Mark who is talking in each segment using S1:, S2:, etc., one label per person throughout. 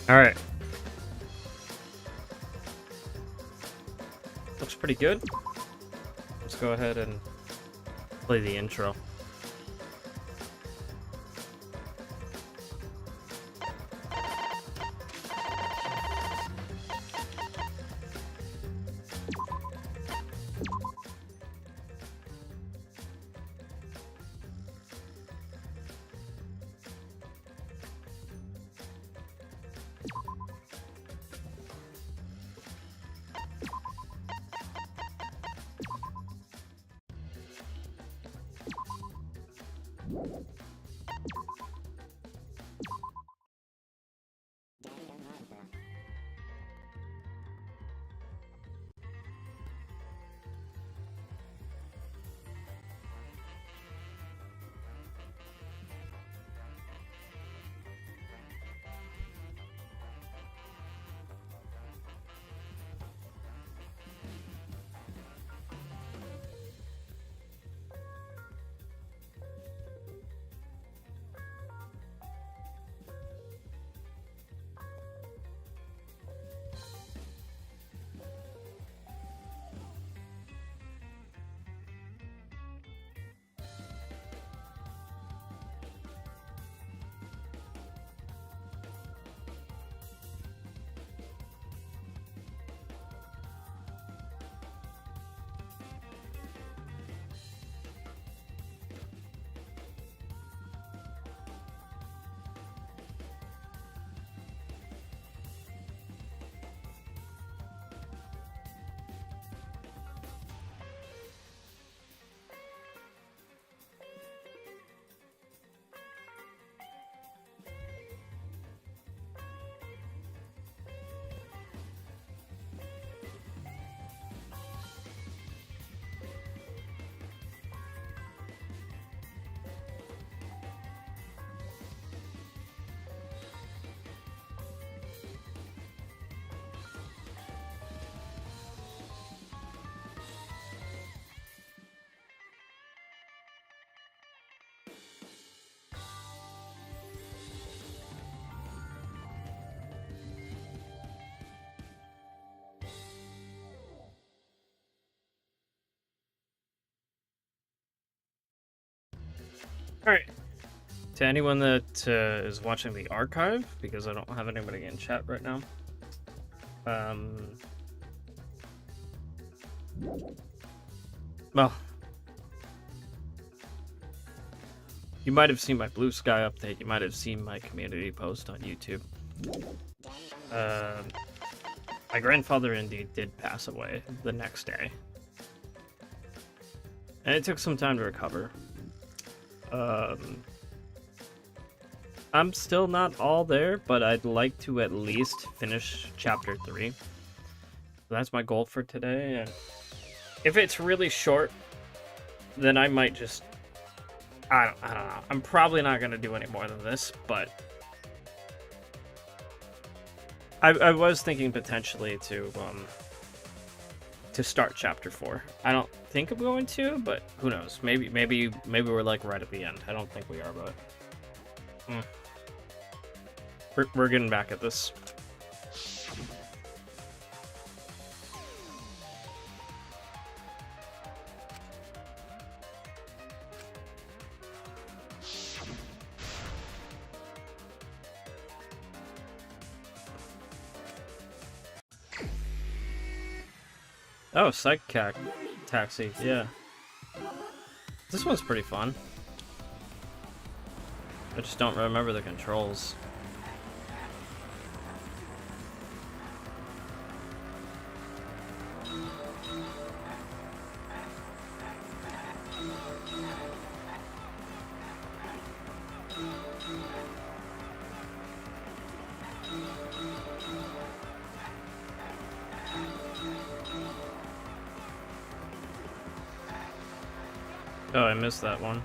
S1: All right. Looks pretty good. Let's go ahead and play the intro. All right. To anyone that is watching the archive, because I don't have anybody in chat right now. Well, you might have seen my Blue Sky update. You might have seen my community post on YouTube. My grandfather indeed did pass away the next day. And it took some time to recover. I'm still not all there, but I'd like to at least finish chapter 3. So that's my goal for today, and if it's really short, then I might just... I don't know. I'm probably not going to do any more than this, but... I was thinking potentially to start chapter 4. I don't think I'm going to, but who knows? Maybe we're like right at the end. I don't think we are, but... We're getting back at this. Oh, Taxi, yeah. This one's pretty fun. I just don't remember the controls. Oh, I missed that one.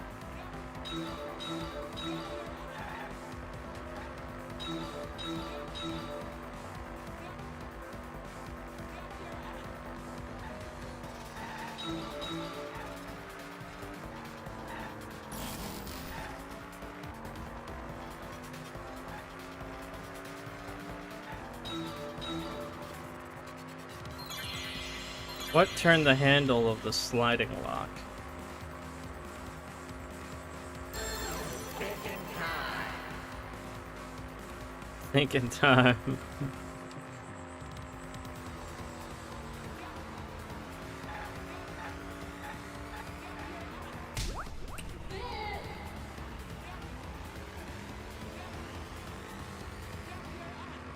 S1: What turned the handle of the sliding lock? Thinking time.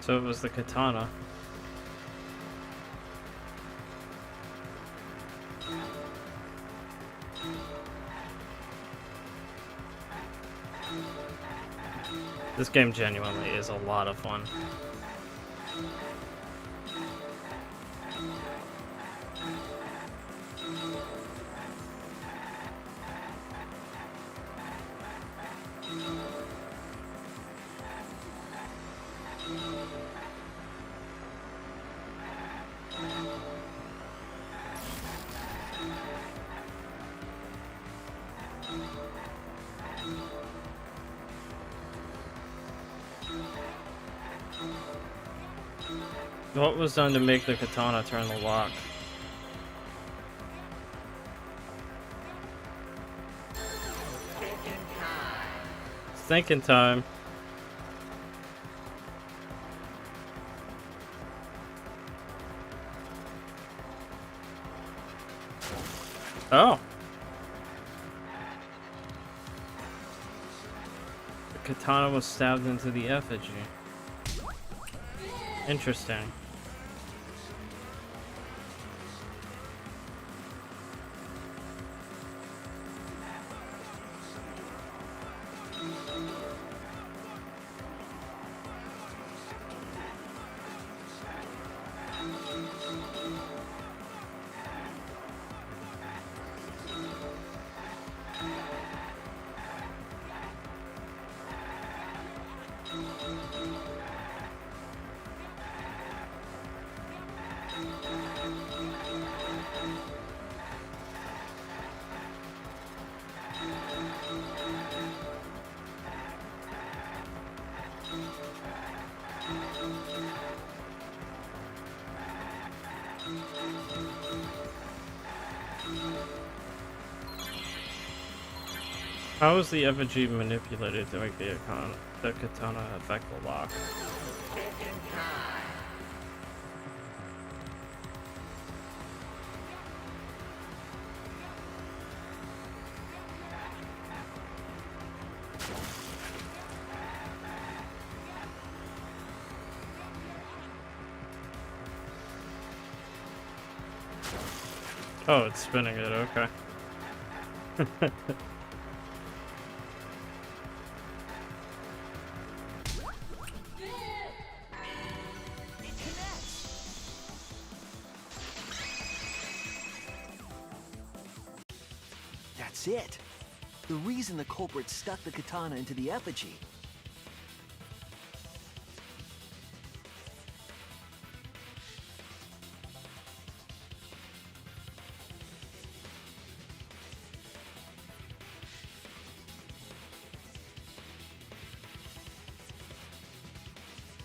S1: So it was the katana. This game genuinely is a lot of fun. What was done to make the katana turn the lock? Thinking time. Oh. The katana was stabbed into the effigy. Interesting. How was the effigy manipulated to make the katana affect the lock? Oh, it's spinning it, okay.
S2: That's it. The reason the culprit stuck the katana into the effigy.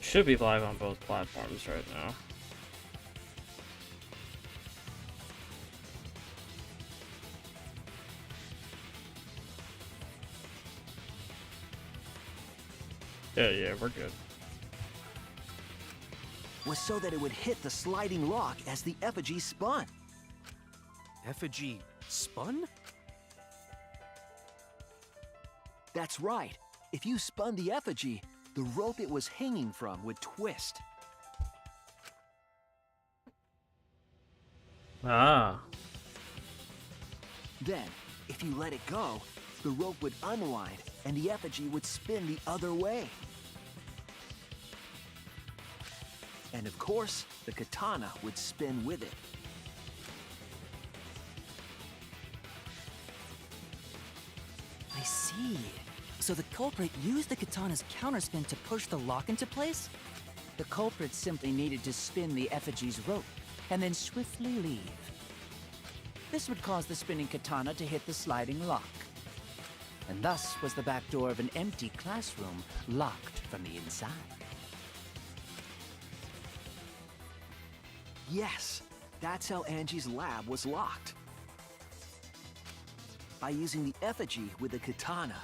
S1: Should be live on both platforms right now. Yeah, we're good.
S2: Was so that it would hit the sliding lock as the effigy spun.
S3: Effigy spun?
S2: That's right. If you spun the effigy, the rope it was hanging from would twist.
S1: Ah.
S2: Then, if you let it go, the rope would unwind and the effigy would spin the other way. And of course, the katana would spin with it.
S4: I see. So the culprit used the katana's counterspin to push the lock into place? The culprit simply needed to spin the effigy's rope, and then swiftly leave. This would cause the spinning katana to hit the sliding lock. And thus was the back door of an empty classroom locked from the inside.
S2: Yes, That's how Angie's lab was locked. By using the effigy with the katana.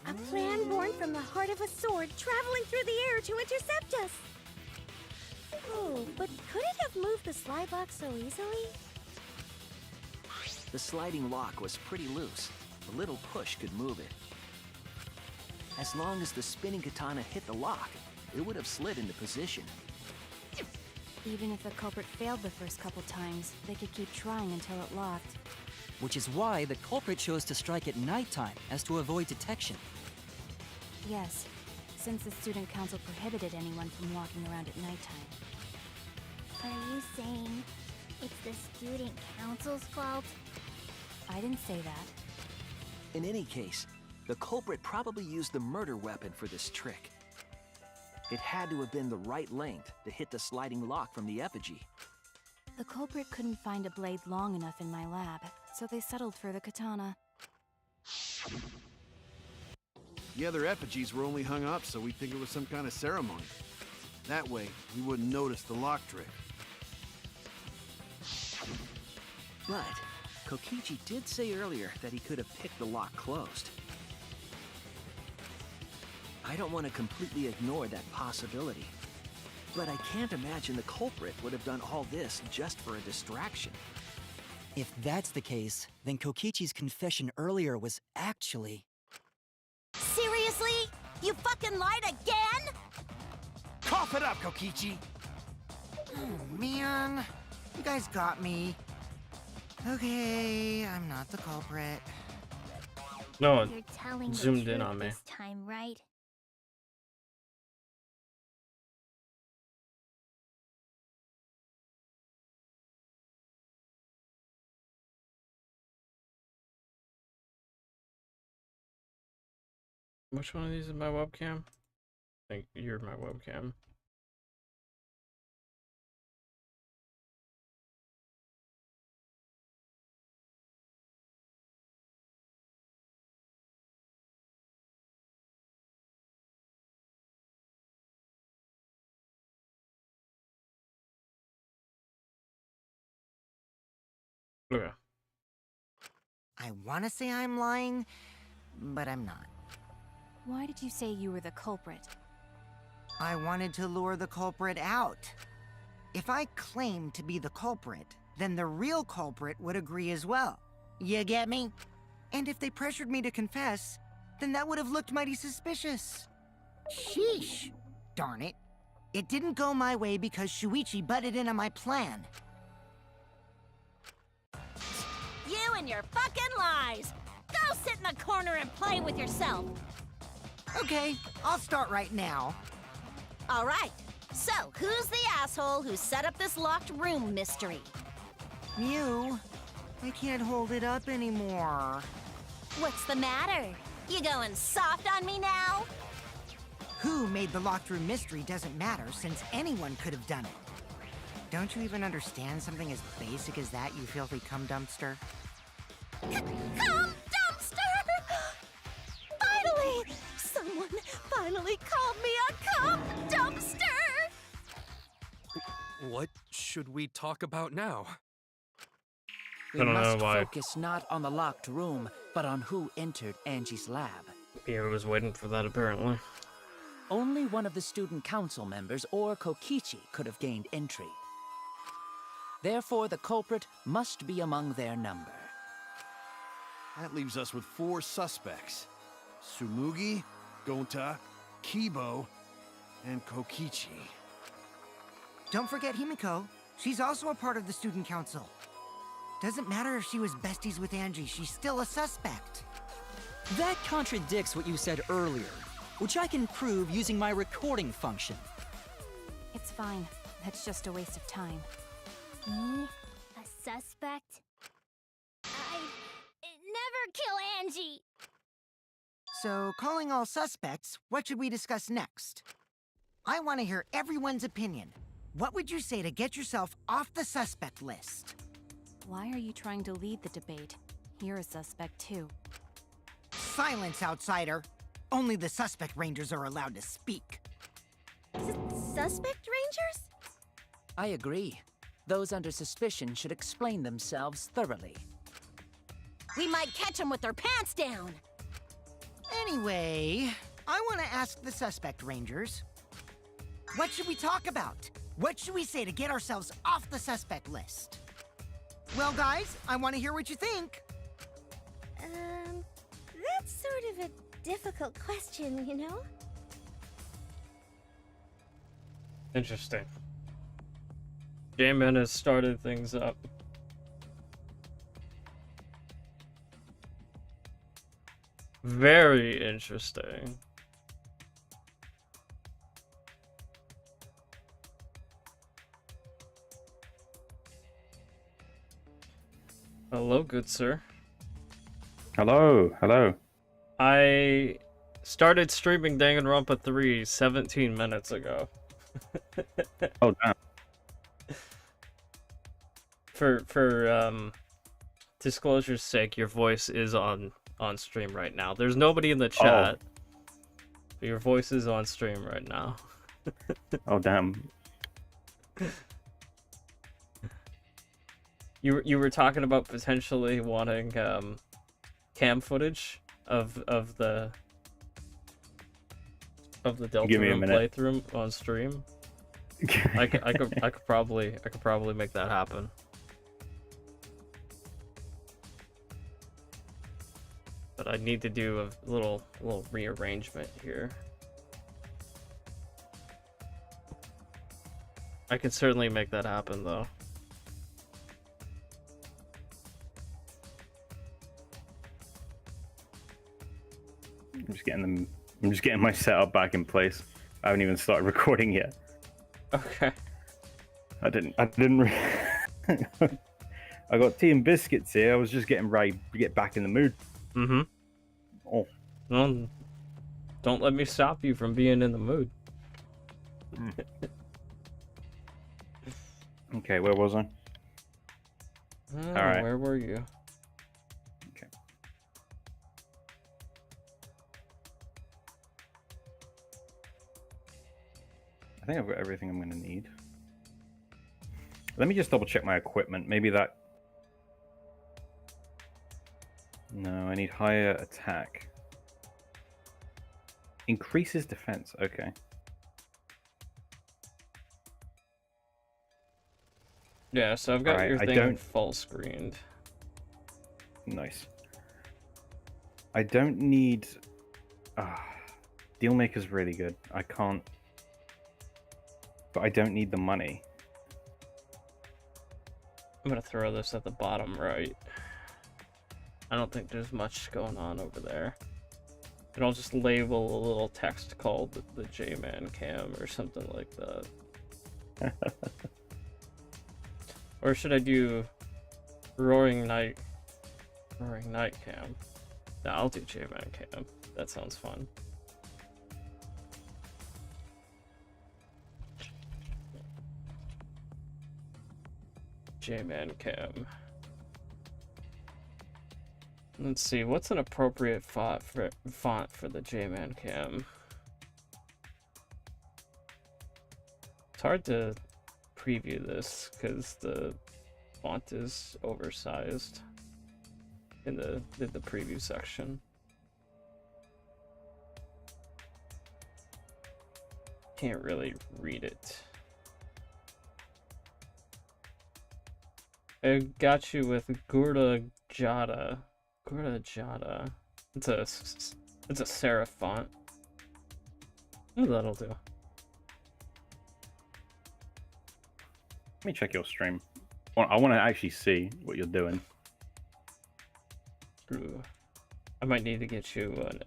S5: A plan born from the heart of a sword traveling through the air to intercept us. Oh, but could it have moved the slide lock so easily?
S2: The sliding lock was pretty loose. A little push could move it. As long as the spinning katana hit the lock, it would have slid into position.
S5: Even if the culprit failed the first couple times, they could keep trying until it locked.
S4: Which is why the culprit chose to strike at nighttime, as to avoid detection.
S5: Yes, since the student council prohibited anyone from walking around at nighttime.
S6: Are you saying it's the student council's fault?
S5: I didn't say that.
S2: In any case, the culprit probably used the murder weapon for this trick. It had to have been the right length to hit the sliding lock from the effigy.
S5: The culprit couldn't find a blade long enough in my lab, so they settled for the katana.
S7: The other effigies were only hung up so we'd think it was some kind of ceremony. That way, we wouldn't notice the lock trick.
S2: But Kokichi did say earlier that he could have picked the lock closed. I don't want to completely ignore that possibility. But I can't imagine the culprit would have done all this just for a distraction.
S4: If that's the case, then Kokichi's confession earlier was actually...
S6: Seriously? You fucking lied again?
S3: Cough it up, Kokichi!
S8: Oh, man. You guys got me. Okay, I'm not the culprit.
S1: No,
S6: You're telling the
S1: zoomed
S6: truth
S1: in on me.
S6: this time, right?
S1: Which one of these is my webcam? I think you're my webcam. Okay.
S8: I want to say I'm lying, but I'm not.
S5: Why did you say you were the culprit?
S8: I wanted to lure the culprit out. If I claimed to be the culprit, then the real culprit would agree as well. You get me? And if they pressured me to confess, then that would have looked mighty suspicious. Sheesh. Darn it. It didn't go my way because Shuichi butted in on my plan.
S6: You and your fucking lies! Go sit in the corner and play with yourself!
S8: Okay, I'll start right now.
S6: Alright, so who's the asshole who set up this locked room mystery?
S8: Mew, I can't hold it up anymore.
S6: What's the matter? You going soft on me now?
S8: Who made the locked room mystery doesn't matter, since anyone could have done it. Don't you even understand something as basic as that, you filthy cum dumpster?
S6: Cum dumpster! Finally! Someone finally called me a cum dumpster!
S3: What should we talk about now?
S4: We
S1: I don't know
S4: must
S1: why.
S4: focus not on the locked room, but on who entered Angie's lab.
S1: Yeah, I was waiting for that apparently.
S4: Only one of the student council members or Kokichi could have gained entry. Therefore, the culprit must be among their number.
S7: That leaves us with 4 suspects. Tsumugi, Gonta, Kibo, and Kokichi.
S8: Don't forget Himiko. She's also a part of the student council. Doesn't matter if she was besties with Angie, she's still a suspect.
S4: That contradicts what you said earlier, which I can prove using my recording function.
S5: It's fine. That's just a waste of time.
S6: Me? A suspect? I'd never kill Angie!
S8: So, calling all suspects, what should we discuss next? I want to hear everyone's opinion. What would you say to get yourself off the suspect list?
S5: Why are you trying to lead the debate? You're a suspect too.
S8: Silence, outsider! Only the suspect rangers are allowed to speak.
S5: Suspect rangers?
S4: I agree. Those under suspicion should explain themselves thoroughly.
S6: We might catch them with their pants down.
S8: Anyway, I want to ask the suspect, Rangers. What should we talk about? What should we say to get ourselves off the suspect list? Well, guys, I want to hear what you think.
S5: That's sort of a difficult question, you know?
S1: Interesting. J-Man has started things up. Very interesting. Hello, good sir.
S9: Hello, hello.
S1: I started streaming Danganronpa 3 17 minutes ago.
S9: Oh, damn.
S1: For disclosure's sake, your voice is on stream right now. There's nobody in the chat. But your voice is on stream right now.
S9: Oh, damn.
S1: You were talking about potentially wanting cam footage of the
S9: Give me a
S1: Deltarune
S9: minute.
S1: playthrough on stream. I could probably make that happen. But I need to do a little rearrangement here. I can certainly make that happen though.
S9: I'm just getting my setup back in place. I haven't even started recording yet.
S1: Okay.
S9: I got tea and biscuits here. I was just getting ready to get back in the mood.
S1: Mm-hmm.
S9: Oh.
S1: Well, don't let me stop you from being in the mood.
S9: Okay, where was I?
S1: Oh,
S9: Alright.
S1: Where were you?
S9: Okay. I think I've got everything I'm going to need. Let me just double check my equipment. Maybe that... No, I need higher attack. Increases defense. Okay.
S1: Yeah, so I've got
S9: Alright,
S1: your
S9: I
S1: thing
S9: don't-
S1: full screened.
S9: Nice. I don't need... Dealmaker's really good. I can't... But I don't need the money.
S1: I'm gonna throw this at the bottom right. I don't think there's much going on over there. And I'll just label a little text called the J-Man cam or something like that. Or should I do Roaring Night cam? No, I'll do J-Man cam. That sounds fun. J-Man cam. Let's see, what's an appropriate font for the J-Man cam? It's hard to preview this because the font is oversized in the preview section. Can't really read it. I got you with Gurda Jada. Gurda Jada. It's a serif font. That'll do.
S9: Let me check your stream. I want to actually see what you're doing.
S1: Ooh. I might need to get you an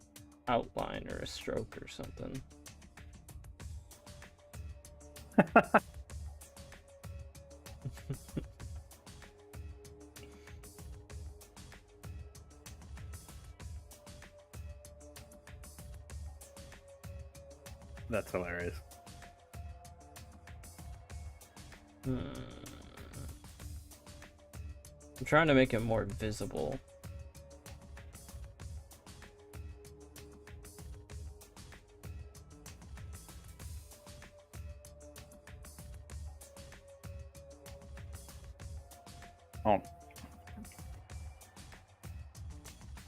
S1: outline or a stroke or something.
S9: That's hilarious.
S1: I'm trying to make it more visible.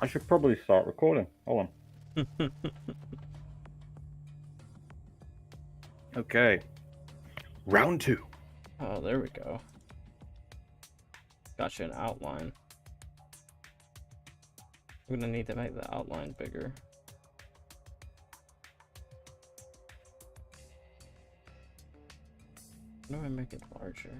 S9: I should probably start recording. Hold on. Okay. Round 2.
S1: Oh, there we go. Got you an outline. I'm gonna need to make the outline bigger. How do I make it larger?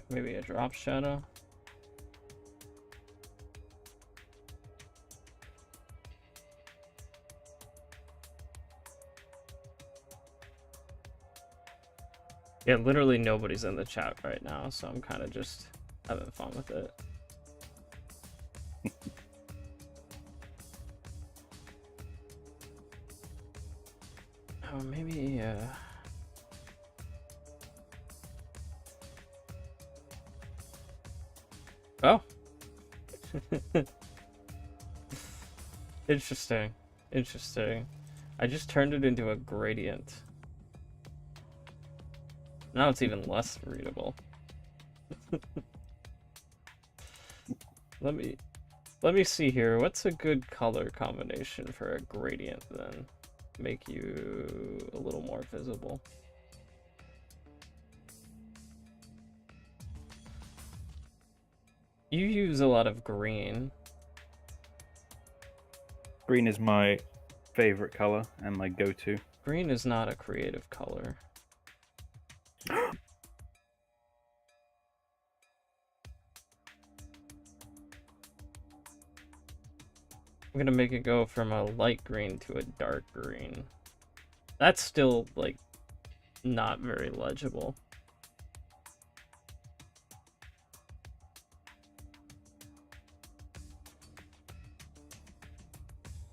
S1: Maybe a drop shadow. Yeah, literally nobody's in the chat right now, so I'm kind of just having fun with it. Oh, maybe, Oh! Interesting. Interesting. I just turned it into a gradient. Now it's even less readable. Let me see here. What's a good color combination for a gradient then? Make you a little more visible. You use a lot of green.
S9: Green is my favorite color and my go-to.
S1: Green is not a creative color. I'm gonna make it go from a light green to a dark green. That's still, like, not very legible.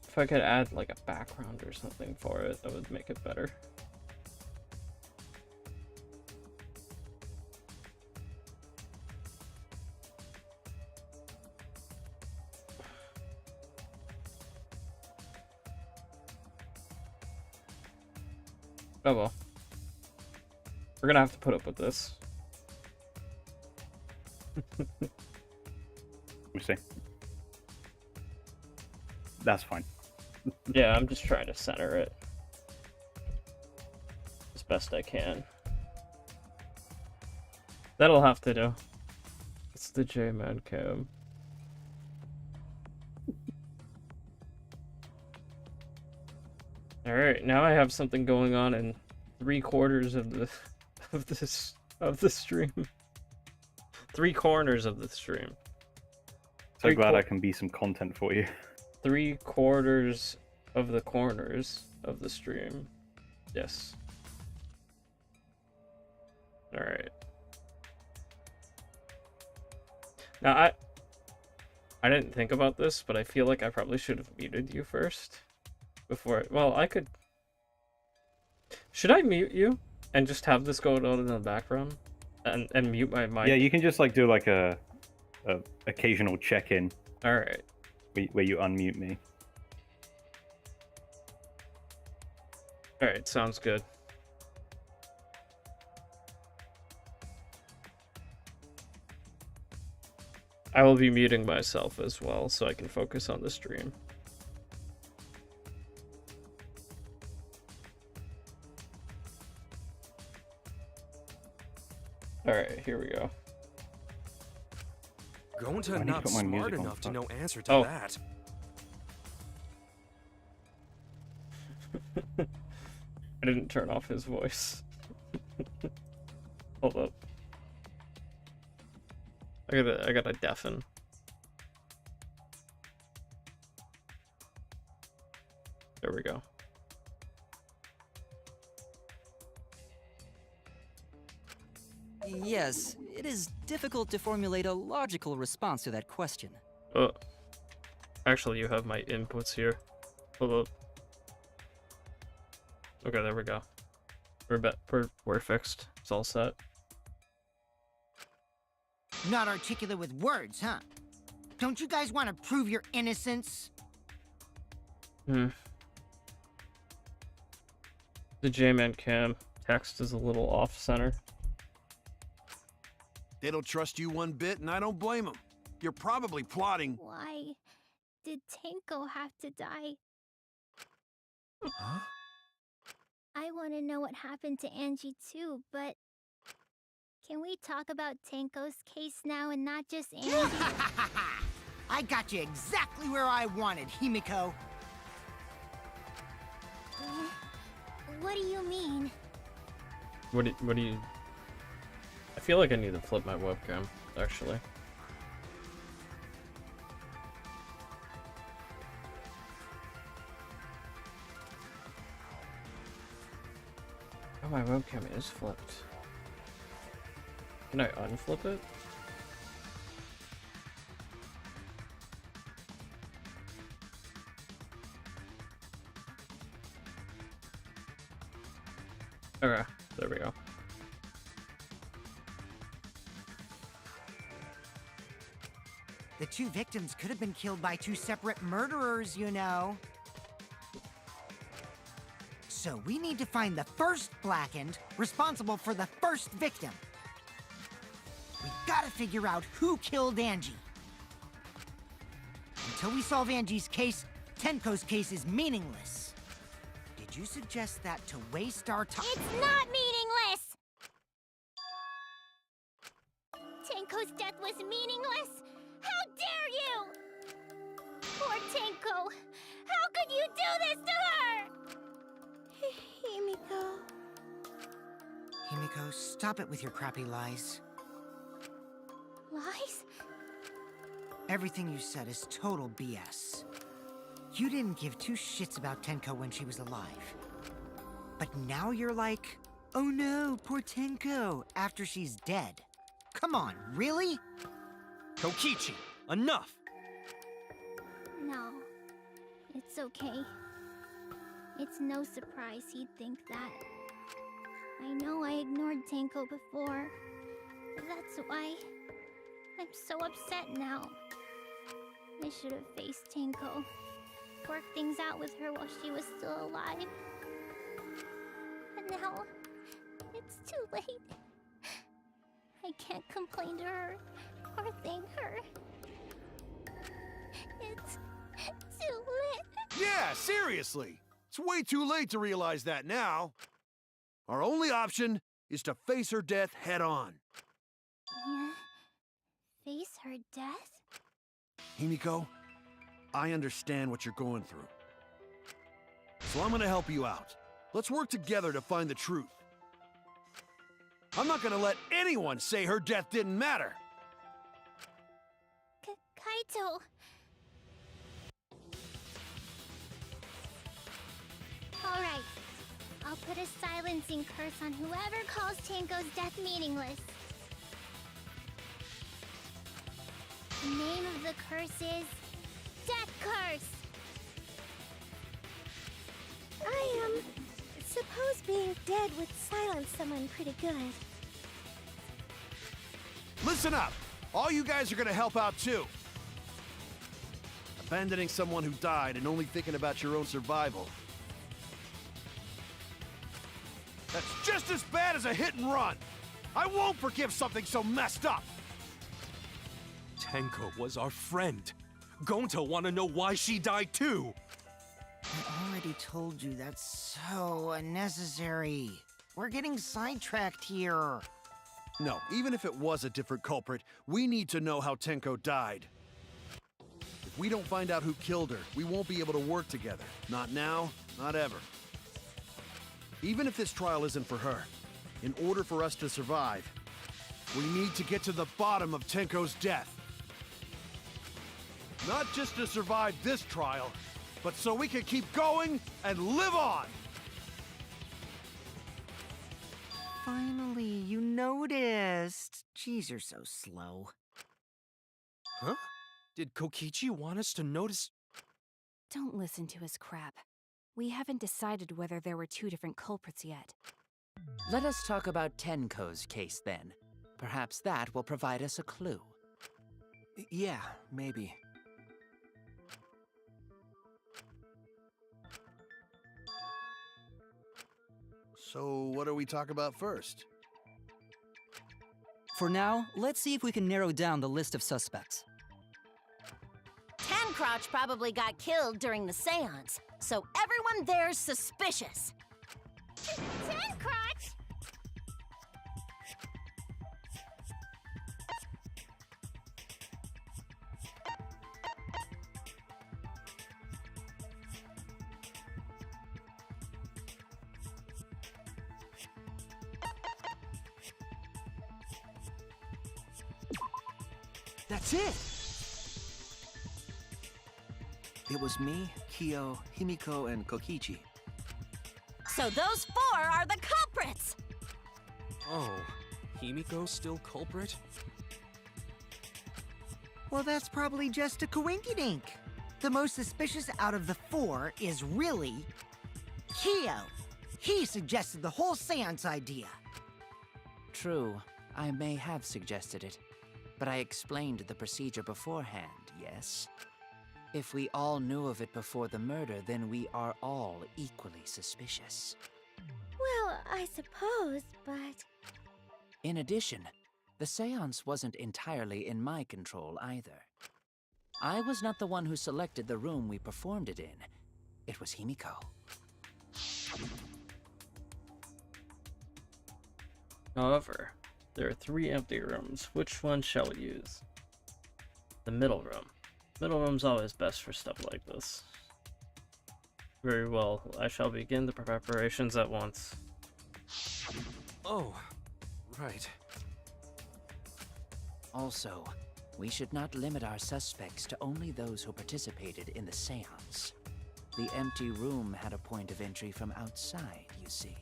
S1: If I could add, like, a background or something for it, that would make it better. Oh well. We're gonna have to put up with this.
S9: Let me see. That's fine.
S1: Yeah, I'm just trying to center it as best I can. That'll have to do. It's the J-Man cam. Alright, now I have something going on in 3/4 of the stream. 3 corners of the stream.
S9: So glad I can be some content for you.
S1: 3/4 of the corners of the stream. Yes. Alright. Now I didn't think about this, but I feel like I probably should have muted you first. Before, well, I could... Should I mute you and just have this going on in the background? And mute my mic?
S9: Yeah, you can just like do like a occasional check-in.
S1: Alright.
S9: Where you unmute me.
S1: Alright, sounds good. I will be muting myself as well, so I can focus on the stream. Alright, here we go.
S3: Gonta not smart enough to know answer to that.
S1: I didn't turn off his voice. Hold up. I gotta deafen. There we go.
S4: Yes, it is difficult to formulate a logical response to that question.
S1: Actually, you have my inputs here. Hold up. Okay, there we go. We're fixed. It's all set.
S8: Not articulate with words, huh? Don't you guys want to prove your innocence?
S1: The J-Man cam text is a little off-center.
S7: They don't trust you one bit, and I don't blame them. You're probably plotting...
S5: Why did Tenko have to die?
S7: Huh?
S5: I want to know what happened to Angie too, but... Can we talk about Tenko's case now and not just Angie?
S8: I got you exactly where I wanted, Himiko.
S5: What do you mean?
S1: What do you... I feel like I need to flip my webcam, actually. Oh, my webcam is flipped. Can I unflip it? Okay, there we go.
S8: The two victims could have been killed by two separate murderers, you know. So we need to find the first Blackened responsible for the first victim. We gotta figure out who killed Angie. Until we solve Angie's case, Tenko's case is meaningless. Did you suggest that to waste our time?
S5: It's not meaningless! Tenko's death was meaningless? How dare you! Poor Tenko! How could you do this to her? Himiko...
S8: Himiko, stop it with your crappy lies.
S5: Lies?
S8: Everything you said is total BS. You didn't give two shits about Tenko when she was alive. But now you're like, oh no, poor Tenko, after she's dead. Come on, really?
S3: Kokichi, enough!
S5: No. It's okay. It's no surprise he'd think that. I know I ignored Tenko before. That's why I'm so upset now. I should have faced Tenko. Worked things out with her while she was still alive. But now, it's too late. I can't complain to her or thank her. It's too late.
S7: Yeah, seriously! It's way too late to realize that now. Our only option is to face her death head on.
S5: Yeah. Face her death?
S7: Himiko, I understand what you're going through. So I'm gonna help you out. Let's work together to find the truth. I'm not gonna let anyone say her death didn't matter.
S5: Kaito. Alright. I'll put a silencing curse on whoever calls Tenko's death meaningless. The name of the curse is... Death Curse! I suppose being dead would silence someone pretty good.
S7: Listen up! All you guys are gonna help out too. Abandoning someone who died and only thinking about your own survival. That's just as bad as a hit and run! I won't forgive something so messed up!
S3: Tenko was our friend. Gonta want to know why she died too.
S8: I already told you that's so unnecessary. We're getting sidetracked here.
S7: No, even if it was a different culprit, we need to know how Tenko died. If we don't find out who killed her, we won't be able to work together. Not now, not ever. Even if this trial isn't for her, in order for us to survive, we need to get to the bottom of Tenko's death. Not just to survive this trial, but so we can keep going and live on!
S8: Finally, you noticed. Jeez, you're so slow.
S3: Huh? Did Kokichi want us to notice?
S10: Don't listen to his crap. We haven't decided whether there were two different culprits yet.
S4: Let us talk about Tenko's case then. Perhaps that will provide us a clue.
S2: Yeah, maybe.
S7: So, what do we talk about first?
S4: For now, let's see if we can narrow down the list of suspects.
S6: Tancrotch probably got killed during the seance, so everyone there's suspicious.
S5: Tancrotch!
S2: That's it! It was me, Kyo, Himiko, and Kokichi.
S6: So those four are the culprits!
S3: Oh, Himiko's still culprit?
S8: Well, that's probably just a coinkydink. The most suspicious out of the four is really Kyo. He suggested the whole seance idea.
S4: True, I may have suggested it, but I explained the procedure beforehand, yes? If we all knew of it before the murder, then we are all equally suspicious.
S5: Well, I suppose, but...
S4: In addition, the seance wasn't entirely in my control either. I was not the one who selected the room we performed it in. It was Himiko.
S1: However, there are 3 empty rooms. Which one shall we use? The middle room. Middle room's always best for stuff like this. Very well, I shall begin the preparations at once.
S3: Oh, right.
S4: Also, we should not limit our suspects to only those who participated in the seance. The empty room had a point of entry from outside, you see.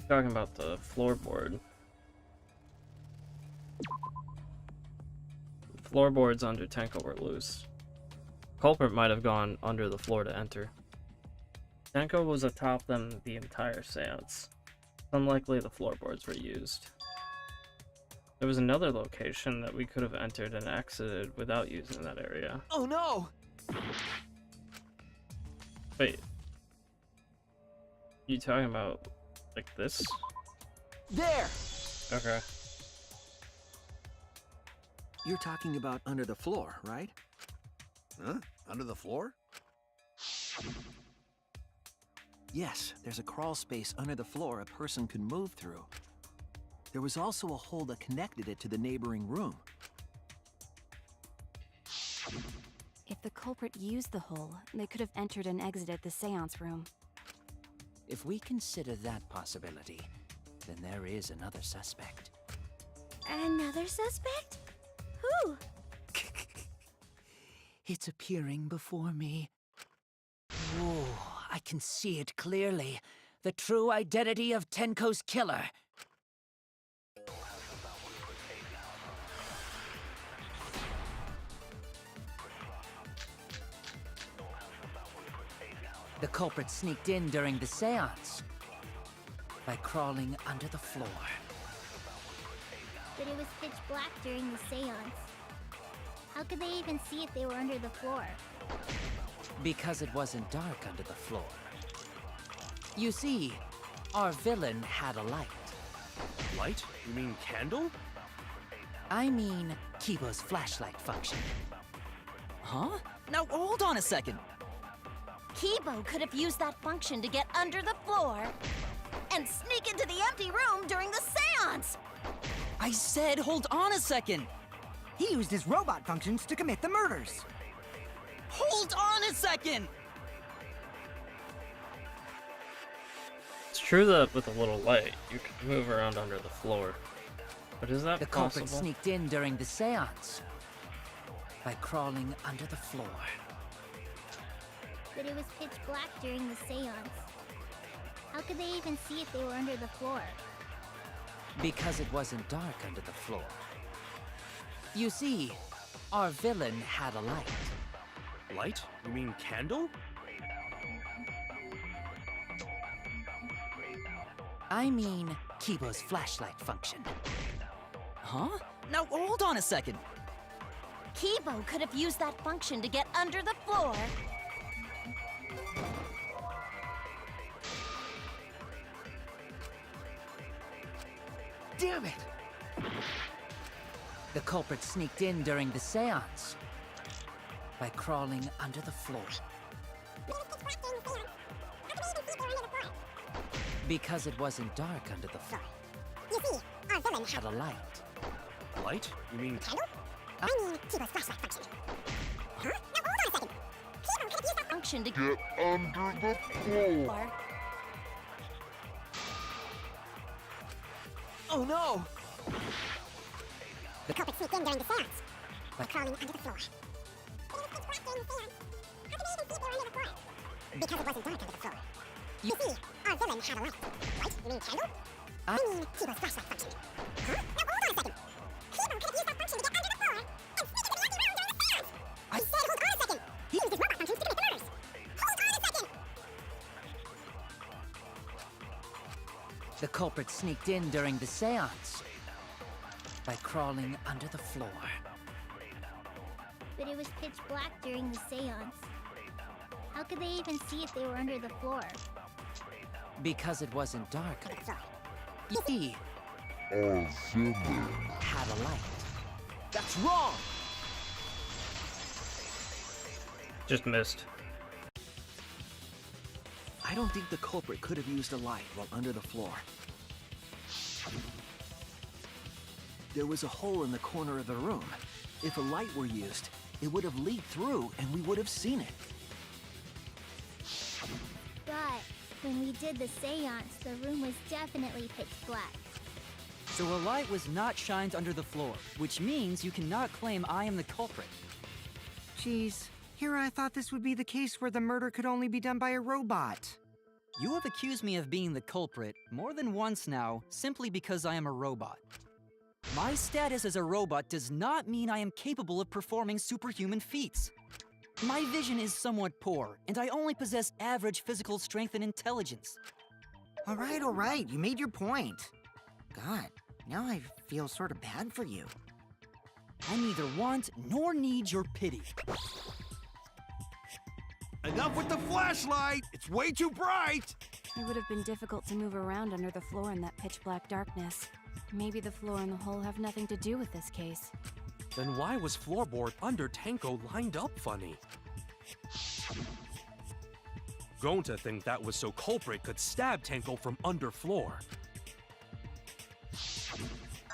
S1: Talking about the floorboard. The floorboards under Tenko were loose. Culprit might have gone under the floor to enter. Tenko was atop them the entire seance. Unlikely the floorboards were used. There was another location that we could have entered and exited without using that area.
S2: Oh no!
S1: Wait. You talking about like this?
S2: There!
S1: Okay.
S2: You're talking about under the floor, right?
S7: Huh? Under the floor?
S2: Yes, there's a crawl space under the floor a person could move through. There was also a hole that connected it to the neighboring room.
S10: If the culprit used the hole, they could have entered and exited the seance room.
S4: If we consider that possibility, then there is another suspect.
S5: Another suspect? Who?
S4: It's appearing before me. Oh, I can see it clearly. The true identity of Tenko's killer. The culprit sneaked in during the seance by crawling under the floor.
S5: But it was pitch black during the seance. How could they even see if they were under the floor?
S4: Because it wasn't dark under the floor. You see, our villain had a light.
S3: Light? You mean candle?
S4: I mean, Kibo's flashlight function. Huh? Now hold on a second.
S6: Kibo could have used that function to get under the floor and sneak into the empty room during the seance!
S4: I said hold on a second.
S8: He used his robot functions to commit the murders.
S4: Hold on a second!
S1: It's true that with a little light, you can move around under the floor. But is that
S4: The
S1: possible?
S4: culprit sneaked in during the seance by crawling under the floor.
S5: But it was pitch black during the seance. How could they even see if they were under the floor?
S4: Because it wasn't dark under the floor. You see, our villain had a light.
S3: Light? You mean candle?
S4: I mean Kibo's flashlight function. Huh? Now hold on a second.
S6: Kibo could have used that function to get under the floor.
S4: Damn it! The culprit sneaked in during the seance by crawling under the floor. Because it wasn't dark under the floor.
S11: You see, our villain
S4: Had a light.
S3: Light? You mean
S11: I mean, Kibo's flashlight function. Huh? Now hold on a second. Kibo could have used that
S6: Function to
S12: Get under the floor.
S6: floor.
S3: Oh no!
S11: The culprit sneaked in during the seance by crawling under the floor. Because it wasn't dark under the floor. You see, our villain had a light. Light? You mean candle? I mean, Kibo's flashlight function. Huh? Now hold on a second. Kibo could have used that function to get under the floor and sneak into the empty room during the seance. I said hold on a second. He used his robot functions to commit the murders. Hold on a second.
S4: The culprit sneaked in during the seance by crawling under the floor.
S5: But it was pitch black during the seance. How could they even see if they were under the floor?
S4: Because it wasn't dark. He
S12: Our villain.
S4: had a light.
S3: That's wrong!
S1: Just missed.
S2: I don't think the culprit could have used a light while under the floor. There was a hole in the corner of the room. If a light were used, it would have leaked through and we would have seen it.
S5: But when we did the seance, the room was definitely pitch black.
S4: So a light was not shined under the floor, which means you cannot claim I am the culprit.
S8: Geez, here I thought this would be the case where the murder could only be done by a robot.
S4: You have accused me of being the culprit more than once now, simply because I am a robot. My status as a robot does not mean I am capable of performing superhuman feats. My vision is somewhat poor, and I only possess average physical strength and intelligence.
S8: All right, you made your point. God, now I feel sort of bad for you.
S4: I neither want nor need your pity.
S7: Enough with the flashlight! It's way too bright!
S10: It would have been difficult to move around under the floor in that pitch black darkness. Maybe the floor and the hole have nothing to do with this case.
S3: Then why was floorboard under Tenko lined up funny? Gonta think that was so culprit could stab Tenko from under floor.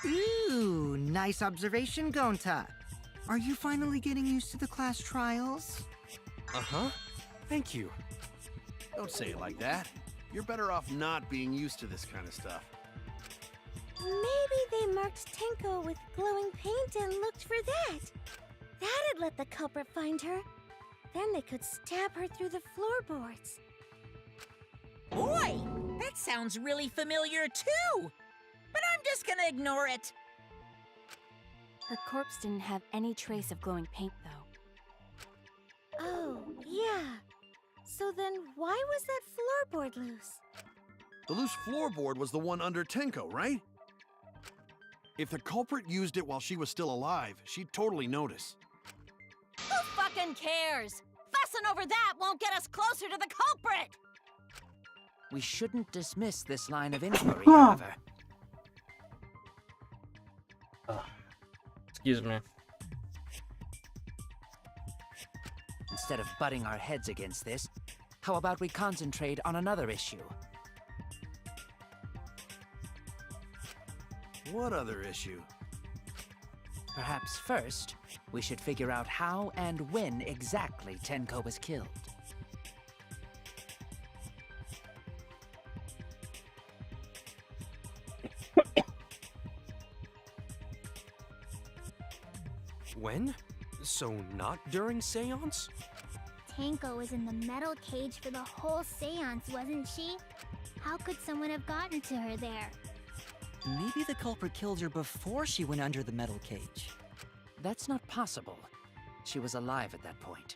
S8: Ooh, nice observation, Gonta. Are you finally getting used to the class trials?
S3: Uh-huh. Thank you.
S7: Don't say it like that. You're better off not being used to this kind of stuff.
S6: Maybe they marked Tenko with glowing paint and looked for that. That'd let the culprit find her. Then they could stab her through the floorboards.
S13: Boy, that sounds really familiar too. But I'm just gonna ignore it.
S10: Her corpse didn't have any trace of glowing paint, though.
S6: Oh, yeah. So then why was that floorboard loose?
S7: The loose floorboard was the one under Tenko, right? If the culprit used it while she was still alive, she'd totally notice.
S6: Who fucking cares? Fussing over that won't get us closer to the culprit!
S4: We shouldn't dismiss this line of inquiry, however.
S1: Excuse me.
S4: Instead of butting our heads against this, how about we concentrate on another issue?
S7: What other issue?
S4: Perhaps first, we should figure out how and when exactly Tenko was killed.
S3: When? So not during seance?
S5: Tenko was in the metal cage for the whole seance, wasn't she? How could someone have gotten to her there?
S4: Maybe the culprit killed her before she went under the metal cage. That's not possible. She was alive at that point.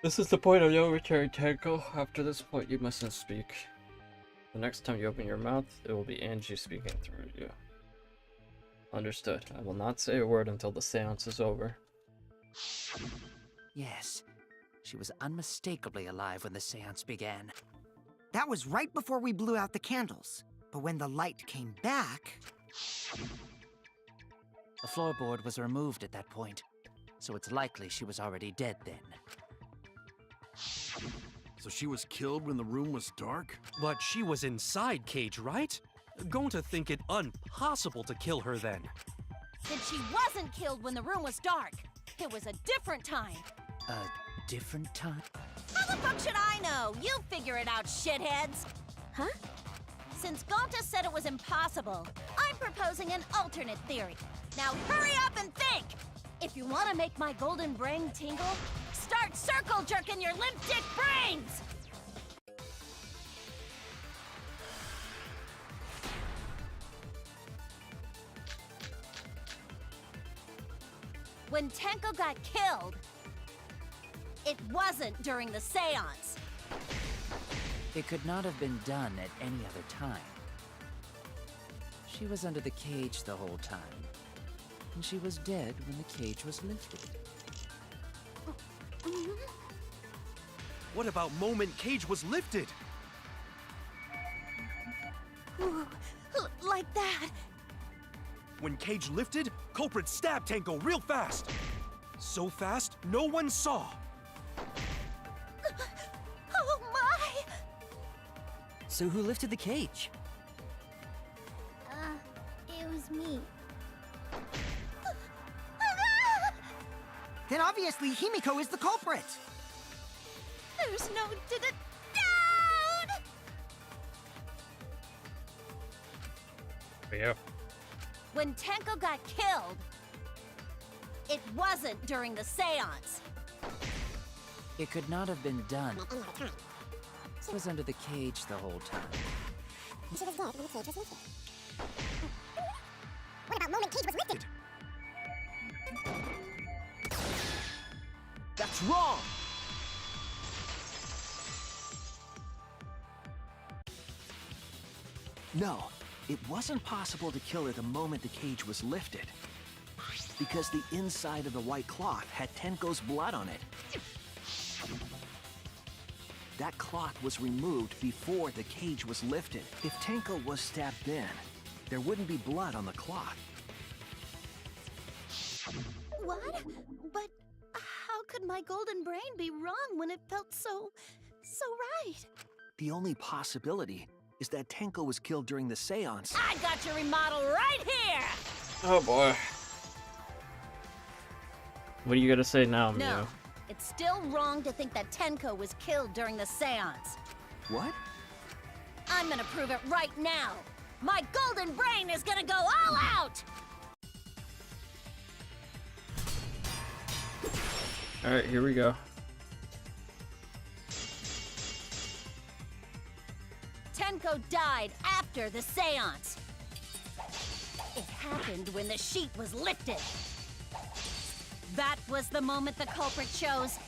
S1: This is the point of no return, Tenko. After this point, you mustn't speak. The next time you open your mouth, it will be Angie speaking through you. Understood. I will not say a word until the seance is over.
S4: Yes, she was unmistakably alive when the seance began.
S8: That was right before we blew out the candles. But when the light came back...
S4: The floorboard was removed at that point, so it's likely she was already dead then.
S7: So she was killed when the room was dark?
S3: But she was inside Cage, right? Going to think it impossible to kill her then.
S6: Then she wasn't killed when the room was dark. It was a different time.
S4: A different time?
S6: How the fuck should I know? You figure it out, shitheads! Huh? Since Gonta said it was impossible, I'm proposing an alternate theory. Now hurry up and think! If you want to make my golden brain tingle, start circle jerking your limp dick brains! When Tenko got killed, it wasn't during the seance.
S4: It could not have been done at any other time. She was under the cage the whole time, and she was dead when the cage was lifted.
S3: What about moment Cage was lifted?
S6: Like that.
S3: When Cage lifted, culprit stabbed Tenko real fast. So fast, no one saw.
S6: Oh my!
S4: So who lifted the cage?
S5: It was me.
S8: Then obviously Himiko is the culprit!
S6: There's no doubt!
S9: Yeah.
S6: When Tenko got killed, it wasn't during the seance.
S4: It could not have been done. She was under the cage the whole time.
S11: She was dead when the cage was lifted. What about moment Cage was lifted?
S2: That's wrong! No, it wasn't possible to kill her the moment the cage was lifted. Because the inside of the white cloth had Tenko's blood on it. That cloth was removed before the cage was lifted. If Tenko was stabbed then, there wouldn't be blood on the cloth.
S6: What? But how could my golden brain be wrong when it felt so right?
S2: The only possibility is that Tenko was killed during the seance.
S6: I got your remodel right here!
S1: Oh boy. What are you gonna say now, Mew?
S6: No, it's still wrong to think that Tenko was killed during the seance.
S2: What?
S6: I'm gonna prove it right now. My golden brain is gonna go all out!
S1: Alright, here we go.
S6: Tenko died after the seance. It happened when the sheet was lifted. That was the moment the culprit chose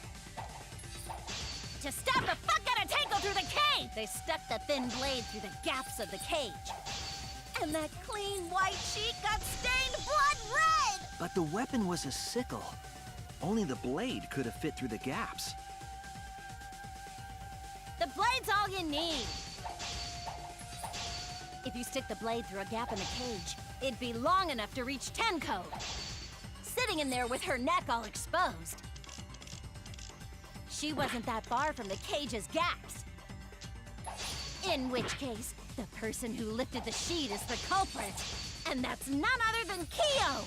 S6: to stab the fuck out of Tenko through the cage! They stuck the thin blade through the gaps of the cage. And that clean white sheet got stained blood red!
S2: But the weapon was a sickle. Only the blade could have fit through the gaps.
S6: The blade's all you need. If you stick the blade through a gap in the cage, it'd be long enough to reach Tenko, sitting in there with her neck all exposed. She wasn't that far from the cage's gaps. In which case, the person who lifted the sheet is the culprit, and that's none other than Kyo!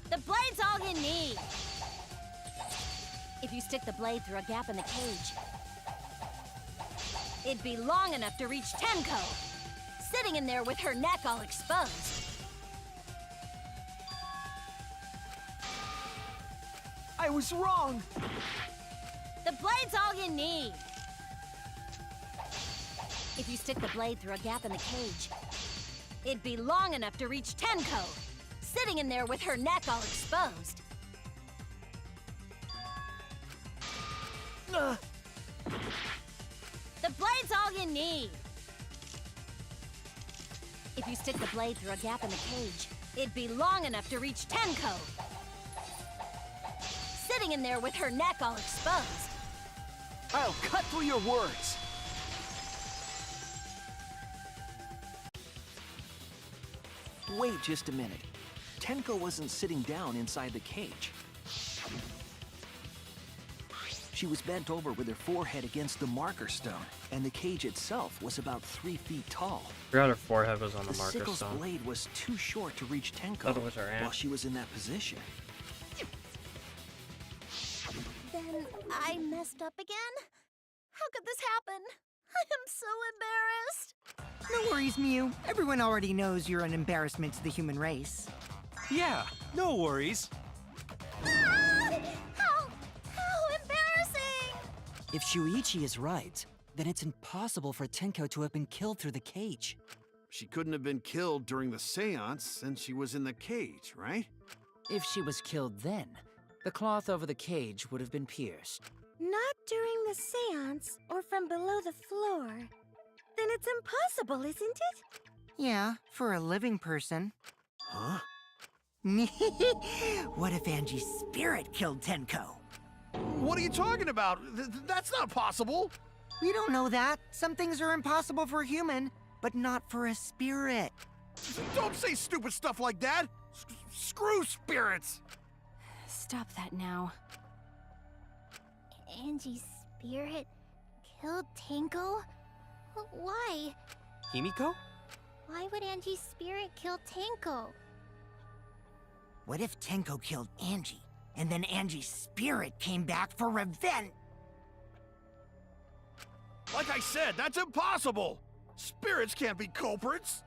S6: The blade's all you need. If you stick the blade through a gap in the cage, it'd be long enough to reach Tenko, sitting in there with her neck all exposed.
S2: I was wrong!
S6: The blade's all you need. If you stick the blade through a gap in the cage, it'd be long enough to reach Tenko, sitting in there with her neck all exposed. The blade's all you need. If you stick the blade through a gap in the cage, it'd be long enough to reach Tenko. Sitting in there with her neck all exposed.
S2: I'll cut through your words. Wait just a minute. Tenko wasn't sitting down inside the cage. She was bent over with her forehead against the marker stone, and the cage itself was about 3 feet tall.
S1: Forgot her forehead was on the marker
S2: sickle's
S1: stone.
S2: blade was too short to reach Tenko
S1: Thought it was her aunt.
S2: while she was in that position.
S6: Then I messed up again? How could this happen? I am so embarrassed.
S8: No worries, Mew. Everyone already knows you're an embarrassment to the human race.
S3: Yeah, no worries.
S6: How embarrassing!
S4: If Shuichi is right, then it's impossible for Tenko to have been killed through the cage.
S7: She couldn't have been killed during the seance since she was in the cage, right?
S4: If she was killed then, the cloth over the cage would have been pierced.
S11: Not during the seance or from below the floor. Then it's impossible, isn't it?
S8: Yeah, for a living person.
S2: Huh?
S8: What if Angie's spirit killed Tenko?
S7: What are you talking about? That's not possible.
S8: We don't know that. Some things are impossible for a human, but not for a spirit.
S7: Don't say stupid stuff like that. Screw spirits.
S10: Stop that now.
S5: Angie's spirit killed Tenko? Why?
S3: Himiko?
S5: Why would Angie's spirit kill Tenko?
S8: What if Tenko killed Angie, and then Angie's spirit came back for revenge?
S7: Like I said, that's impossible. Spirits can't be culprits.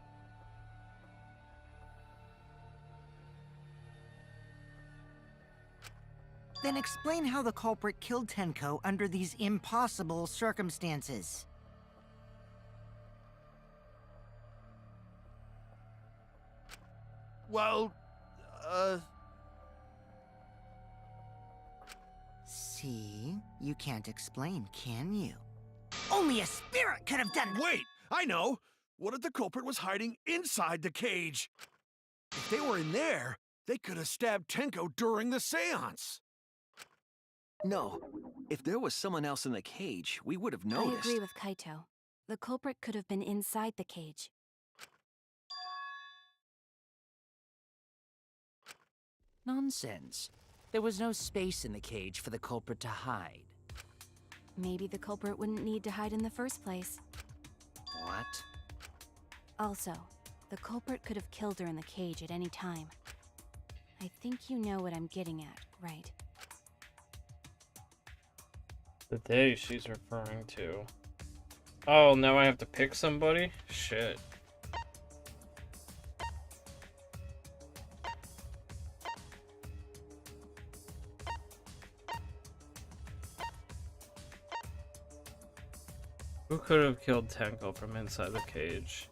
S8: Then explain how the culprit killed Tenko under these impossible circumstances.
S7: Well,
S8: See? You can't explain, can you? Only a spirit could have done that!
S7: Wait, I know. What if the culprit was hiding inside the cage? If they were in there, they could have stabbed Tenko during the seance.
S2: No. If there was someone else in the cage, we would have
S10: I
S2: noticed.
S10: agree with Kaito. The culprit could have been inside the cage.
S4: Nonsense. There was no space in the cage for the culprit to hide.
S10: Maybe the culprit wouldn't need to hide in the first place.
S4: What?
S10: Also, the culprit could have killed her in the cage at any time. I think you know what I'm getting at, right?
S1: The day she's referring to. Oh, now I have to pick somebody? Shit. Who could have killed Tenko from inside the cage?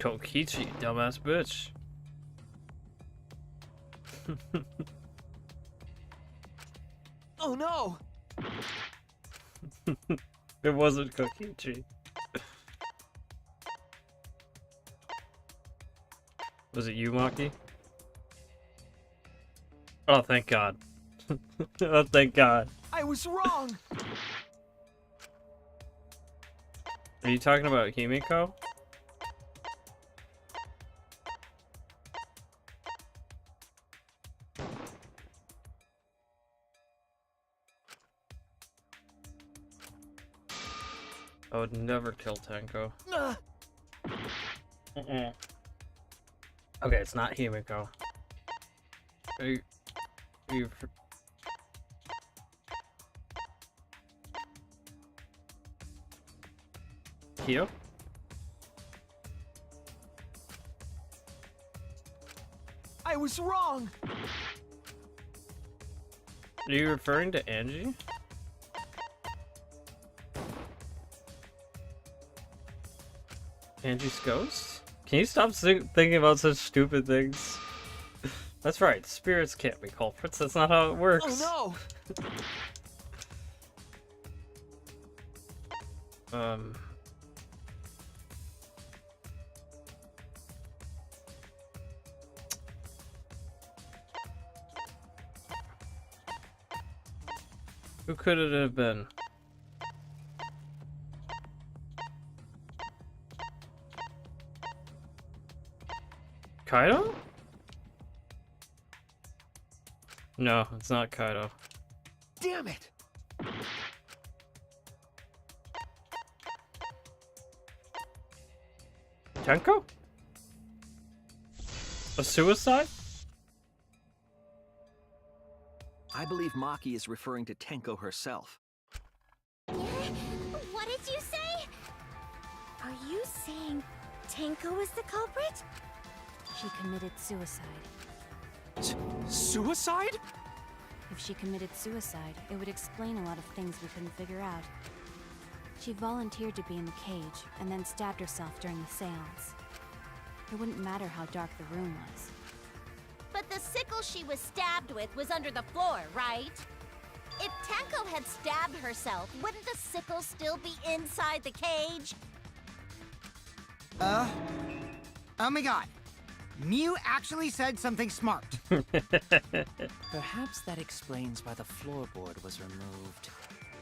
S1: Kokichi, dumbass bitch.
S2: Oh no!
S1: It wasn't Kokichi. Was it you, Maki? Oh, thank God. Oh, thank God.
S2: I was wrong!
S1: Are you talking about Himiko? I would never kill Tenko. Okay, it's not Himiko. Are you Kyo?
S2: I was wrong!
S1: Are you referring to Angie? Angie's ghost? Can you stop thinking about such stupid things? That's right, spirits can't be culprits. That's not how it works.
S2: Oh
S1: no! Who could it have been? Kaido? No, it's not Kaido.
S2: Damn it!
S1: Tenko? A suicide?
S2: I believe Maki is referring to Tenko herself.
S5: What did you say? Are you saying Tenko is the culprit?
S10: She committed suicide.
S3: Suicide?
S10: If she committed suicide, it would explain a lot of things we couldn't figure out. She volunteered to be in the cage, and then stabbed herself during the seance. It wouldn't matter how dark the room was.
S6: But the sickle she was stabbed with was under the floor, right? If Tenko had stabbed herself, wouldn't the sickle still be inside the cage?
S8: Oh my god. Mew actually said something smart.
S4: Perhaps that explains why the floorboard was removed.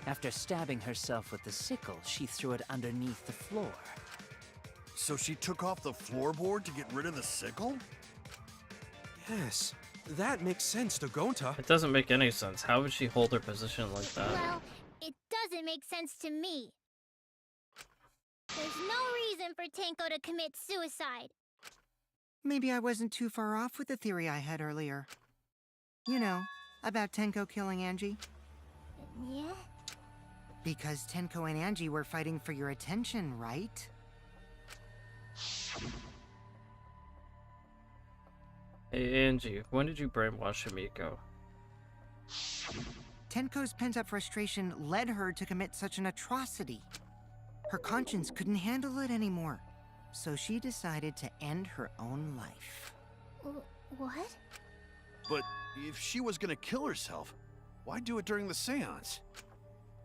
S4: After stabbing herself with the sickle, she threw it underneath the floor.
S7: So she took off the floorboard to get rid of the sickle?
S3: Yes, that makes sense to Gonta.
S1: It doesn't make any sense. How would she hold her position like that?
S5: Well, it doesn't make sense to me. There's no reason for Tenko to commit suicide.
S8: Maybe I wasn't too far off with the theory I had earlier. You know, about Tenko killing Angie.
S5: Yeah?
S8: Because Tenko and Angie were fighting for your attention, right?
S1: Hey Angie, when did you brainwash Himiko?
S8: Tenko's pent-up frustration led her to commit such an atrocity. Her conscience couldn't handle it anymore, so she decided to end her own life.
S5: What?
S7: But if she was gonna kill herself, why do it during the seance?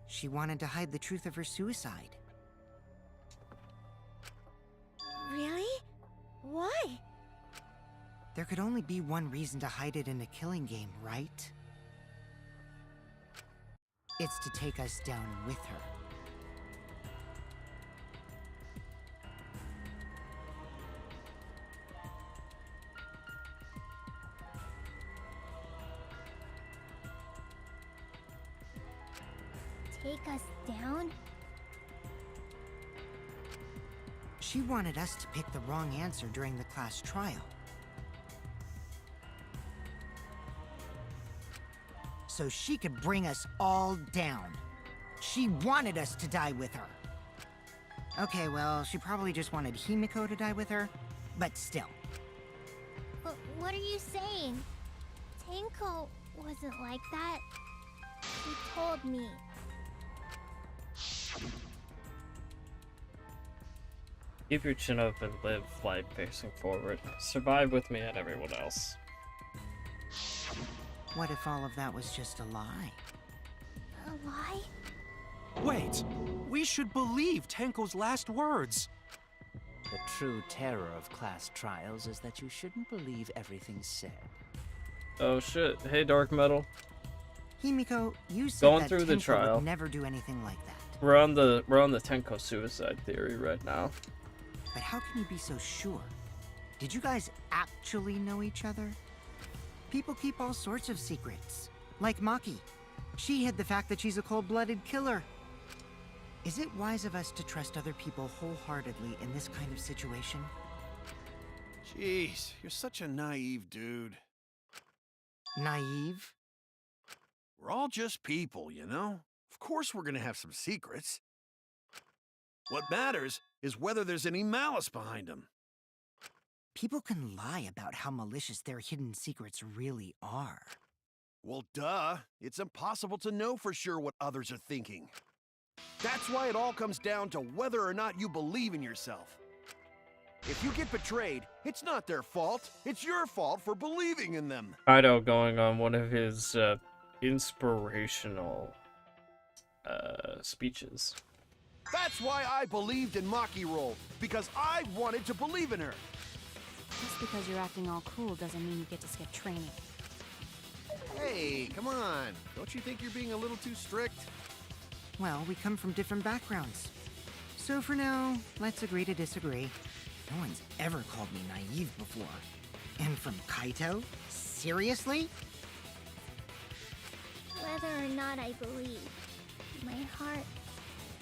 S8: She wanted to hide the truth of her suicide.
S5: Really? Why?
S8: There could only be one reason to hide it in a killing game, right? It's to take us down with her.
S5: Take us down?
S8: She wanted us to pick the wrong answer during the class trial. So she could bring us all down. She wanted us to die with her. Okay, well, she probably just wanted Himiko to die with her, but still.
S5: But what are you saying? Tenko wasn't like that. She told me.
S1: Keep your chin up and live life facing forward. Survive with me and everyone else.
S8: What if all of that was just a lie?
S5: A lie?
S3: Wait, we should believe Tenko's last words.
S4: The true terror of class trials is that you shouldn't believe everything said.
S1: Oh shit. Hey Dark Metal.
S8: Himiko, you said
S1: Going
S8: that
S1: through the
S8: Tenko
S1: trial.
S8: would never do anything like that.
S1: We're on the Tenko suicide theory right now.
S8: But how can you be so sure? Did you guys actually know each other? People keep all sorts of secrets. Like Maki. She hid the fact that she's a cold-blooded killer. Is it wise of us to trust other people wholeheartedly in this kind of situation?
S7: Jeez, you're such a naive dude.
S8: Naive?
S7: We're all just people, you know? Of course we're gonna have some secrets. What matters is whether there's any malice behind them.
S8: People can lie about how malicious their hidden secrets really are.
S7: Well, duh. It's impossible to know for sure what others are thinking. That's why it all comes down to whether or not you believe in yourself. If you get betrayed, it's not their fault. It's your fault for believing in them.
S1: Kaido going on one of his inspirational speeches.
S7: That's why I believed in Maki Roll, because I wanted to believe in her.
S10: Just because you're acting all cool doesn't mean you get to skip training.
S7: Hey, come on. Don't you think you're being a little too strict?
S8: Well, we come from different backgrounds. So for now, let's agree to disagree. No one's ever called me naive before. And from Kaito? Seriously?
S5: Whether or not I believe, my heart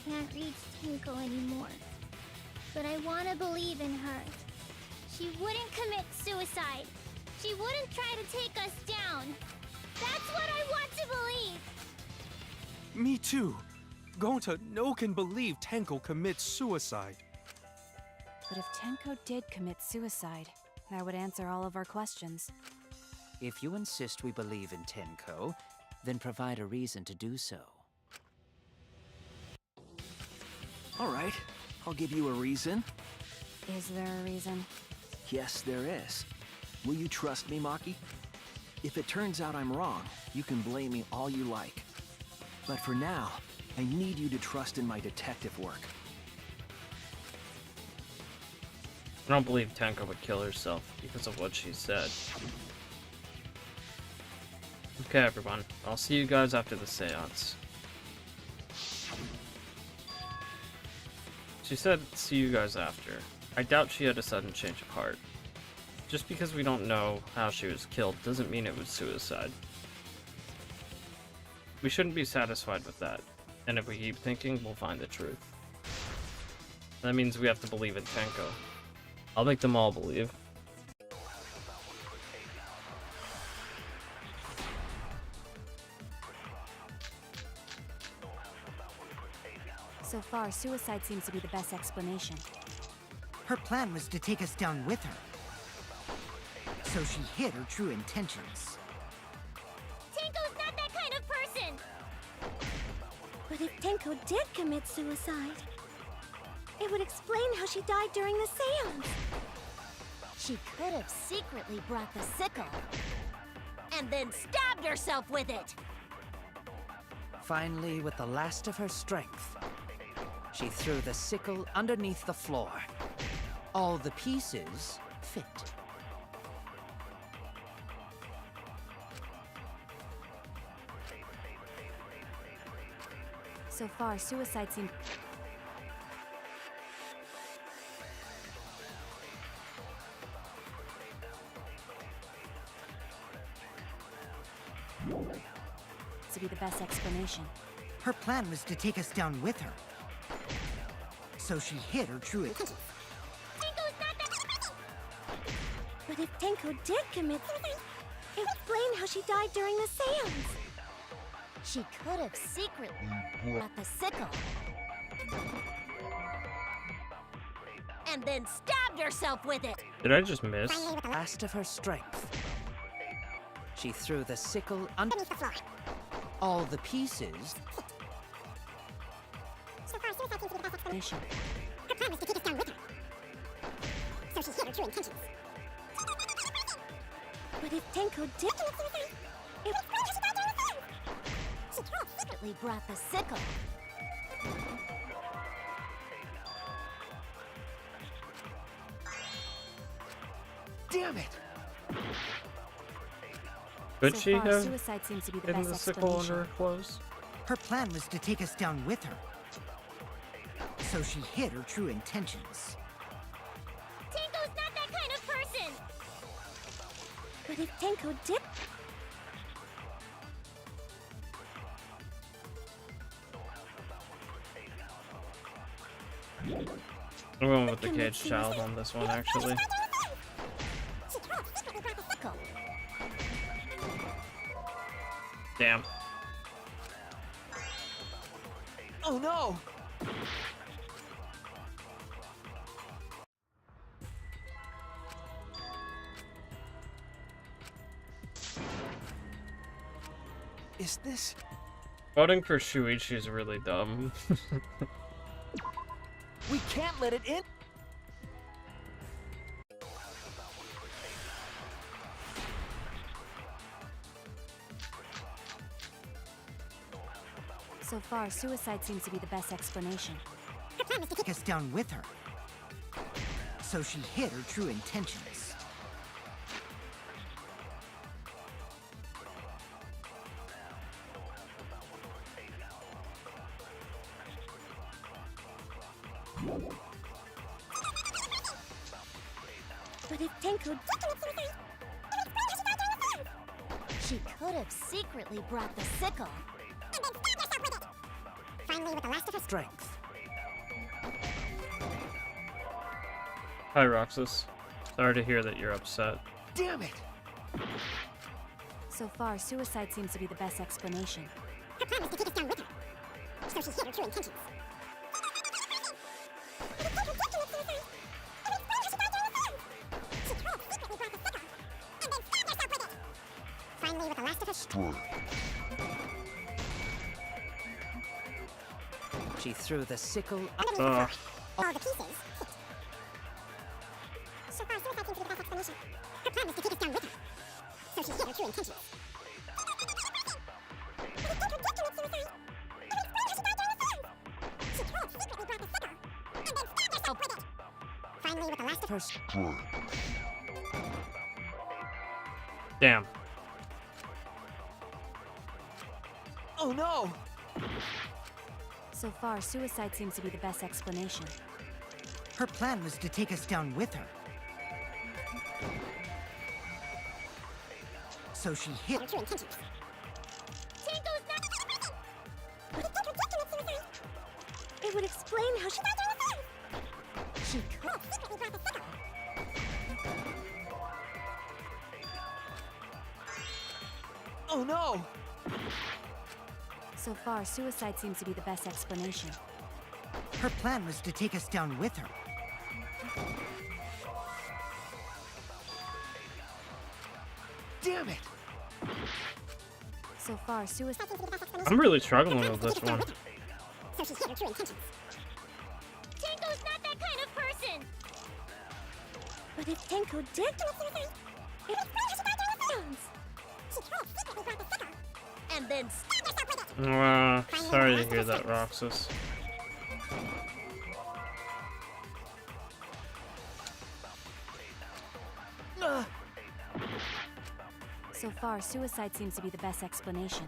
S5: can't reach Tenko anymore. But I want to believe in her. She wouldn't commit suicide. She wouldn't try to take us down. That's what I want to believe.
S3: Me too. Gonta no can believe Tenko commits suicide.
S10: But if Tenko did commit suicide, that would answer all of our questions.
S2: If you insist we believe in Tenko, then provide a reason to do so. All right, I'll give you a reason.
S10: Is there a reason?
S2: Yes, there is. Will you trust me, Maki? If it turns out I'm wrong, you can blame me all you like. But for now, I need you to trust in my detective work.
S1: I don't believe Tenko would kill herself because of what she said. Okay, everyone. I'll see you guys after the seance. She said, see you guys after. I doubt she had a sudden change of heart. Just because we don't know how she was killed doesn't mean it was suicide. We shouldn't be satisfied with that. And if we keep thinking, we'll find the truth. That means we have to believe in Tenko. I'll make them all believe.
S10: So far, suicide seems to be the best explanation.
S8: Her plan was to take us down with her. So she hid her true intentions.
S5: Tenko's not that kind of person! But if Tenko did commit suicide, it would explain how she died during the seance.
S6: She could have secretly brought the sickle and then stabbed herself with it.
S2: Finally, with the last of her strength, she threw the sickle underneath the floor. All the pieces fit.
S10: So far, suicide seems... to be the best explanation.
S8: Her plan was to take us down with her. So she hid her true intentions.
S5: Tenko's not that... But if Tenko did commit suicide, it would explain how she died during the seance.
S6: She could have secretly brought the sickle and then stabbed herself with it.
S1: Did I just miss?
S2: Last of her strength, she threw the sickle underneath the floor. All the pieces.
S11: So far, suicide seems to be the best explanation.
S10: Mission.
S11: Her plan was to take us down with her. So she hid her true intentions.
S5: But if Tenko did commit suicide, it would explain how she died during the seance.
S6: She could have secretly brought the sickle.
S2: Damn it!
S1: Could
S10: So
S1: she
S10: far,
S1: have
S10: suicide seems to be the
S1: hidden
S10: best
S1: the sickle under
S10: explanation.
S1: her clothes?
S8: Her plan was to take us down with her. So she hid her true intentions.
S5: Tenko's not that kind of person! But if Tenko did...
S1: I'm going with the cage child on this one, actually.
S11: She could have secretly brought the sickle.
S1: Damn.
S2: Oh no! Is this...
S1: Voting for Shuichi is really dumb.
S2: We can't let it in!
S10: So far, suicide seems to be the best explanation.
S8: Her plan was to take us down with her. So she hid her true intentions.
S5: But if Tenko
S6: She could have secretly brought the sickle.
S11: and then stabbed herself with it. Finally, with the last of her
S2: Strength.
S1: Hi, Roxas. Sorry to hear that you're upset.
S2: Damn it!
S10: So far, suicide seems to be the best explanation.
S11: Her plan was to take us down with her. So she hid her true intentions. Finally, with the last of her
S12: Strength.
S2: She threw the sickle
S11: underneath
S1: Uh.
S11: the floor. All the pieces hit. So far, suicide seems to be the best explanation. Her plan was to take us down with her. So she hid her true intentions. Finally, with the last of her
S12: Strength.
S1: Damn.
S2: Oh no!
S10: So far, suicide seems to be the best explanation.
S8: Her plan was to take us down with her. So she hid
S11: true intentions.
S5: Tenko's not. It would explain how she.
S11: She could secretly brought the sickle.
S2: Oh no!
S10: So far, suicide seems to be the best explanation.
S8: Her plan was to take us down with her.
S2: Damn it!
S10: So far, suicide.
S1: I'm really struggling with this one.
S11: So she hid her true intentions.
S5: Tenko's not that kind of person. But if Tenko did
S11: It would explain how she died during the seance. She could secretly brought the sickle.
S6: And then
S11: Stabbed herself with it.
S1: Sorry to hear that, Roxas.
S10: So far, suicide seems to be the best explanation.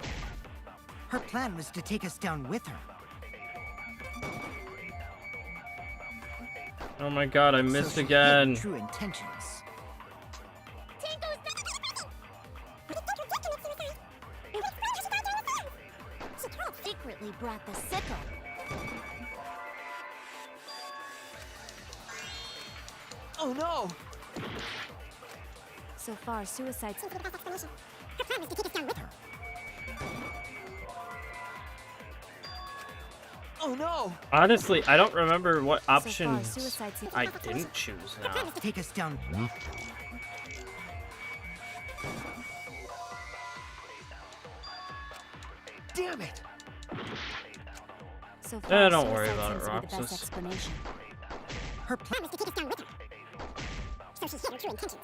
S8: Her plan was to take us down with her.
S1: Oh my god, I
S8: So
S1: missed
S8: she hid
S1: again.
S8: her true intentions.
S5: Tenko's not.
S11: She could
S6: secretly brought the sickle.
S2: Oh no!
S10: So far, suicide.
S11: seems to be the best explanation. Her plan was to take us down with her.
S2: Oh no!
S1: Honestly, I don't remember what
S10: So far,
S1: options
S10: suicide seems.
S1: I didn't choose now.
S8: Take us down.
S2: Damn it!
S10: So far,
S1: don't worry
S10: suicide
S1: about
S10: seems
S1: it,
S10: to be the best
S1: Roxas.
S10: explanation.
S8: Her plan
S11: Plan was to take us down with her. So she hid her true intentions.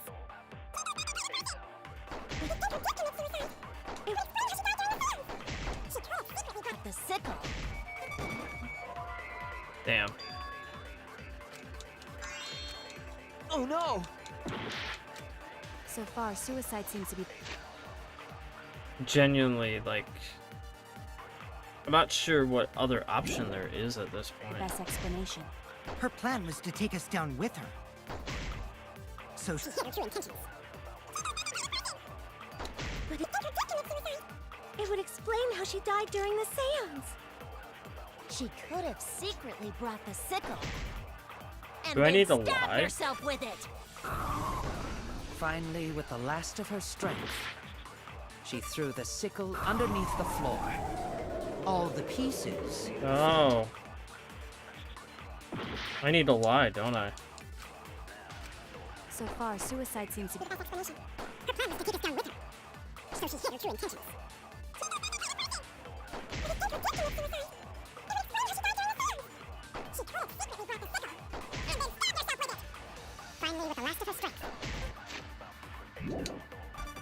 S11: It would explain how she died during the seance. She could secretly brought
S6: The sickle.
S1: Damn.
S2: Oh no!
S10: So far, suicide seems to be.
S1: Genuinely, like, I'm not sure what other option there is at this
S10: The
S1: point.
S10: best explanation.
S8: Her plan was to take us down with her. So
S11: she hid her true intentions.
S5: But it would explain how she died during the seance.
S6: She could have secretly brought the sickle. And
S1: Do I
S6: then
S1: need to
S6: stabbed
S1: lie?
S6: herself with it.
S2: Finally, with the last of her strength, she threw the sickle underneath the floor. All the pieces.
S1: Oh. I need to lie, don't I?
S10: So far, suicide seems to be.
S11: The best explanation. Her plan was to take us down with her. So she hid her true intentions. She could secretly brought the sickle. And then stabbed herself with it. Finally, with the last of her strength.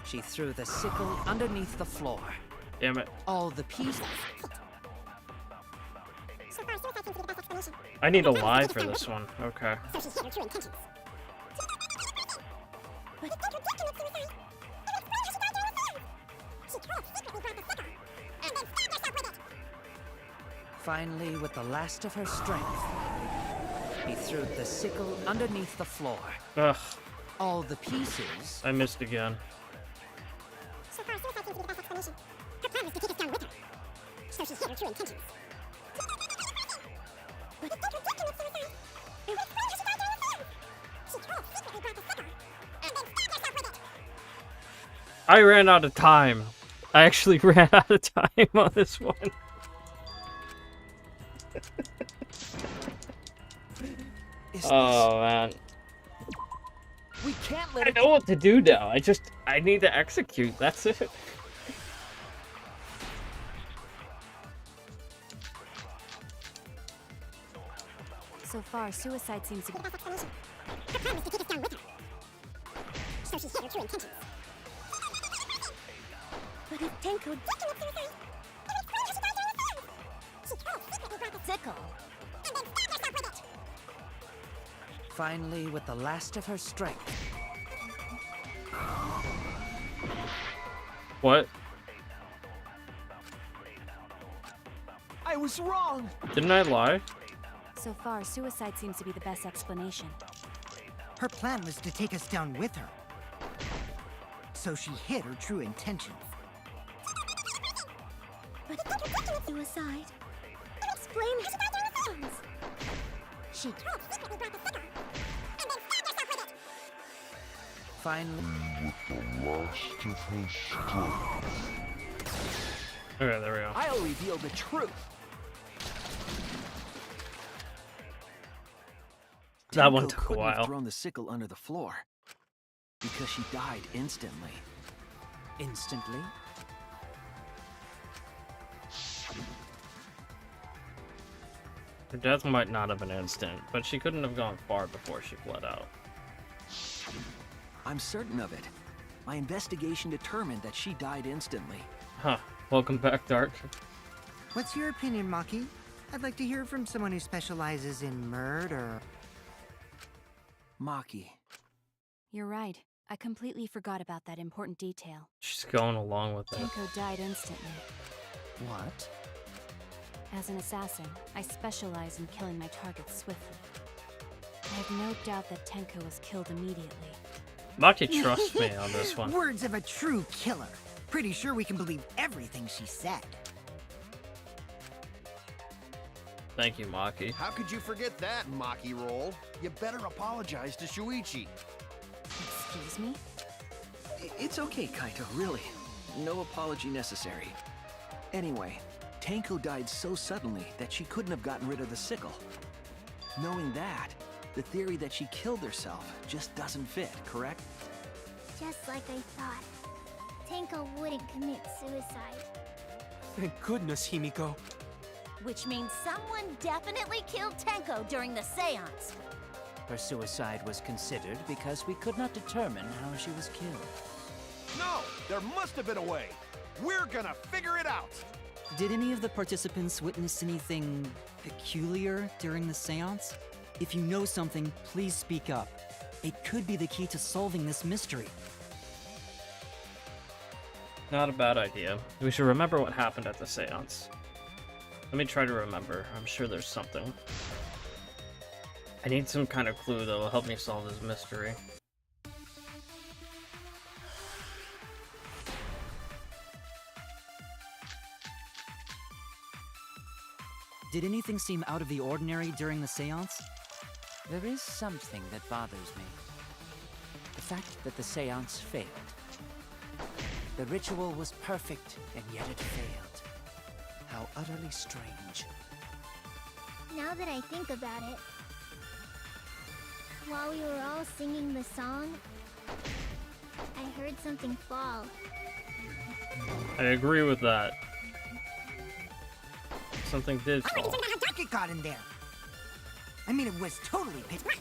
S2: She threw the sickle underneath the floor.
S1: Damn it.
S2: All the pieces.
S1: I need a lie for this one. Okay.
S11: So she hid her true intentions. But Tenko did commit suicide. She could have secretly brought the sickle and then stabbed herself with it.
S2: Finally, with the last of her strength, he threw the sickle underneath the floor.
S1: Ugh,
S2: All the pieces
S1: I missed again.
S11: So far, suicide seems to be the best explanation. Her plan was to take us down with her. So she hid her true intentions. But Tenko did commit suicide. And then she died during the seance. She could have secretly brought the sickle and then stabbed herself with it.
S1: I ran out of time. I actually ran out of time on this one. Oh man.
S2: We can't let
S1: I
S2: it
S1: know what to do now. I need to execute. That's it.
S10: So far, suicide seems to be
S11: the best explanation. Her plan was to take us down with her. So she hid her true intentions. But if Tenko did commit suicide, then explain how she died during the seance. She could have secretly brought the
S6: Sickle.
S11: and then stabbed herself with it.
S2: Finally, with the last of her strength,
S1: What?
S2: I was wrong.
S1: Didn't I lie?
S10: So far, suicide seems to be the best explanation.
S8: Her plan was to take us down with her. So she hid her true intentions.
S11: But if Tenko did commit suicide, then explain how she died during the seance. She could have secretly brought the sickle and then stabbed herself with it.
S2: finally,
S12: With the last of her strength.
S1: Okay, there we go.
S2: I'll reveal the truth.
S1: That one
S2: Tenko
S1: took a
S2: couldn't have
S1: while.
S2: thrown the sickle under the floor because she died instantly. Instantly?
S1: Her death might not have been instant, but she couldn't have gone far before she bled out.
S2: I'm certain of it. My investigation determined that she died instantly.
S1: Huh. Welcome back, Dark.
S8: What's your opinion, Maki? I'd like to hear from someone who specializes in murder.
S2: Maki.
S10: You're right. I completely forgot about that important detail.
S1: She's going along with it.
S10: Tenko died instantly.
S2: What?
S10: As an assassin, I specialize in killing my targets swiftly. I have no doubt that Tenko was killed immediately.
S1: Maki trusts me on this one.
S8: Words of a true killer. Pretty sure we can believe everything she said.
S1: Thank you, Maki.
S7: How could you forget that, Maki Roll? You better apologize to Shuichi.
S10: Excuse me?
S2: It's okay, Kaito, really. No apology necessary. Anyway, Tenko died so suddenly that she couldn't have gotten rid of the sickle. Knowing that, the theory that she killed herself just doesn't fit, correct?
S5: Just like I thought. Tenko wouldn't commit suicide.
S3: Thank goodness, Himiko.
S6: Which means someone definitely killed Tenko during the seance.
S2: Her suicide was considered because we could not determine how she was killed.
S7: No, there must have been a way. We're gonna figure it out.
S4: Did any of the participants witness anything peculiar during the seance? If you know something, please speak up. It could be the key to solving this mystery.
S1: Not a bad idea. We should remember what happened at the seance. Let me try to remember. I'm sure there's something. I need some kind of clue that will help me solve this mystery.
S4: Did anything seem out of the ordinary during the seance?
S2: There is something that bothers me. The fact that the seance failed. The ritual was perfect, and yet it failed. How utterly strange.
S5: Now that I think about it, while we were all singing the song, I heard something fall.
S1: I agree with that. Something did
S8: I'm
S1: fall.
S8: concerned about how dark it got in there. I mean, it was totally pitch black.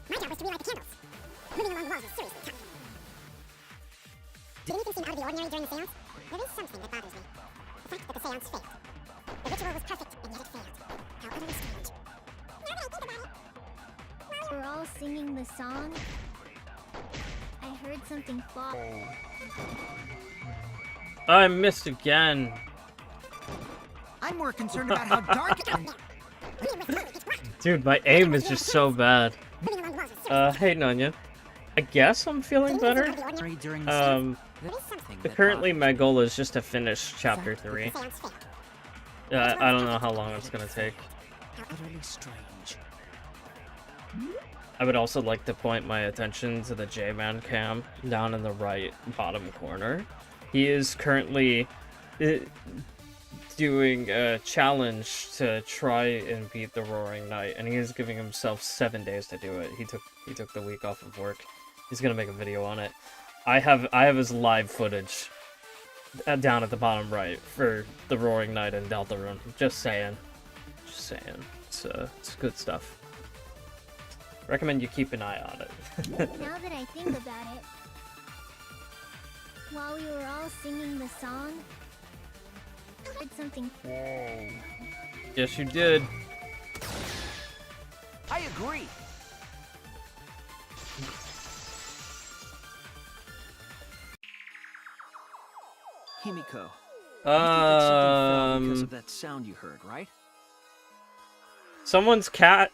S11: My job was to relight the candles. Moving along the walls is seriously tough. Did anything seem out of the ordinary during the seance? There is something that bothers me. The fact that the seance failed. The ritual was perfect, and yet it failed. How utterly strange.
S5: We're all singing the song. I heard something fall.
S1: I missed again.
S8: I'm more concerned about how dark it is.
S1: Dude, my aim is just so bad. Hey Nanya. I guess I'm feeling better. Currently my goal is just to finish chapter 3. I don't know how long it's gonna take.
S4: Utterly strange.
S1: I would also like to point my attention to the J-Man cam down in the right bottom corner. He is currently doing a challenge to try and beat the Roaring Knight, and he is giving himself 7 days to do it. He took the week off of work. He's gonna make a video on it. I have his live footage down at the bottom right for the Roaring Knight and Deltarune. Just saying. Just saying. It's good stuff. Recommend you keep an eye on it.
S5: Now that I think about it, while we were all singing the song, I heard something.
S1: Yes, you did.
S2: I agree. Himiko. Because of that sound you heard, right?
S1: Someone's cat.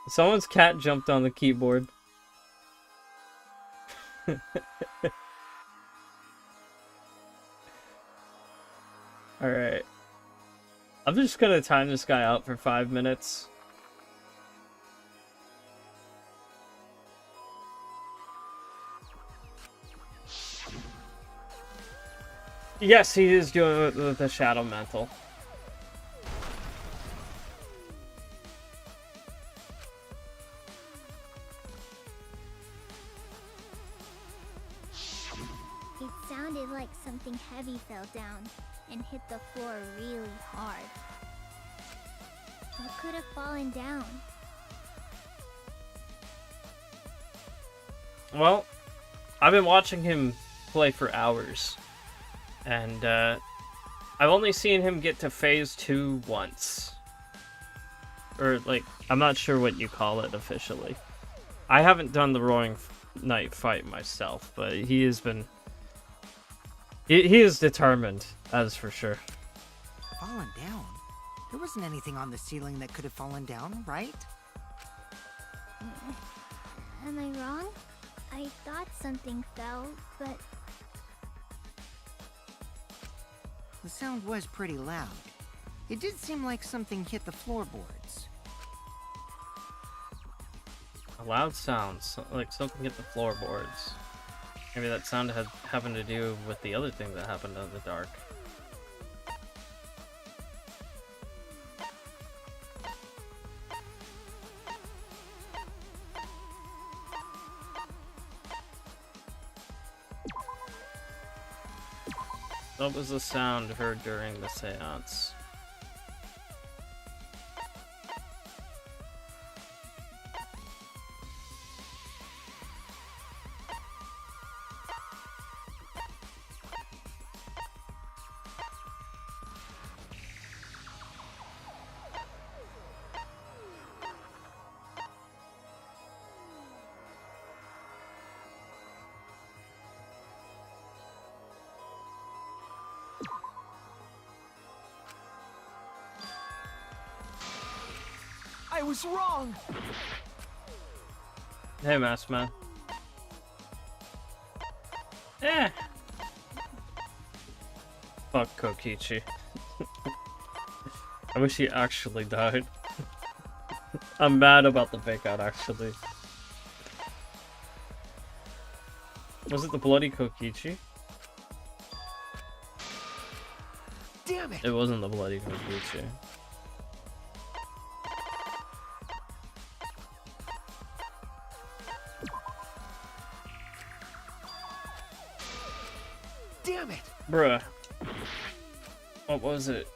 S1: Someone's cat jumped on the keyboard. Alright. I'm just gonna time this guy out for 5 minutes. Yes, he is doing it with the Shadow Mantle.
S5: It sounded like something heavy fell down and hit the floor really hard. What could have fallen down?
S1: Well, I've been watching him play for hours. And, I've only seen him get to phase 2 once. Or, like, I'm not sure what you call it officially. I haven't done the Roaring Knight fight myself, but he has been... He is determined, that's for sure.
S8: Fallen down? There wasn't anything on the ceiling that could have fallen down, right?
S5: Am I wrong? I thought something fell, but...
S8: The sound was pretty loud. It did seem like something hit the floorboards.
S1: A loud sound, like something hit the floorboards. Maybe that sound had having to do with the other thing that happened in the dark. What was the sound heard during the seance?
S2: I was wrong.
S1: Hey, Mask Man. Eh. Fuck Kokichi. I wish he actually died. I'm mad about the fake out, actually. Was it the bloody Kokichi?
S2: Damn it!
S1: It wasn't the bloody Kokichi.
S2: Damn it!
S1: Bruh. What was it?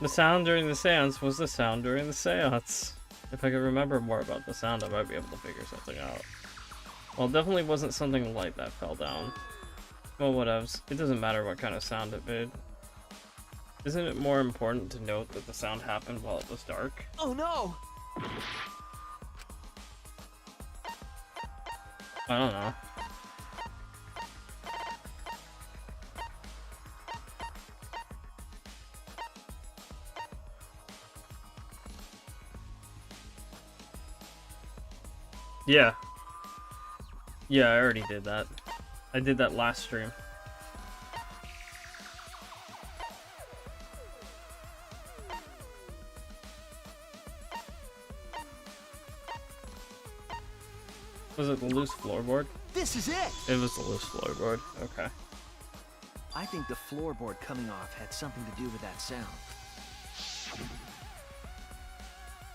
S1: The sound during the seance was the sound during the seance. If I could remember more about the sound, I might be able to figure something out. Well, it definitely wasn't something light that fell down. Well, whatevs. It doesn't matter what kind of sound it made. Isn't it more important to note that the sound happened while it was dark?
S2: Oh no!
S1: I don't know. Yeah. Yeah, I already did that. I did that last stream. Was it the loose floorboard?
S2: This is it!
S1: It was the loose floorboard. Okay.
S2: I think the floorboard coming off had something to do with that sound.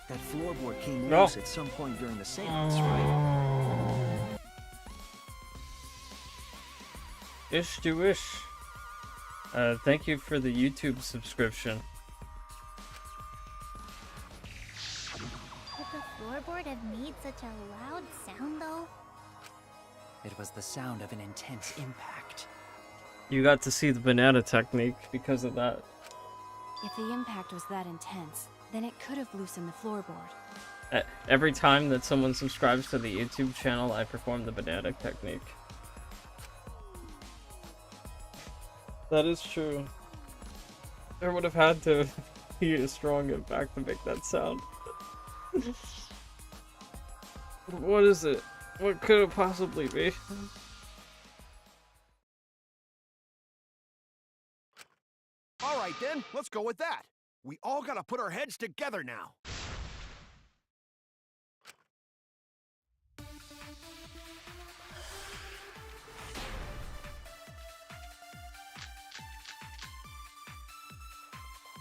S2: That floorboard came loose at some point during the seance, right?
S1: Ish to wish. Thank you for the YouTube subscription.
S5: Could the floorboard have made such a loud sound, though?
S4: It was the sound of an intense impact.
S1: You got to see the banana technique because of that.
S10: If the impact was that intense, then it could have loosened the floorboard.
S1: Every time that someone subscribes to the YouTube channel, I perform the banana technique. That is true. There would have had to be a strong impact to make that sound. What is it? What could it possibly be?
S7: All right then, let's go with that. We all gotta put our heads together now.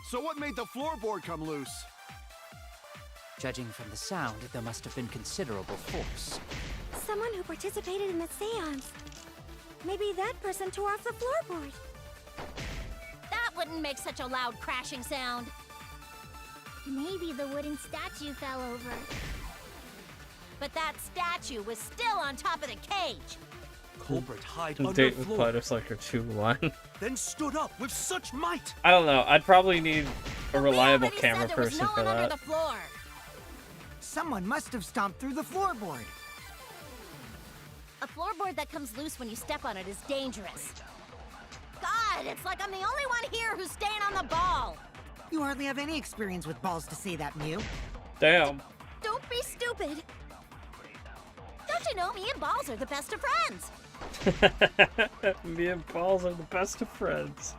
S7: So what made the floorboard come loose?
S4: Judging from the sound, there must have been considerable force.
S11: Someone who participated in the seance. Maybe that person tore off the floorboard.
S6: That wouldn't make such a loud crashing sound.
S5: Maybe the wooden statue fell over.
S6: But that statue was still on top of the cage.
S3: Culprit hide
S1: The
S3: under
S1: date with
S3: floor,
S1: Clytus like her 2-line.
S3: then stood up with such might.
S1: I don't know. I'd probably need a reliable
S6: We already
S1: camera
S6: said there was
S1: person
S6: no
S1: for
S6: one under
S1: that.
S6: the floor.
S8: Someone must have stomped through the floorboard.
S6: A floorboard that comes loose when you step on it is dangerous. God, it's like I'm the only one here who's staying on the ball.
S8: You hardly have any experience with balls to say that, Mew.
S1: Damn.
S6: Don't be stupid. Don't you know me and Balls are the best of friends?
S1: Me and Balls are the best of friends.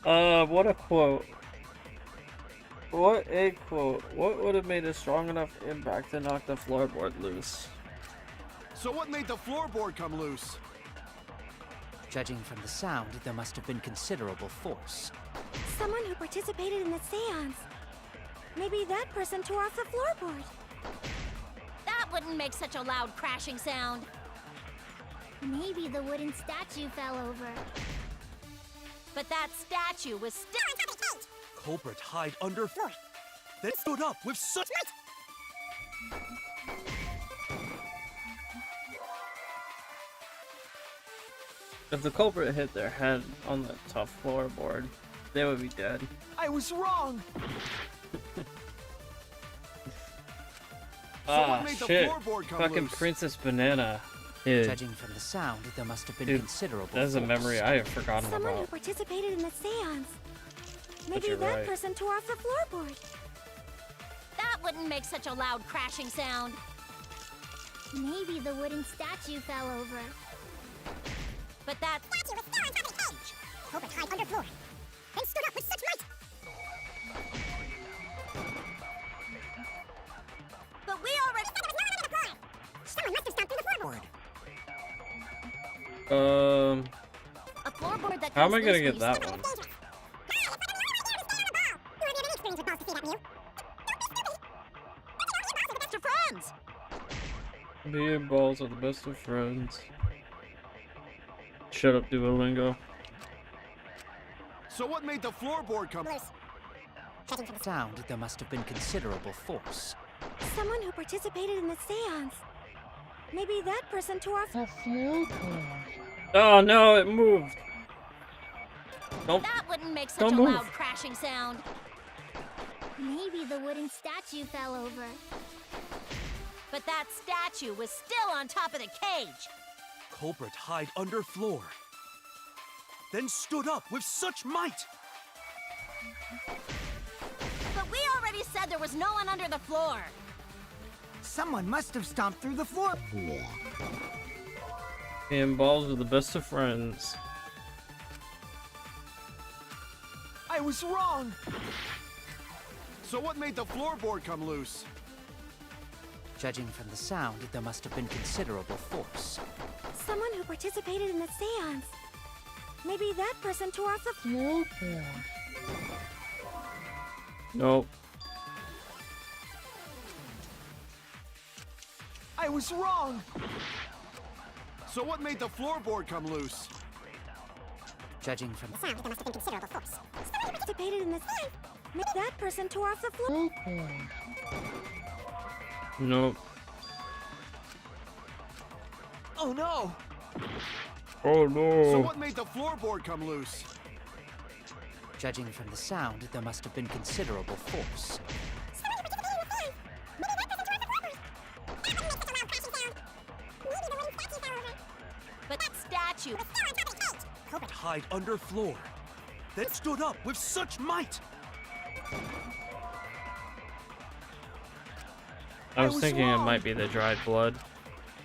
S1: What a quote. What a quote. What would have made a strong enough impact to knock the floorboard loose?
S7: So what made the floorboard come loose?
S4: Judging from the sound, there must have been considerable force.
S11: Someone who participated in the seance. Maybe that person tore off the floorboard.
S6: That wouldn't make such a loud crashing sound.
S5: Maybe the wooden statue fell over.
S6: But that statue was still on top of the cage.
S3: Culprit hide under floor, then stood up with such might.
S1: If the culprit hit their head on the tough floorboard, they would be dead.
S2: I was wrong!
S1: Ah,
S7: made the
S1: shit.
S7: floorboard come
S1: Fucking
S7: loose?
S1: Princess Banana. Dude,
S4: Judging from the sound, there must have been
S1: Dude,
S4: considerable
S1: that's a
S4: force.
S1: memory I have forgotten
S11: Someone who
S1: about.
S11: participated in the seance. Maybe
S1: you're
S11: that
S1: right.
S11: person tore off the floorboard.
S6: That wouldn't make such a loud crashing sound.
S5: Maybe the wooden statue fell over.
S6: But that
S11: Statue was still on top of the cage. Culprit hide under floor, then stood up with such might.
S6: But we already
S11: There was no one under the floor. Someone must have stomped through the floorboard.
S6: a floorboard that
S1: How am
S6: comes
S1: I gonna
S6: loose
S1: get
S6: when you
S1: that
S6: step on
S1: one?
S6: it is dangerous. Best of friends.
S1: Me and Balls are the best of friends. Shut up, Duolingo.
S7: So what made the floorboard come loose?
S4: Sound, there must have been considerable force.
S11: Someone who participated in the seance. Maybe that person tore off.
S1: Oh no, it moved. Don't.
S6: That wouldn't make such
S1: Don't
S6: a
S1: move.
S6: loud crashing sound.
S5: Maybe the wooden statue fell over.
S6: But that statue was still on top of the cage.
S3: Culprit hide under floor. Then stood up with such might.
S6: But we already said there was no one under the floor.
S8: Someone must have stomped through the floor.
S1: Me and Balls are the best of friends.
S3: I was wrong. So what made the floorboard come loose?
S4: Judging from the sound, there must have been considerable force.
S11: Someone who participated in the seance. Maybe that person tore off the floorboard.
S1: Nope.
S3: I was wrong. So what made the floorboard come loose?
S4: Judging from
S11: The sound, there must have been considerable force. Someone who participated in the seance. Maybe that person tore off the floorboard.
S1: Nope.
S3: Oh no!
S1: Oh no.
S3: So what made the floorboard come loose?
S4: Judging from the sound, there must have been considerable force.
S11: Someone who participated in the seance. Maybe that person tore off the floorboard. That wouldn't make such a loud crashing sound. Maybe the wooden statue fell over.
S6: But that statue
S11: was still on top of the cage. Culprit
S3: Hide under floor. Then stood up with such might.
S1: I was
S3: was
S1: thinking it
S3: wrong.
S1: might be the dried blood.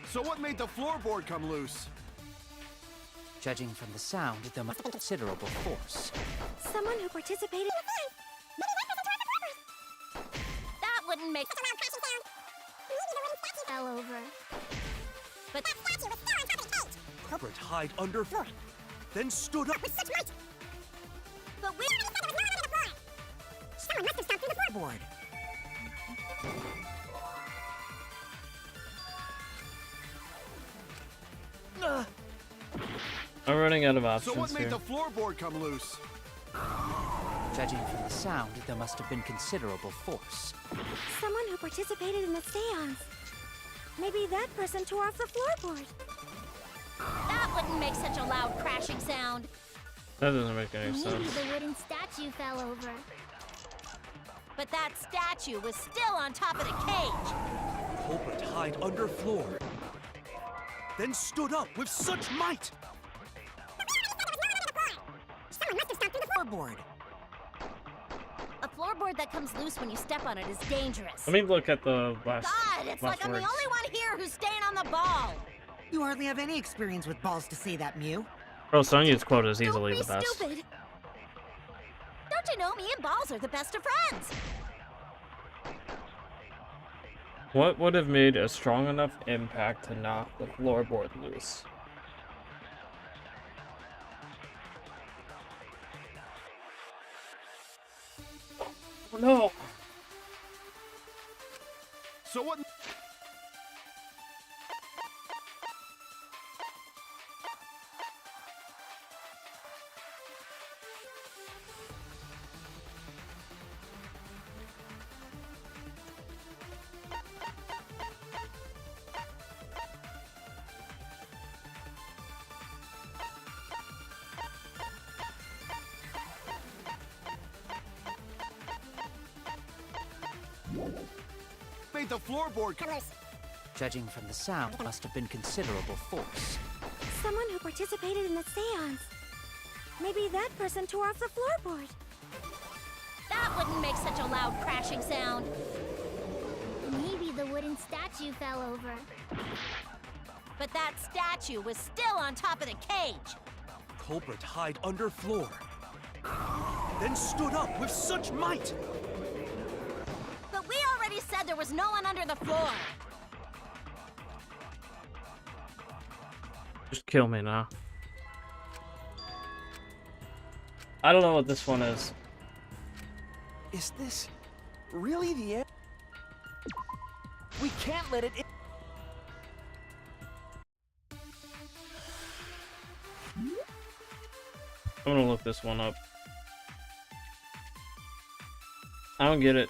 S3: So what made the floorboard come loose?
S4: Judging from the sound, there must have been considerable force.
S11: Someone who participated in the seance. Maybe that person tore off the floorboard.
S6: that wouldn't make
S11: Such a loud crashing sound. Maybe the wooden statue
S5: Fell over.
S6: but
S11: That statue was still on top of the cage.
S3: Culprit hide under floor. Then stood up.
S11: With such might.
S6: but we
S11: Already said there was no one on the floor. Someone must have stomped through the floorboard.
S1: I'm running out of options
S3: So what made
S1: here.
S3: the floorboard come loose?
S4: Judging from the sound, there must have been considerable force.
S11: Someone who participated in the seance. Maybe that person tore off the floorboard.
S6: that wouldn't make such a loud crashing sound.
S1: That doesn't make any
S5: Maybe
S1: sense.
S5: the wooden statue fell over.
S6: But that statue was still on top of the cage.
S3: Culprit hide under floor. Then stood up with such might.
S11: Someone must have stomped through the floorboard.
S6: A floorboard that comes loose when you step on it is dangerous.
S1: Let me look at the last.
S6: God, it's like I'm the
S1: words.
S6: only one here who's staying on the ball.
S8: You hardly have any experience with balls to say that, Mew.
S1: Oh, Sonya's quote is
S6: Don't
S1: easily
S6: be
S1: the best.
S6: stupid. Don't you know me and Balls are the best of friends?
S1: What would have made a strong enough impact to knock the floorboard loose? Oh no!
S3: So what? Made the floorboard come loose.
S4: Judging from the sound, there must have been considerable force.
S11: Someone who participated in the seance. Maybe that person tore off the floorboard.
S6: That wouldn't make such a loud crashing sound.
S5: Maybe the wooden statue fell over.
S6: But that statue was still on top of the cage.
S3: Culprit hide under floor. Then stood up with such might.
S6: But we already said there was no one under the floor.
S1: Just kill me now. I don't know what this one is.
S2: Is this really the end? We can't let it in.
S1: I'm gonna look this one up. I don't get it.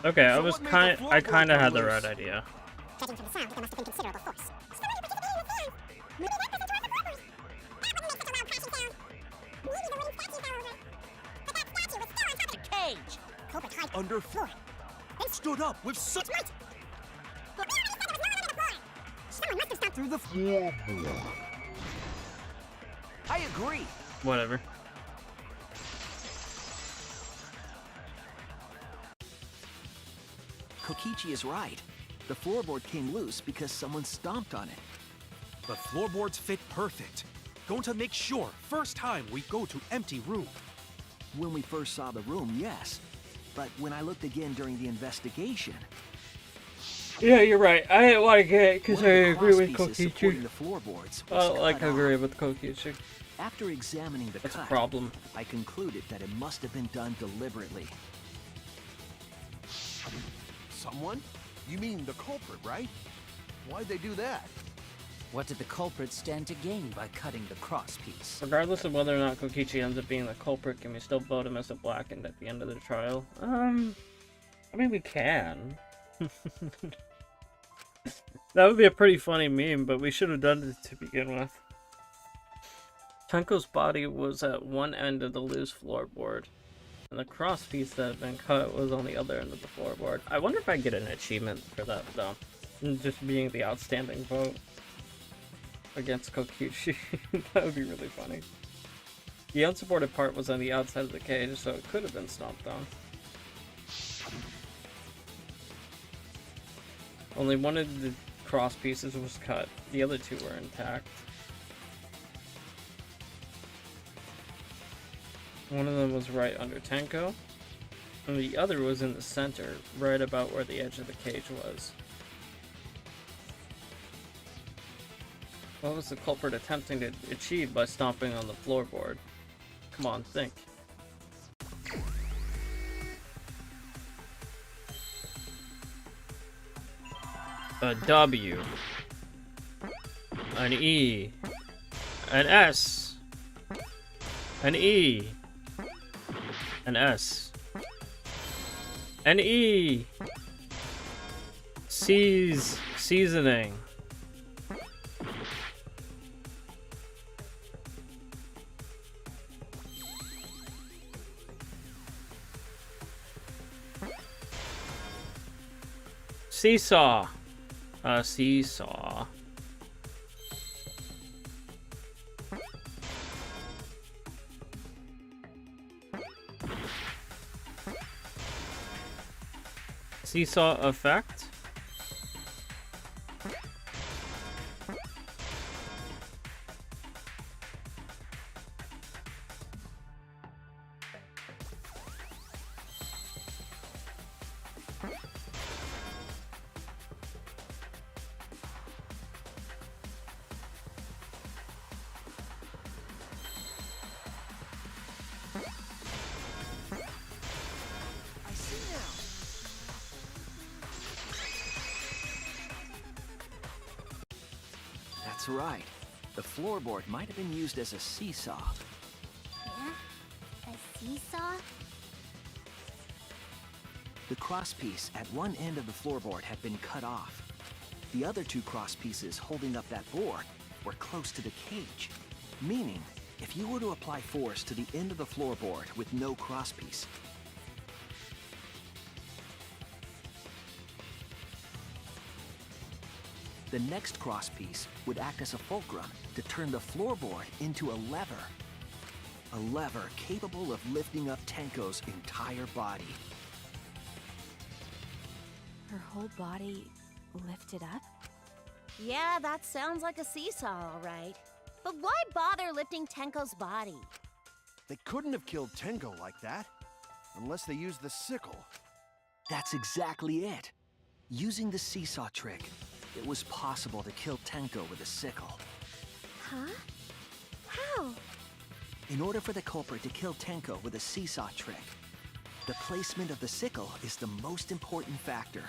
S1: Okay, I was I kind of had the right idea.
S11: Judging from the sound, there must have been considerable force. Maybe that wasn't toward the floorboards. That wouldn't make such a loud crashing sound. Maybe the wooden statue fell over. But that statue was still on top of the
S6: Cage!
S11: culprit hide
S3: Under
S11: floor.
S3: stood up with such
S11: Might! But we already said there was no one under the floor. Someone must have stomped through the
S12: Floorboard.
S2: I agree.
S1: Whatever.
S2: Kokichi is right. The floorboard came loose because someone stomped on it.
S3: The floorboards fit perfect. Going to make sure first time we go to empty room.
S2: When we first saw the room, yes. But when I looked again during the investigation,
S1: Yeah, you're right. I didn't want to get it because
S2: one
S1: I
S2: of the
S1: agree with
S2: crosspieces supporting
S1: Kokichi.
S2: the floorboards
S1: I
S2: was
S1: don't like
S2: cut off.
S1: agree with Kokichi.
S2: After examining the
S1: That's a
S2: cut,
S1: problem.
S2: I concluded that it must have been done deliberately.
S7: Someone? You mean the culprit, right? Why'd they do that?
S4: What did the culprit stand to gain by cutting the crosspiece?
S1: Regardless of whether or not Kokichi ends up being the culprit, can we still vote him as a blackened at the end of the trial? I mean, we can. That would be a pretty funny meme, but we should have done it to begin with. Tenko's body was at one end of the loose floorboard, and the crosspiece that had been cut was on the other end of the floorboard. I wonder if I get an achievement for that, though. Just being the outstanding vote against Kokichi. That would be really funny. The unsupported part was on the outside of the cage, so it could have been stomped on. Only one of the cross pieces was cut. The other two were intact. One of them was right under Tenko, and the other was in the center, right about where the edge of the cage was. What was the culprit attempting to achieve by stomping on the floorboard? Come on, think. A W, an E, an S, an E, an S, an E, C's, seasoning. Seesaw. Seesaw. Seesaw effect.
S2: I see now. That's right. The floorboard might have been used as a seesaw.
S5: Yeah? A seesaw?
S2: The crosspiece at one end of the floorboard had been cut off. The other two crosspieces holding up that board were close to the cage, meaning if you were to apply force to the end of the floorboard with no crosspiece, The next crosspiece would act as a fulcrum to turn the floorboard into a lever. A lever capable of lifting up Tenko's entire body.
S10: Her whole body lifted up?
S6: Yeah, that sounds like a seesaw, all right. But why bother lifting Tenko's body?
S7: They couldn't have killed Tenko like that. Unless they used the sickle.
S2: That's exactly it. Using the seesaw trick, it was possible to kill Tenko with a sickle.
S5: Huh? How?
S2: In order for the culprit to kill Tenko with a seesaw trick, the placement of the sickle is the most important factor.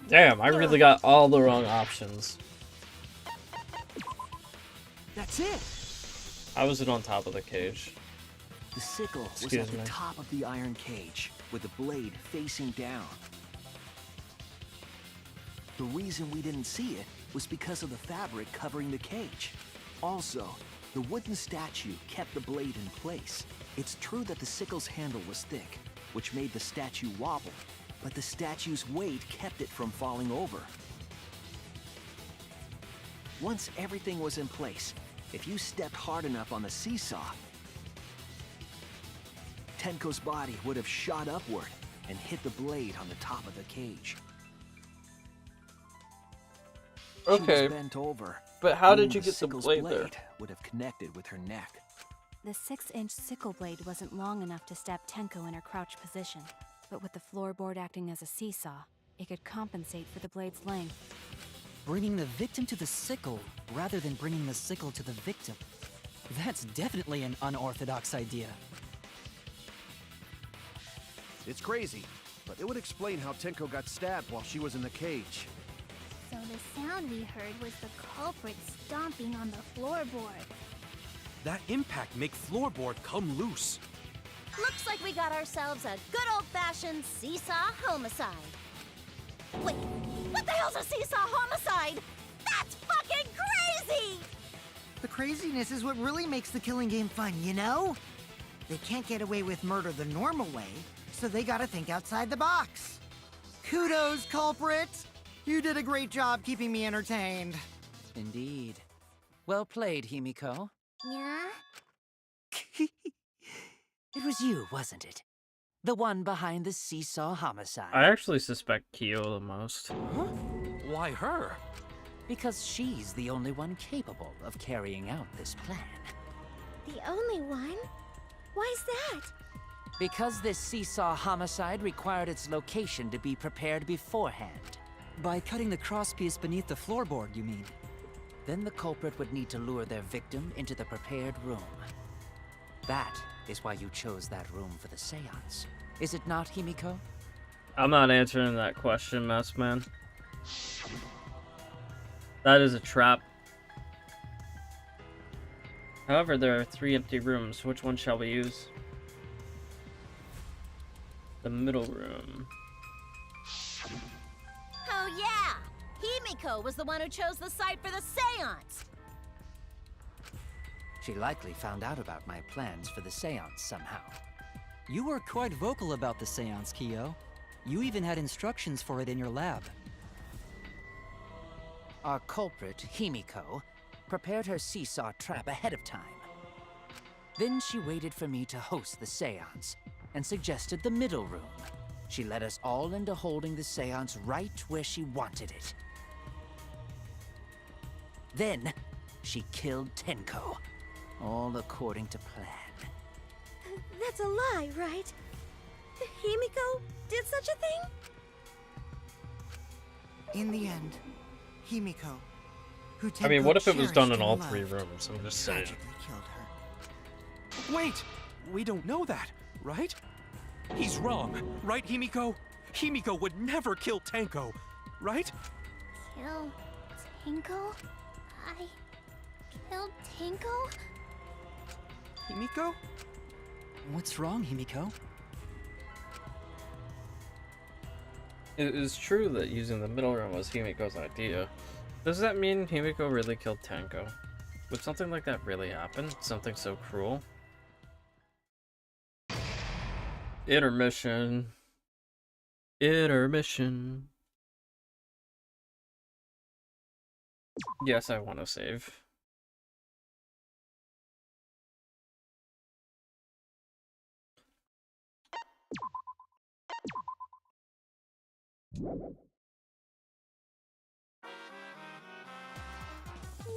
S1: Damn, I really got all the wrong options.
S2: That's it!
S1: How was it on top of the cage?
S2: The sickle was
S1: Excuse
S2: at the
S1: me.
S2: top of the iron cage, with the blade facing down. The reason we didn't see it was because of the fabric covering the cage. Also, the wooden statue kept the blade in place. It's true that the sickle's handle was thick, which made the statue wobble, but the statue's weight kept it from falling over. Once everything was in place, if you stepped hard enough on the seesaw, Tenko's body would have shot upward and hit the blade on the top of the cage. She
S1: Okay,
S2: was bent over,
S1: but how did
S2: meaning
S1: you get the
S2: sickle's
S1: blade there?
S2: would have connected with her neck.
S10: The 6-inch sickle blade wasn't long enough to stab Tenko in her crouch position, but with the floorboard acting as a seesaw, it could compensate for the blade's length.
S4: Bringing the victim to the sickle rather than bringing the sickle to the victim. That's definitely an unorthodox idea.
S7: It's crazy, but it would explain how Tenko got stabbed while she was in the cage.
S5: So the sound we heard was the culprit stomping on the floorboard.
S3: That impact make floorboard come loose.
S6: Looks like we got ourselves a good old-fashioned seesaw homicide. Wait, what the hell's a seesaw homicide? That's fucking crazy!
S8: The craziness is what really makes the killing game fun, you know? They can't get away with murder the normal way, so they gotta think outside the box. Kudos, culprit! You did a great job keeping me entertained.
S4: Indeed. Well played, Himiko.
S5: Yeah?
S4: It was you, wasn't it? The one behind the seesaw homicide.
S1: I actually suspect Kyo the most.
S3: Why her?
S4: Because she's the only one capable of carrying out this plan.
S5: The only one? Why's that?
S4: Because this seesaw homicide required its location to be prepared beforehand. By cutting the crosspiece beneath the floorboard, you mean? Then the culprit would need to lure their victim into the prepared room. That is why you chose that room for the seance. Is it not, Himiko?
S1: I'm not answering that question, Mess Man. That is a trap. However, there are 3 empty rooms. Which one shall we use? The middle room.
S6: Oh yeah! Himiko was the one who chose the site for the seance!
S4: She likely found out about my plans for the seance somehow. You were quite vocal about the seance, Kyo. You even had instructions for it in your lab. Our culprit, Himiko, prepared her seesaw trap ahead of time. Then she waited for me to host the seance, and suggested the middle room. She led us all into holding the seance right where she wanted it. Then, she killed Tenko, all according to plan.
S5: That's a lie, right? Himiko did such a thing?
S8: In the end, Himiko, who
S1: I mean,
S8: Tenko
S1: what if it was done in
S8: cherished
S1: all
S8: and
S1: 3
S8: loved,
S1: rooms? I'm just saying.
S8: tragically killed her.
S3: Wait! we don't know that, right? He's wrong, right, Himiko? Himiko would never kill Tenko, right?
S5: Kill Tenko? I killed Tenko?
S3: Himiko?
S4: What's wrong, Himiko?
S1: It is true that using the middle room was Himiko's idea. Does that mean Himiko really killed Tenko? Would something like that really happen? Something so cruel? Intermission. Intermission. Yes, I want to save.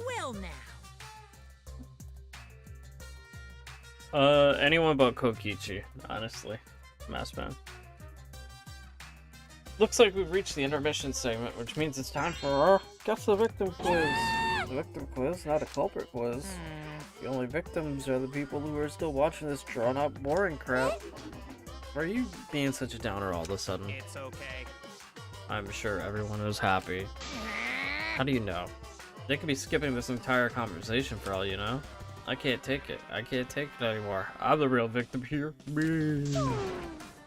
S13: Well now.
S1: Anyone but Kokichi, honestly. Mass Man. Looks like we've reached the intermission segment, which means it's time for our Guess the Victim quiz. The victim quiz, not a culprit quiz. The only victims are the people who are still watching this drawn-out boring crap. Why are you being such a downer all of a sudden?
S3: It's okay.
S1: I'm sure everyone is happy. How do you know? They could be skipping this entire conversation for all you know. I can't take it. I can't take it anymore. I'm the real victim here.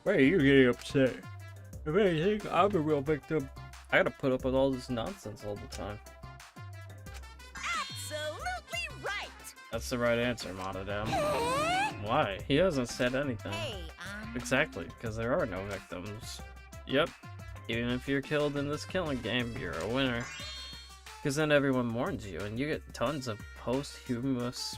S1: Why are you getting upset? If anything, I'm the real victim. I gotta put up with all this nonsense all the time.
S13: Absolutely right.
S1: That's the right answer, Monodam. Why? He hasn't said anything.
S13: Hey,
S1: Exactly, because there are no victims. Yep. Even if you're killed in this killing game, you're a winner. Because then everyone mourns you, and you get tons of posthumous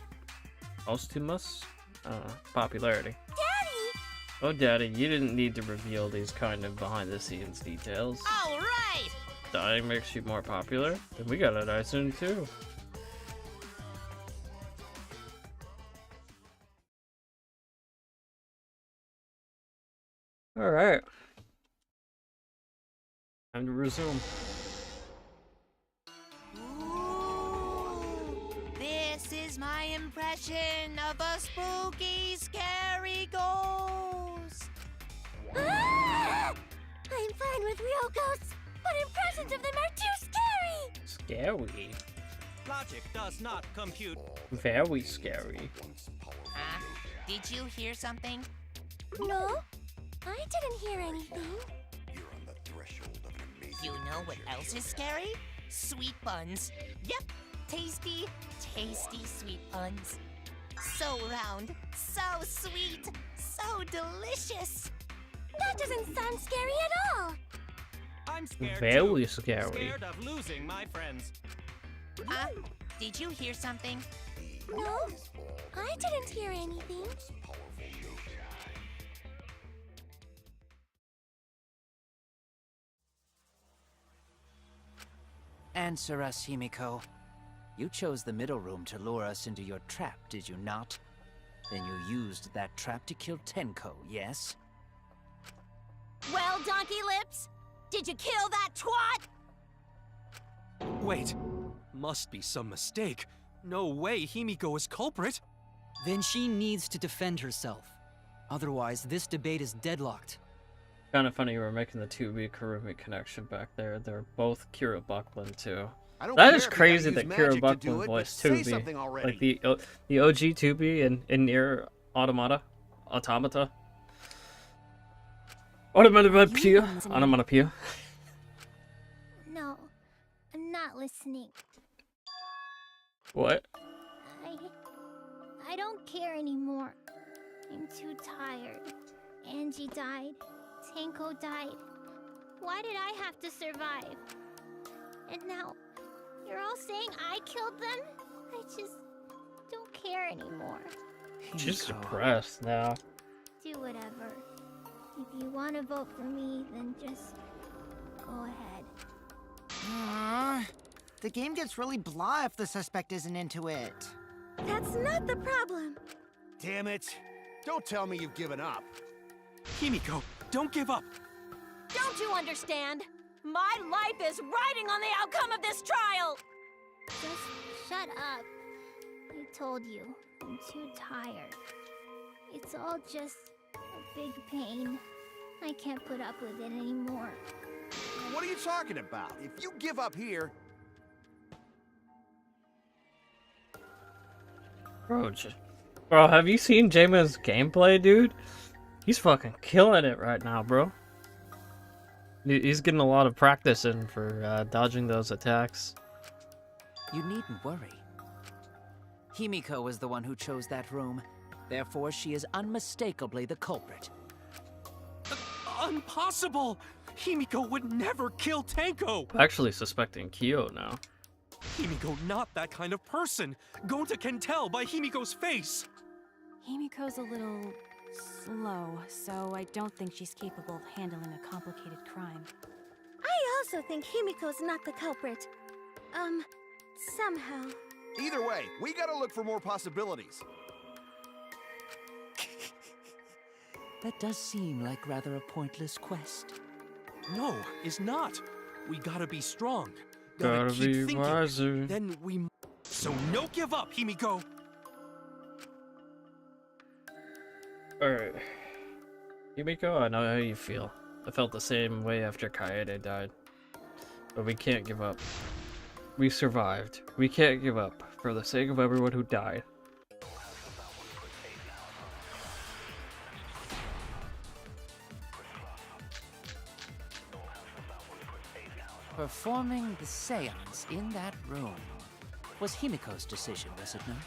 S1: popularity.
S5: Daddy!
S1: Oh, Daddy, you didn't need to reveal these kind of behind-the-scenes details.
S13: all right.
S1: Dying makes you more popular? Then we gotta die soon, too. Alright. Time to resume.
S8: This is my impression of a spooky, scary ghost.
S5: Ah! I'm fine with real ghosts, but impressions of them are too scary!
S1: Scary.
S3: Logic does not compute.
S1: Very scary.
S8: Did you hear something?
S5: No, I didn't hear anything.
S8: You know what else is scary? Sweet buns. Yep, tasty, tasty sweet buns. So round, so sweet, so delicious.
S5: That doesn't sound scary at all.
S3: I'm scared
S1: Very
S3: too.
S1: scary.
S3: Scared of losing my friends.
S8: Did you hear something?
S5: No, I didn't hear anything.
S2: Answer us, Himiko. You chose the middle room to lure us into your trap, did you not? Then you used that trap to kill Tenko, yes?
S6: Well, Donkey Lips, did you kill that twat?
S3: Wait, must be some mistake. No way Himiko is culprit.
S4: Then she needs to defend herself. Otherwise, this debate is deadlocked.
S1: Kind of funny you were making the 2B Kurumi connection back there. They're both Kira Buckland too. That is crazy that Kira Buckland voiced 2B. Like the OG 2B in Nier Automata. Onomatopoeia.
S5: No, I'm not listening.
S1: What?
S5: I don't care anymore. I'm too tired. Angie died. Tenko died. Why did I have to survive? And now, you're all saying I killed them? I just don't care anymore.
S1: She's depressed now.
S5: Do whatever. If you want to vote for me, then just go ahead.
S8: The game gets really blah if the suspect isn't into it.
S5: That's not the problem.
S7: Damn it. Don't tell me you've given up.
S3: Himiko, don't give up.
S6: Don't you understand? My life is riding on the outcome of this trial!
S5: Just shut up. I told you, I'm too tired. It's all just a big pain. I can't put up with it anymore.
S7: What are you talking about? If you give up here...
S1: Bro, have you seen Jamon's gameplay, dude? He's fucking killing it right now, bro. He's getting a lot of practice in for dodging those attacks.
S4: You needn't worry. Himiko was the one who chose that room. Therefore, she is unmistakably the culprit.
S3: Impossible! Himiko would never kill Tenko!
S1: I'm actually suspecting Kyo now.
S3: Himiko not that kind of person. Gonta can tell by Himiko's face.
S10: Himiko's a little slow, so I don't think she's capable of handling a complicated crime.
S11: I also think Himiko's not the culprit. Somehow.
S7: Either way, we gotta look for more possibilities.
S4: That does seem like rather a pointless quest.
S3: No, it's not. We gotta be strong.
S1: Gotta
S3: keep
S1: be
S3: thinking.
S1: wiser.
S3: Then we... So no give up, Himiko!
S1: Alright. Himiko, I know how you feel. I felt the same way after Kaede died. But we can't give up. We survived. We can't give up, for the sake of everyone who died.
S4: Performing the seance in that room was Himiko's decision, was it not?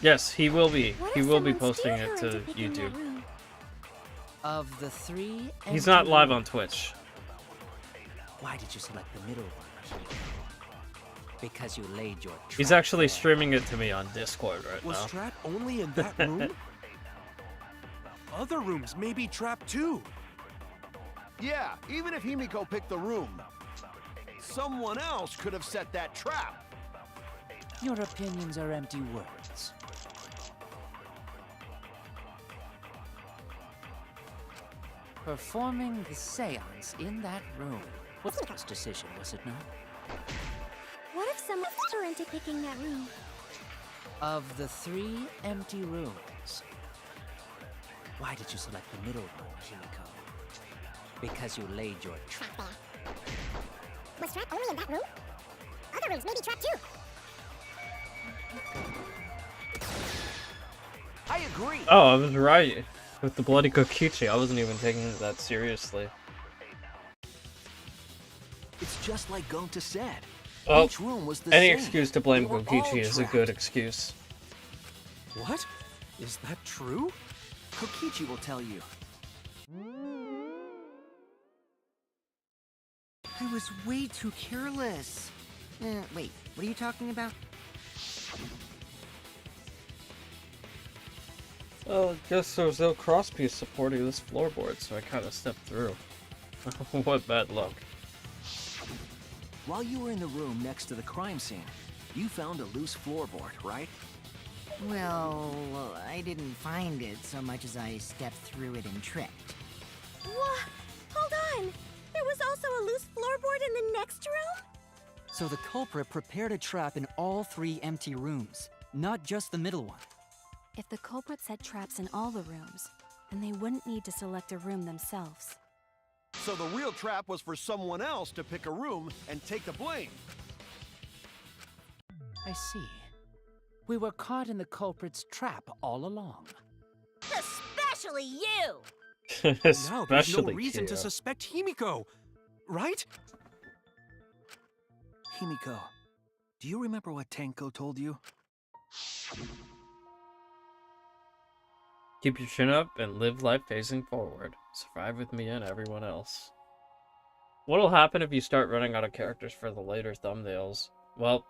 S1: Yes, he will be.
S11: What
S1: He
S11: if
S1: will be
S11: someone
S1: posting
S11: steered
S1: it
S11: her
S1: to
S11: into picking that
S1: YouTube.
S11: room?
S4: Of the three
S1: He's
S4: empty
S1: not live on
S4: rooms,
S1: Twitch.
S4: why did you select the middle one, Himiko? Because you laid your trap
S1: He's actually
S4: there.
S1: streaming it to me on Discord right
S3: Was
S1: now.
S3: Trap only in that room? Other rooms may be trapped too.
S7: Yeah, even if Himiko picked the room, someone else could have set that trap.
S4: Your opinions are empty words. Performing the seance in that room was Himiko's decision, was it not?
S11: What if someone steered her into picking that room?
S4: Of the three empty rooms, why did you select the middle one, Himiko? Because you laid your trap.
S11: Trap there. Was Trap only in that room? Other rooms may be trapped too.
S7: I agree.
S1: Oh, I was right. With the bloody Kokichi, I wasn't even taking it that seriously.
S2: It's just like Gonta said.
S1: Oh,
S2: Each room was the
S1: any
S2: same.
S1: excuse to blame
S2: They were all
S1: Kokichi is a good
S2: trapped.
S1: excuse.
S3: What? Is that true?
S2: Kokichi will tell you.
S8: I was way too careless. Wait, what are you talking about?
S1: Well, I guess there was no crosspiece supporting this floorboard, so I kind of stepped through. What bad luck.
S2: While you were in the room next to the crime scene, you found a loose floorboard, right?
S8: Well, I didn't find it so much as I stepped through it and tripped.
S11: What? Hold on! There was also a loose floorboard in the next room?
S4: So the culprit prepared a trap in all three empty rooms, not just the middle one.
S10: If the culprit set traps in all the rooms, then they wouldn't need to select a room themselves.
S7: So the real trap was for someone else to pick a room and take the blame.
S4: I see. We were caught in the culprit's trap all along.
S6: Especially you!
S3: Now there's no
S1: Especially
S3: reason to
S1: Kyo.
S3: suspect Himiko, right?
S2: Himiko, do you remember what Tenko told you?
S1: Keep your chin up and live life facing forward. Survive with me and everyone else. What'll happen if you start running out of characters for the later thumbnails? Well,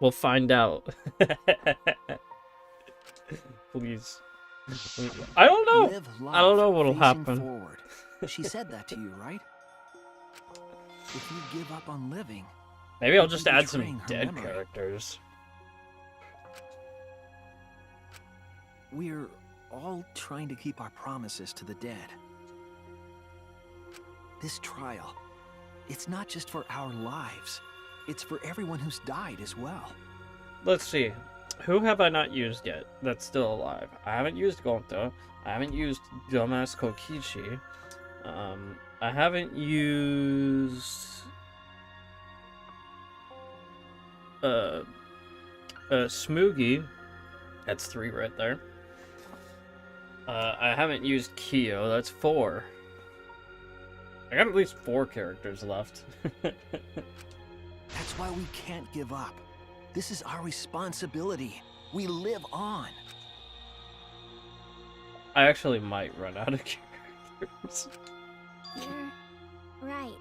S1: we'll find out. Please. I don't know.
S2: Live
S1: I don't know
S2: life
S1: what'll
S2: facing
S1: happen.
S2: Forward. She said that to you, right? If you give up on living,
S1: Maybe I'll
S2: you'll be
S1: just add some
S2: betraying her
S1: dead
S2: memory.
S1: characters.
S2: We're all trying to keep our promises to the dead. This trial, it's not just for our lives. It's for everyone who's died as well.
S1: Let's see. Who have I not used yet that's still alive? I haven't used Gonto. I haven't used Dumbass Kokichi. I haven't used Smoogie. That's 3 right there. I haven't used Kyo. That's 4. I got at least 4 characters left.
S2: That's why we can't give up. This is our responsibility. We live on.
S1: I actually might run out of characters.
S5: You're right.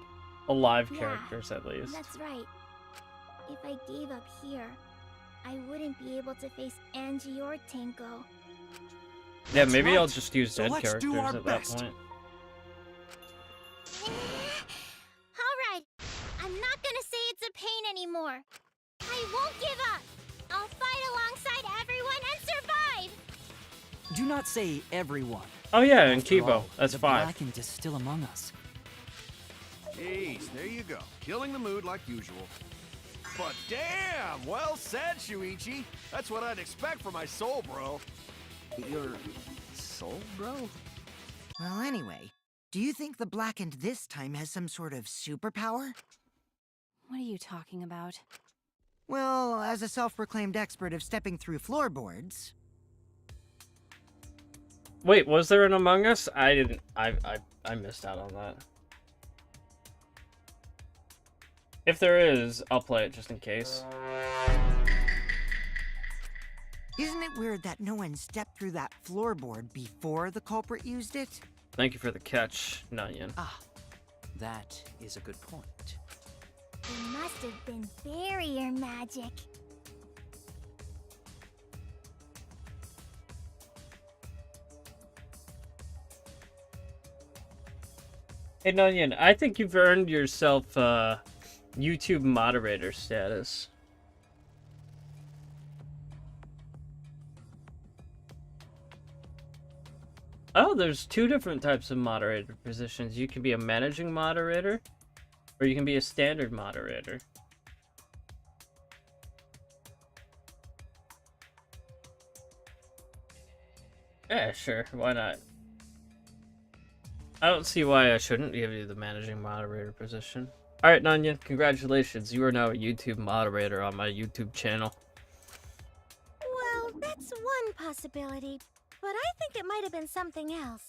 S1: Alive
S5: Yeah,
S1: characters, at least.
S5: That's right. If I gave up here, I wouldn't be able to face Angie or Tenko.
S1: Yeah, maybe
S2: right.
S1: I'll just use
S2: So
S1: dead
S2: let's do
S1: characters
S2: our
S1: at
S2: best.
S1: that point.
S5: Alright, I'm not gonna say it's a pain anymore. I won't give up. I'll fight alongside everyone and survive.
S4: Do not say everyone.
S1: Oh yeah, and
S4: After
S1: Kibo.
S4: all,
S1: That's
S4: the
S1: 5.
S4: Blackened is still among us.
S7: Jeez, there you go. Killing the mood like usual. But damn, well said, Shuichi. That's what I'd expect from my soul, bro.
S2: Your soul, bro?
S8: Well, anyway, do you think the Blackened this time has some sort of superpower?
S10: What are you talking about?
S8: Well, as a self-proclaimed expert of stepping through floorboards.
S1: Wait, was there an Among Us? I didn't. I missed out on that. If there is, I'll play it just in case.
S8: Isn't it weird that no one stepped through that floorboard before the culprit used it?
S1: Thank you for the catch, Nunyan.
S2: Ah, that is a good point.
S5: It must have been barrier magic.
S1: Hey Nunyan, I think you've earned yourself YouTube moderator status. Oh, there's 2 different types of moderator positions. You can be a managing moderator, or you can be a standard moderator. Yeah, sure, why not? I don't see why I shouldn't give you the managing moderator position. Alright, Nanya, congratulations. You are now a YouTube moderator on my YouTube channel.
S5: Well, that's one possibility, but I think it might have been something else.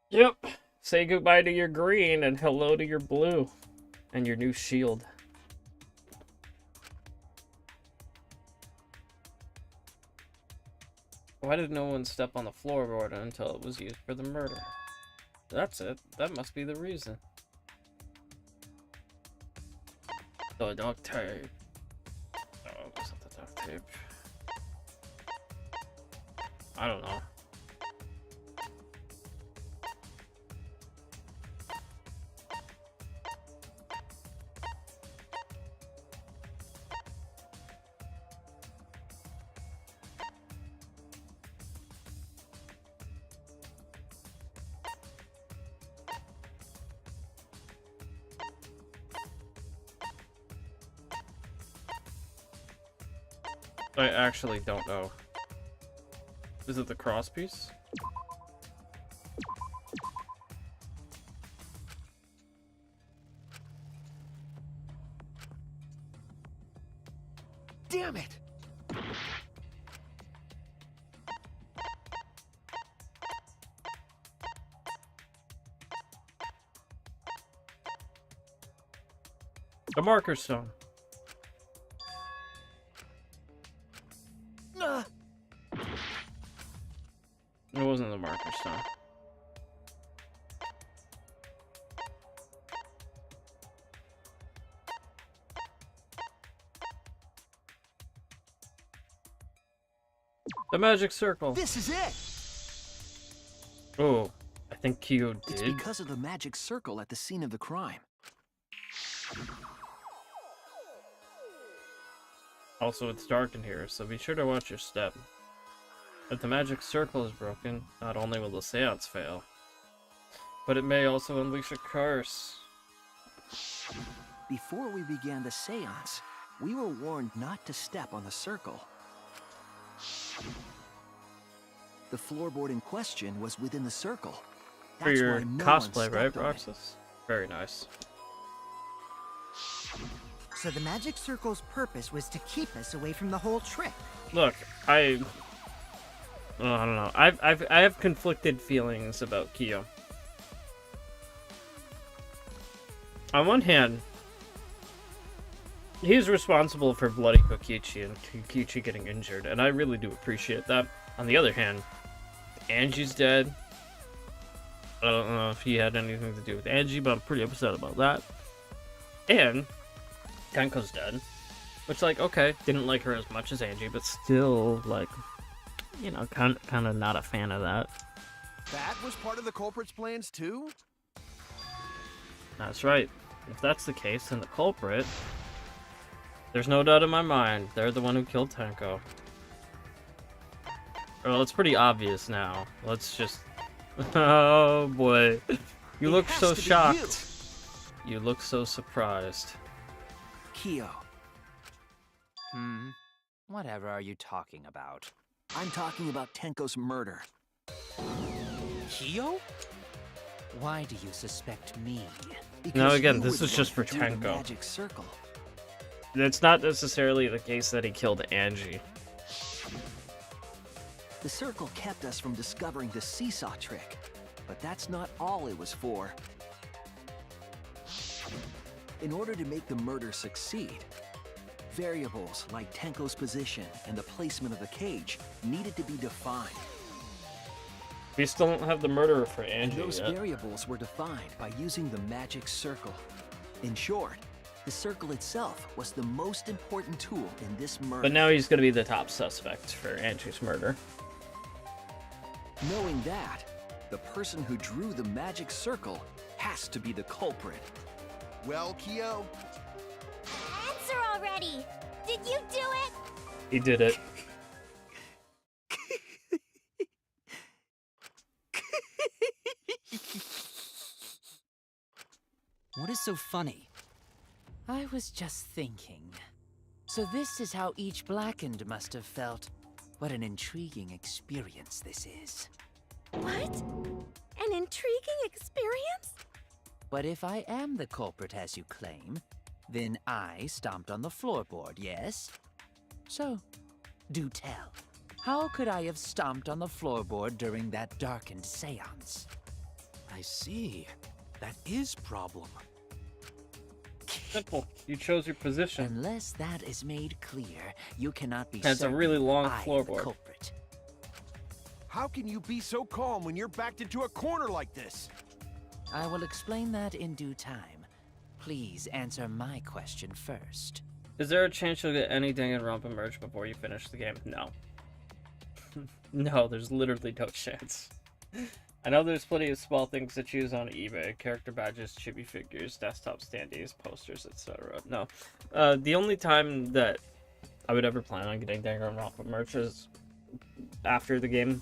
S1: Yep. Say goodbye to your green and hello to your blue. And your new shield. Why did no one step on the floorboard until it was used for the murder? That's it. That must be the reason. The duct tape. Oh, was it the duct tape? I don't know. I actually don't know. Is it the cross piece?
S2: Damn it!
S1: The marker stone. It wasn't the marker stone. The magic circle.
S2: This is it!
S1: Oh, I think Kyo did.
S2: It's because of the magic circle at the scene of the crime.
S1: Also, it's dark in here, so be sure to watch your step. If the magic circle is broken, not only will the seance fail, but it may also unleash a curse.
S2: Before we began the seance, we were warned not to step on the circle. The floorboard in question was within the circle.
S1: For
S2: That's
S1: your
S2: why no one
S1: cosplay, right,
S2: stepped on it.
S1: Roxas? Very nice.
S8: So the magic circle's purpose was to keep us away from the whole trick.
S1: Look, I don't know. I have conflicted feelings about Kyo. On one hand, he's responsible for bloody Kokichi and Kokichi getting injured, and I really do appreciate that. On the other hand, Angie's dead. I don't know if he had anything to do with Angie, but I'm pretty upset about that. And Tenko's dead. Which, like, okay, didn't like her as much as Angie, but still, like, you know, kind of not a fan of that.
S7: That was part of the culprit's plans too?
S1: That's right. If that's the case, then the culprit, there's no doubt in my mind, they're the one who killed Tenko. Well, it's pretty obvious now. Let's just... Oh, boy. You look so shocked. You look so surprised.
S2: Kyo.
S4: Whatever are you talking about?
S2: I'm talking about Tenko's murder.
S3: Kyo?
S4: Why do you suspect me?
S2: Because
S1: No, again,
S2: you
S1: this
S2: were
S1: is
S2: the
S1: just
S2: one
S1: for
S2: who drew the
S1: Tenko.
S2: magic circle.
S1: It's not necessarily the case that he killed Angie.
S2: The circle kept us from discovering the seesaw trick, but that's not all it was for. In order to make the murder succeed, variables like Tenko's position and the placement of the cage needed to be defined.
S1: We still don't have the murderer for
S2: And
S1: Angie
S2: those
S1: yet.
S2: variables were defined by using the magic circle. In short, the circle itself was the most important tool in this murder.
S1: But now he's going to be the top suspect for Angie's murder.
S2: Knowing that, the person who drew the magic circle has to be the culprit.
S7: Well, Kyo,
S5: Answer already! Did you do it?
S1: He did it.
S4: What is so funny? I was just thinking. So this is how each Blackened must have felt. What an intriguing experience this is.
S6: What? An intriguing experience?
S4: But if I am the culprit as you claim, then I stomped on the floorboard, yes? So, do tell. How could I have stomped on the floorboard during that darkened seance?
S3: I see. That is problem.
S1: Simple. You chose your position.
S4: Unless that is made clear, you cannot be
S1: That's a
S4: certain
S1: really long
S4: I am the
S1: floorboard.
S4: culprit.
S7: how can you be so calm when you're backed into a corner like this?
S4: I will explain that in due time. Please answer my question first.
S1: Is there a chance you'll get any Danganronpa merch before you finish the game? No. No, there's literally no chance. I know there's plenty of small things to choose on eBay. Character badges, chibi figures, desktop standees, posters, etc. No. The only time that I would ever plan on getting Danganronpa merch is after the game.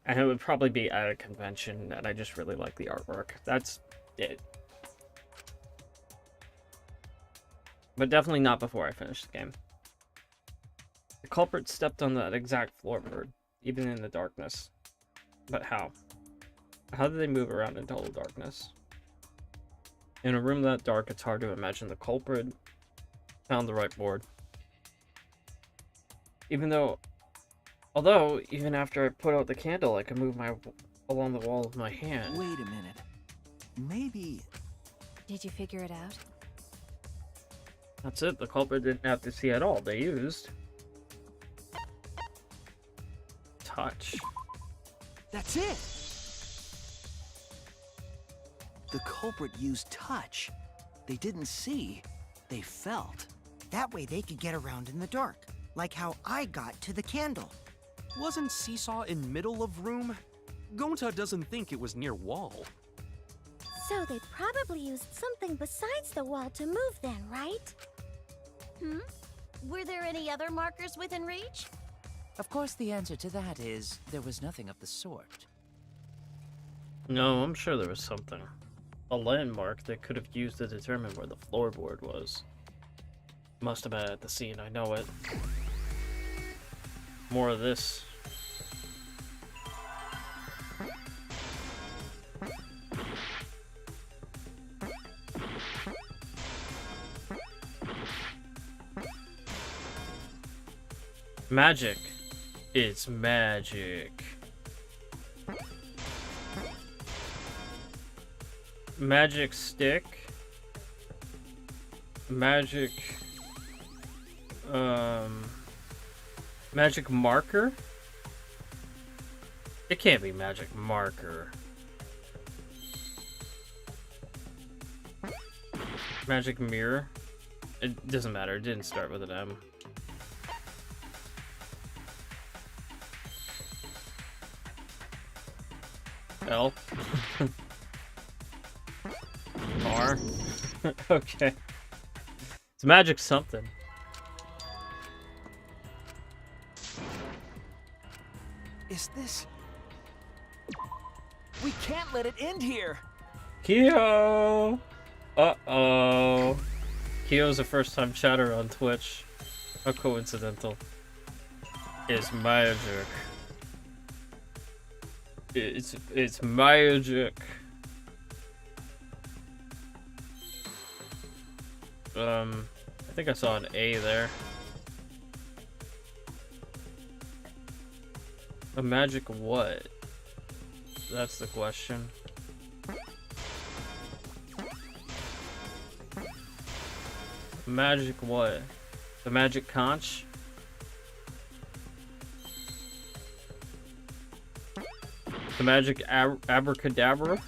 S1: And it would probably be at a convention, and I just really like the artwork. That's it. But definitely not before I finish the game. The culprit stepped on that exact floorboard, even in the darkness. But how? How did they move around in total darkness? In a room that dark, it's hard to imagine the culprit found the right board. Although, even after I put out the candle, I could move along the wall of my hand.
S2: Wait a minute. Maybe...
S10: Did you figure it out?
S1: That's it, the culprit didn't have to see at all. They used... touch.
S2: That's it! The culprit used touch. They didn't see, they felt.
S8: That way they could get around in the dark, like how I got to the candle.
S3: Wasn't Seesaw in middle of room? Gonta doesn't think it was near wall.
S5: So they probably used something besides the wall to move then, right?
S6: Were there any other markers within reach?
S4: Of course, the answer to that is there was nothing of the sort.
S1: No, I'm sure there was something. A landmark they could have used to determine where the floorboard was. Must have been at the scene, I know it. more of this. Magic. It's magic. Magic stick. Magic. Magic marker? It can't be magic marker. Magic mirror? It doesn't matter, it didn't start with an M. L? R? Okay. It's magic something.
S2: Is this... We can't let it end here!
S1: Kyo! Uh-oh. Kyo's a first-time chatter on Twitch. How coincidental. It's magic. It's magic. I think I saw an A there. A magic what? That's the question. Magic what? The magic conch? The magic abracadabra?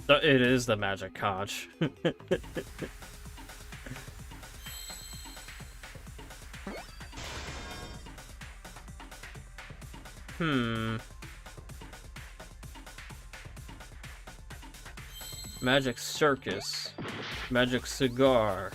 S1: It is the magic conch. Magic circus. Magic cigar.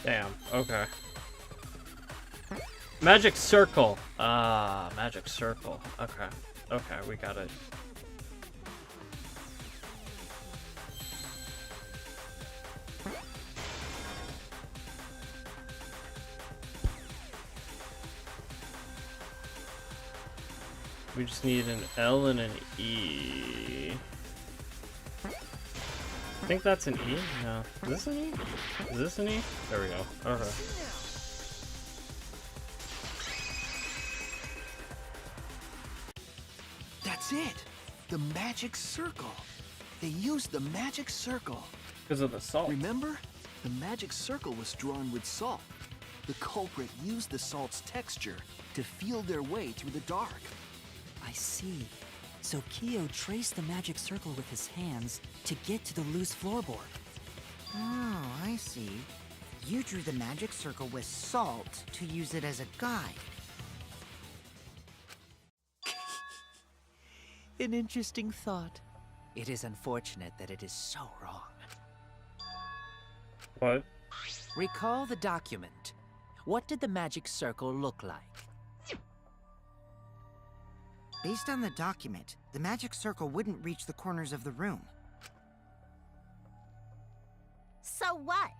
S1: Damn, okay. Magic circle. Ah, magic circle. Okay. Okay, we got it. We just need an L and an E. I think that's an E? No. Is this an E? Is this an E? There we go. Okay.
S2: That's it! The magic circle! They used the magic circle!
S1: Because of the salt.
S2: Remember? The magic circle was drawn with salt. The culprit used the salt's texture to feel their way through the dark.
S4: I see. So Kyo traced the magic circle with his hands to get to the loose floorboard.
S8: Oh, I see. You drew the magic circle with salt to use it as a guide.
S4: An interesting thought. It is unfortunate that it is so wrong.
S1: What?
S4: Recall the document. What did the magic circle look like?
S8: Based on the document, the magic circle wouldn't reach the corners of the room.
S6: So what?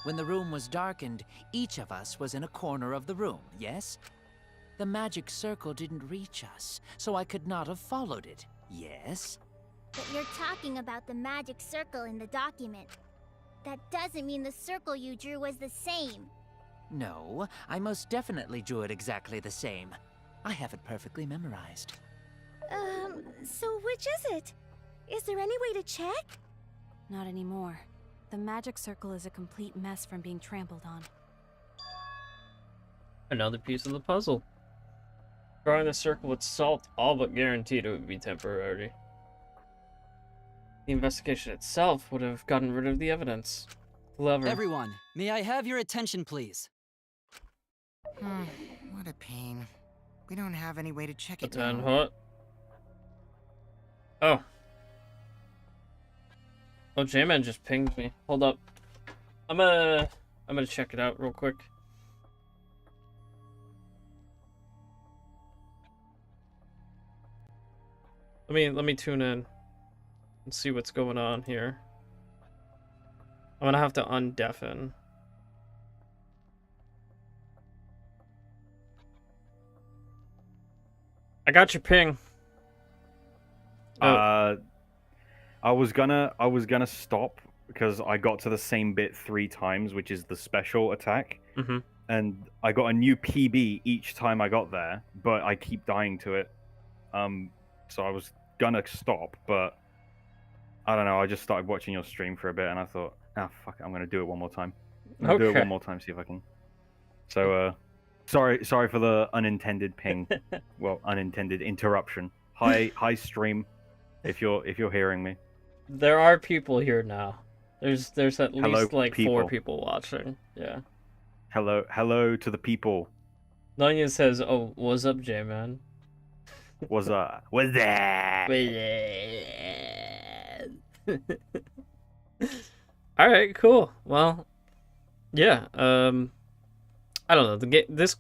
S4: When the room was darkened, each of us was in a corner of the room, yes? The magic circle didn't reach us, so I could not have followed it, yes?
S5: But you're talking about the magic circle in the document. That doesn't mean the circle you drew was the same.
S4: No, I most definitely drew it exactly the same. I have it perfectly memorized.
S11: So which is it? Is there any way to check?
S10: Not anymore. The magic circle is a complete mess from being trampled on.
S1: Another piece of the puzzle. Drawing the circle with salt all but guaranteed it would be temporary. The investigation itself would have gotten rid of the evidence. Clever.
S14: Everyone, may I have your attention, please?
S8: What a pain. We don't have any way to check it
S1: Then
S8: now.
S1: what? Oh. Oh, J-Man just pinged me. Hold up. I'm I'm gonna check it out real quick. Let me tune in and see what's going on here. I'm gonna have to undeafen. I got your ping.
S9: I was gonna stop because I got to the same bit 3 times, which is the special attack.
S1: Mm-hmm.
S9: And I got a new PB each time I got there, but I keep dying to it. So I was gonna stop, but I don't know. I just started watching your stream for a bit, and I thought, fuck it, I'm gonna do it one more time. I'm gonna do it one more time, see if I can. So, sorry for the unintended ping. Well, unintended interruption. Hi, stream. If you're hearing me,
S1: there are people here now. There's at
S9: Hello,
S1: least like
S9: people.
S1: 4 people watching. Yeah.
S9: Hello to the people.
S1: Nanya says, "Oh, what's up, J-Man?"
S9: What's that? What's that?
S1: All right, cool. Well, yeah. I don't know. This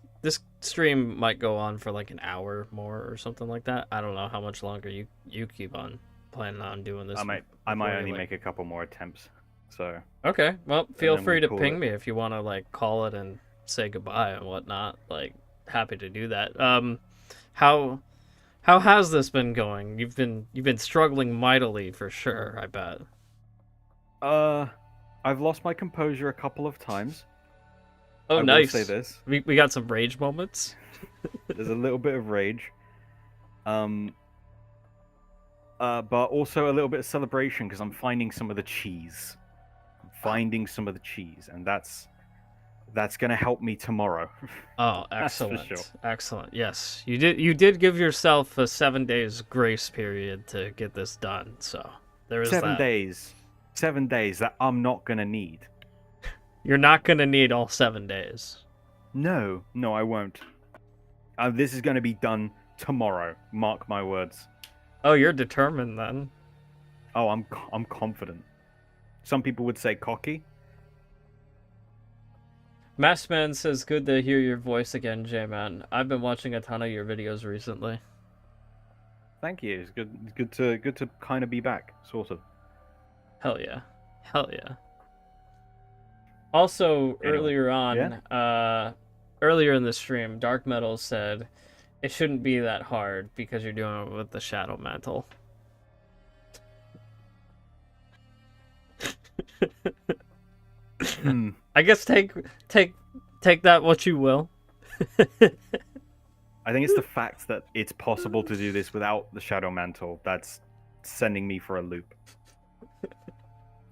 S1: stream might go on for like an hour more or something like that. I don't know how much longer you keep on planning on doing this.
S9: I might only make a couple more attempts. So
S1: okay. Well, feel free to
S9: call
S1: ping
S9: it.
S1: me if you want to like call it and say goodbye and whatnot. Like, happy to do that. How has this been going? You've been struggling mightily for sure, I bet.
S9: I've lost my composure a couple of times.
S1: Oh,
S9: I
S1: nice.
S9: will say this.
S1: We got some rage moments.
S9: There's a little bit of rage. But also a little bit of celebration because I'm finding some of the cheese. And that's gonna help me tomorrow.
S1: Oh,
S9: That's for
S1: excellent.
S9: sure.
S1: Excellent. Yes. You did give yourself a 7 days grace period to get this done. So, there is
S9: 7
S1: that.
S9: days. 7 days that I'm not gonna need.
S1: You're not going to need all 7 days.
S9: No, I won't. This is gonna be done tomorrow. Mark my words.
S1: Oh, you're determined then.
S9: Oh, I'm confident. Some people would say cocky.
S1: Maskman says, good to hear your voice again, J-Man. I've been watching a ton of your videos recently.
S9: Thank you. It's good to kind of be back, sort of.
S1: Hell yeah. Hell yeah. Also,
S9: Anyway,
S1: earlier on, earlier in the stream, Dark Metal said it shouldn't be that hard because you're doing it with the Shadow Mantle. I guess take that what you will.
S9: I think it's the fact that it's possible to do this without the Shadow Mantle that's sending me for a loop.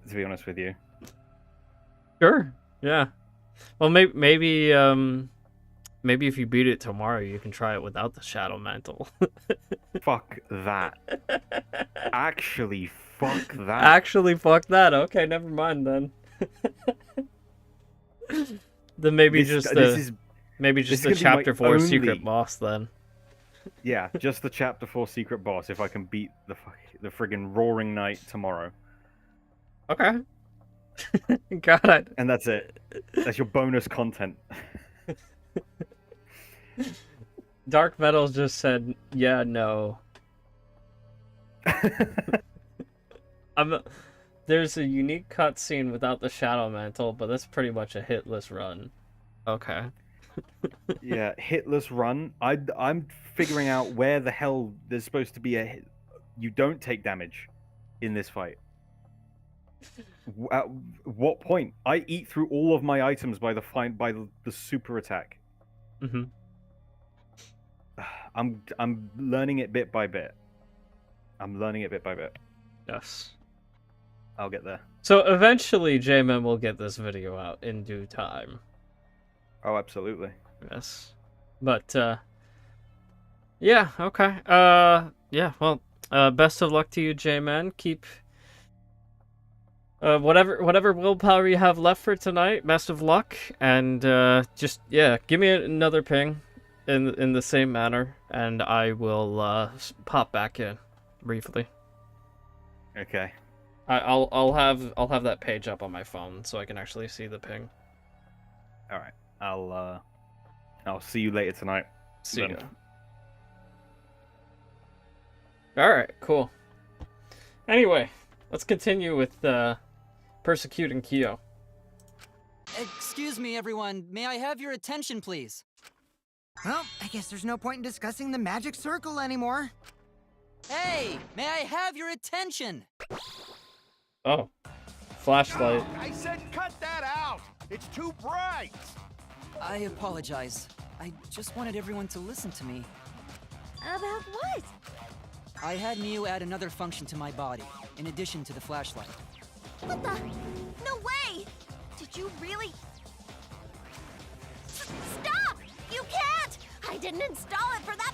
S9: To be honest with you.
S1: Sure. Yeah. Well, maybe if you beat it tomorrow, you can try it without the Shadow Mantle.
S9: Fuck that. Actually, fuck that.
S1: Actually, fuck that. Okay, never mind then. Then maybe just the chapter 4 secret boss then.
S9: Yeah, just the chapter 4 secret boss if I can beat the friggin' Roaring Knight tomorrow.
S1: Okay. Got it.
S9: And that's it. That's your bonus content.
S1: Dark Metal just said, yeah, no. There's a unique cutscene without the Shadow Mantle, but that's pretty much a hitless run. Okay.
S9: Yeah, hitless run. I'm figuring out where the hell there's supposed to be a hit. You don't take damage in this fight. At what point? I eat through all of my items by the super attack.
S1: Mm-hmm.
S9: I'm learning it bit by bit.
S1: Yes.
S9: I'll get there.
S1: So eventually, J-Man will get this video out in due time.
S9: Oh, absolutely.
S1: Yes. But, yeah, okay. Yeah, well, best of luck to you, J-Man. Keep... whatever willpower you have left for tonight, best of luck. And, just, yeah, give me another ping in the same manner, and I will, pop back in briefly.
S9: Okay.
S1: I'll have that page up on my phone so I can actually see the ping.
S9: All right. I'll see you later tonight.
S1: See
S9: then.
S1: ya. Alright, cool. Anyway, let's continue with persecuting Kyo.
S14: Excuse me, everyone. May I have your attention, please?
S8: Well, I guess there's no point in discussing the magic circle anymore.
S14: Hey, may I have your attention?
S1: Oh. Flashlight.
S15: I said cut that out! It's too bright!
S14: I apologize. I just wanted everyone to listen to me.
S5: About what?
S14: I had Miu add another function to my body, in addition to the flashlight.
S6: What the? No way! Did you really? Stop! You can't! I didn't install it for that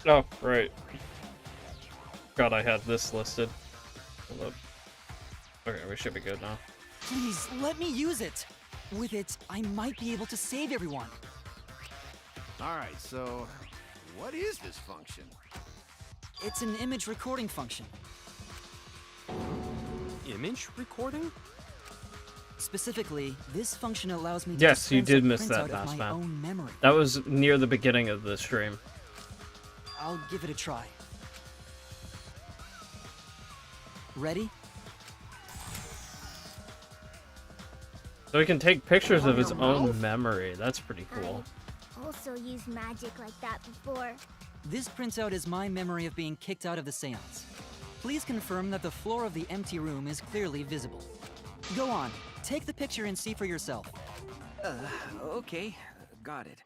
S1: Oh, right. God, I had this listed. Hold up. Okay, we should be good now.
S14: Please, let me use it! With it, I might be able to save everyone.
S7: Alright, so what is this function?
S14: It's an image recording function.
S3: Image recording?
S14: Specifically, this function allows me to
S1: Yes, you
S14: dispense
S1: did
S14: a
S1: miss that
S14: printout
S1: last
S14: of my
S1: map.
S14: own memory.
S1: That was near the beginning of the stream.
S14: I'll give it a try. Ready?
S1: So he can take pictures of his own memory. That's pretty cool.
S5: I also used magic like that before.
S14: This printout is my memory of being kicked out of the seance. Please confirm that the floor of the empty room is clearly visible. Go on, take the picture and see for yourself.
S2: Okay. Got it.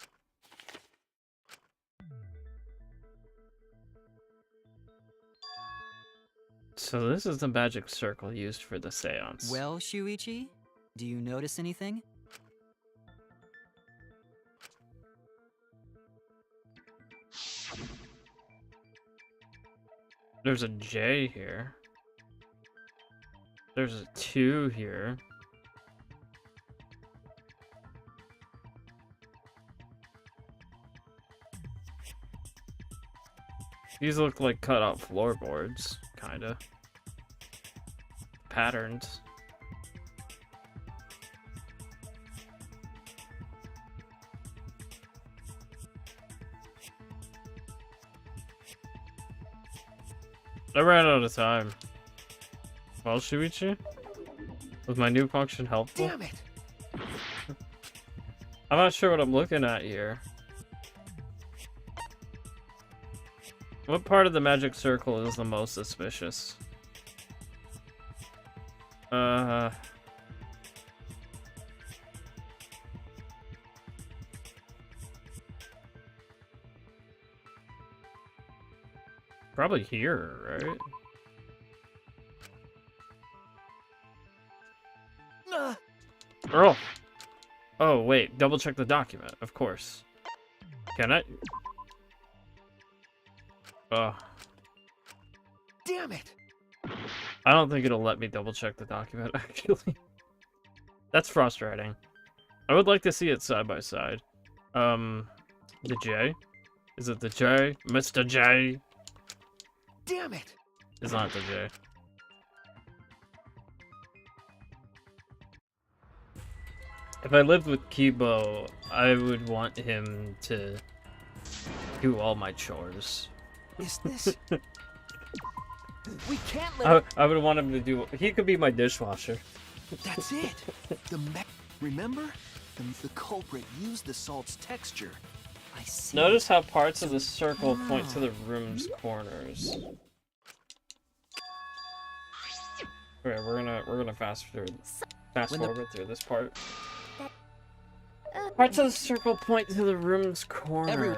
S1: So this is the magic circle used for the seance.
S14: Well, Shuichi, do you notice anything?
S1: There's a J here. There's a 2 here. These look like cut out floorboards, kinda. Patterns. I ran out of time. Well, Shuichi? Was my new function helpful?
S2: Damn it!
S1: I'm not sure what I'm looking at here. What part of the magic circle is the most suspicious? Probably here, right? Oh! Oh, wait. Double check the document, of course. Can I?
S2: Damn it!
S1: I don't think it'll let me double check the document, actually. That's frustrating. I would like to see it side by side. The J? Is it the J? Mr. J?
S2: Damn it!
S1: It's not the J. If I lived with Kibo, I would want him to do all my chores.
S2: Is this? We can't let.
S1: I would want him to do. He could be my dishwasher.
S2: That's it. Remember? The culprit used the salt's texture.
S14: I see.
S1: Notice how parts of the circle point to the room's corners. Okay, we're gonna fast forward through this part. Parts of the circle point to the room's corners.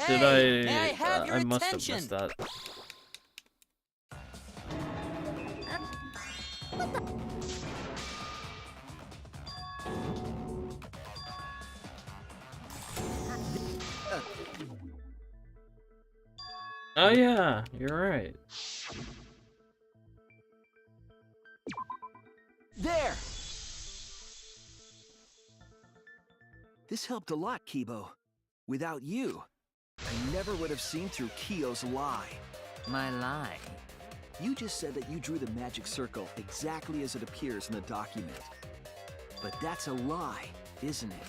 S1: Did
S14: Hey, may I have your
S1: I must have
S14: attention?
S1: missed that. Oh yeah, you're right.
S2: There! This helped a lot, Kibo. Without you, I never would have seen through Kyo's lie.
S4: My lie?
S2: You just said that you drew the magic circle exactly as it appears in the document. But that's a lie, isn't it?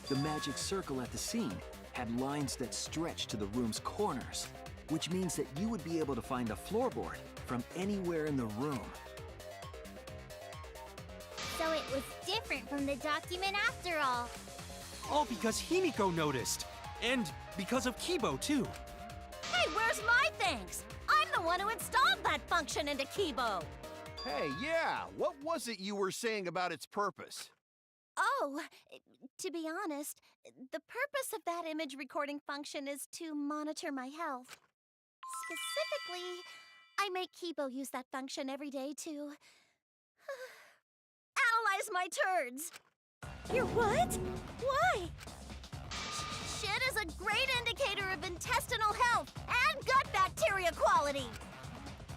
S2: The magic circle at the scene had lines that stretched to the room's corners, which means that you would be able to find a floorboard from anywhere in the room.
S5: So it was different from the document after all.
S3: All because Himiko noticed. And because of Kibo, too.
S6: Hey, where's my thanks? I'm the one who installed that function into Kibo.
S7: Hey, yeah, what was it you were saying about its purpose?
S6: Oh, to be honest, the purpose of that image recording function is to monitor my health. Specifically, I make Kibo use that function every day to analyze my turds. Your what? Why? Shit is a great indicator of intestinal health and gut bacteria quality.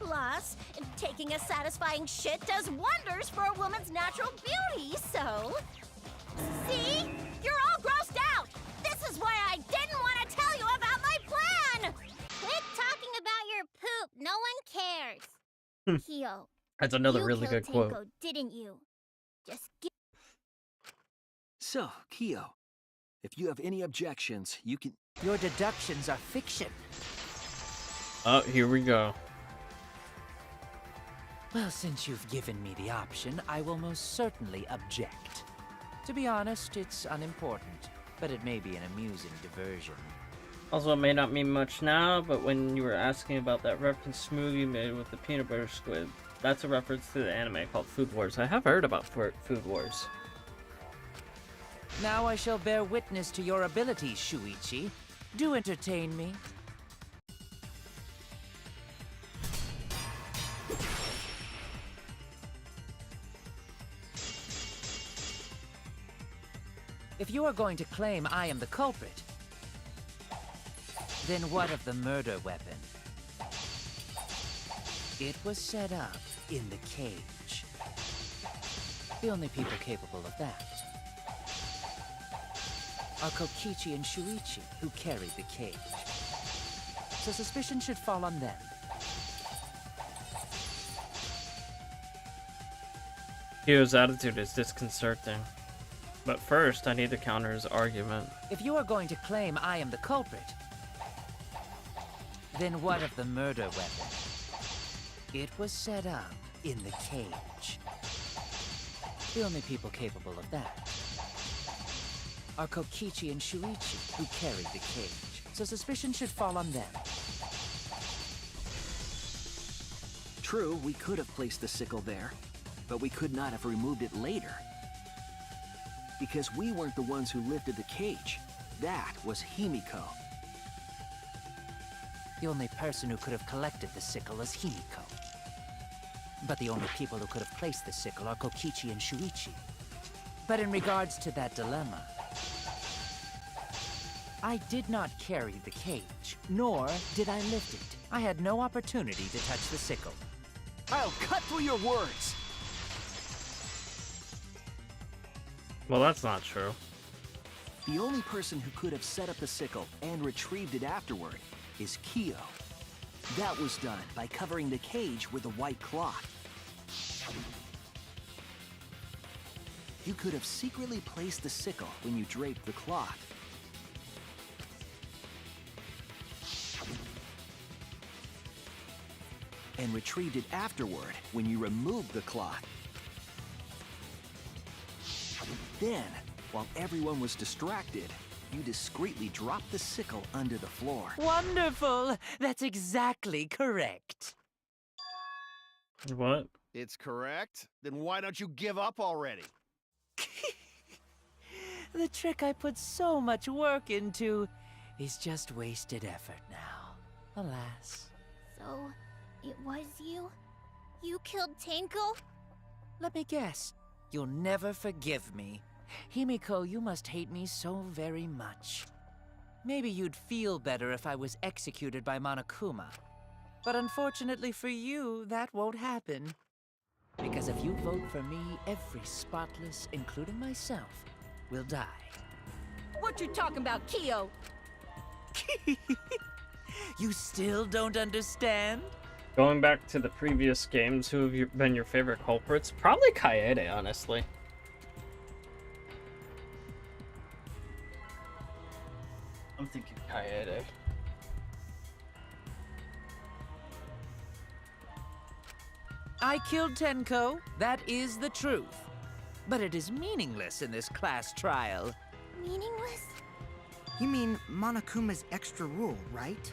S6: Plus, taking a satisfying shit does wonders for a woman's natural beauty, so... See? You're all grossed out! This is why I didn't want to tell you about my plan!
S5: Quit talking about your poop. No one cares. Kyo,
S1: That's another
S5: you
S1: really
S5: killed
S1: good quote.
S5: Tenko, didn't you? Just give...
S2: So, Kyo, if you have any objections, you can...
S4: Your deductions are fiction.
S1: Oh, here we go.
S4: Well, since you've given me the option, I will most certainly object. To be honest, it's unimportant, but it may be an amusing diversion.
S1: Also, it may not mean much now, but when you were asking about that reference smoothie you made with the peanut butter squid, that's a reference to the anime called Food Wars. I have heard about Food Wars.
S4: Now I shall bear witness to your abilities, Shuichi. Do entertain me. If you are going to claim I am the culprit, then what of the murder weapon? It was set up in the cage. The only people capable of that are Kokichi and Shuichi, who carried the cage. So suspicion should fall on them.
S1: Kyo's attitude is disconcerting. But first, I need to counter his argument.
S4: If you are going to claim I am the culprit, then what of the murder weapon? It was set up in the cage. The only people capable of that are Kokichi and Shuichi, who carried the cage. So suspicion should fall on them.
S2: True, we could have placed the sickle there, but we could not have removed it later. Because we weren't the ones who lifted the cage. That was Himiko.
S4: The only person who could have collected the sickle is Himiko. But the only people who could have placed the sickle are Kokichi and Shuichi. But in regards to that dilemma, I did not carry the cage, nor did I lift it. I had no opportunity to touch the sickle.
S2: I'll cut through your words!
S1: Well, that's not true.
S2: The only person who could have set up the sickle and retrieved it afterward is Kyo. That was done by covering the cage with a white cloth. You could have secretly placed the sickle when you draped the cloth. And retrieved it afterward when you removed the cloth. Then, while everyone was distracted, you discreetly dropped the sickle under the floor.
S4: Wonderful! That's exactly correct.
S1: What?
S7: It's correct? Then why don't you give up already?
S4: The trick I put so much work into is just wasted effort now. Alas.
S5: So, it was you? You killed Tenko?
S4: Let me guess. You'll never forgive me. Himiko, you must hate me so very much. Maybe you'd feel better if I was executed by Monokuma. But unfortunately for you, that won't happen. Because if you vote for me, every spotless, including myself, will die.
S6: What you talking about, Kyo?
S4: You still don't understand?
S1: Going back to the previous games, who have been your favorite culprits? Probably Kaede, honestly. I'm thinking Kaede.
S13: I killed Tenko, that is the truth. But it is meaningless in this class trial.
S5: Meaningless?
S8: You mean Monokuma's extra rule, right?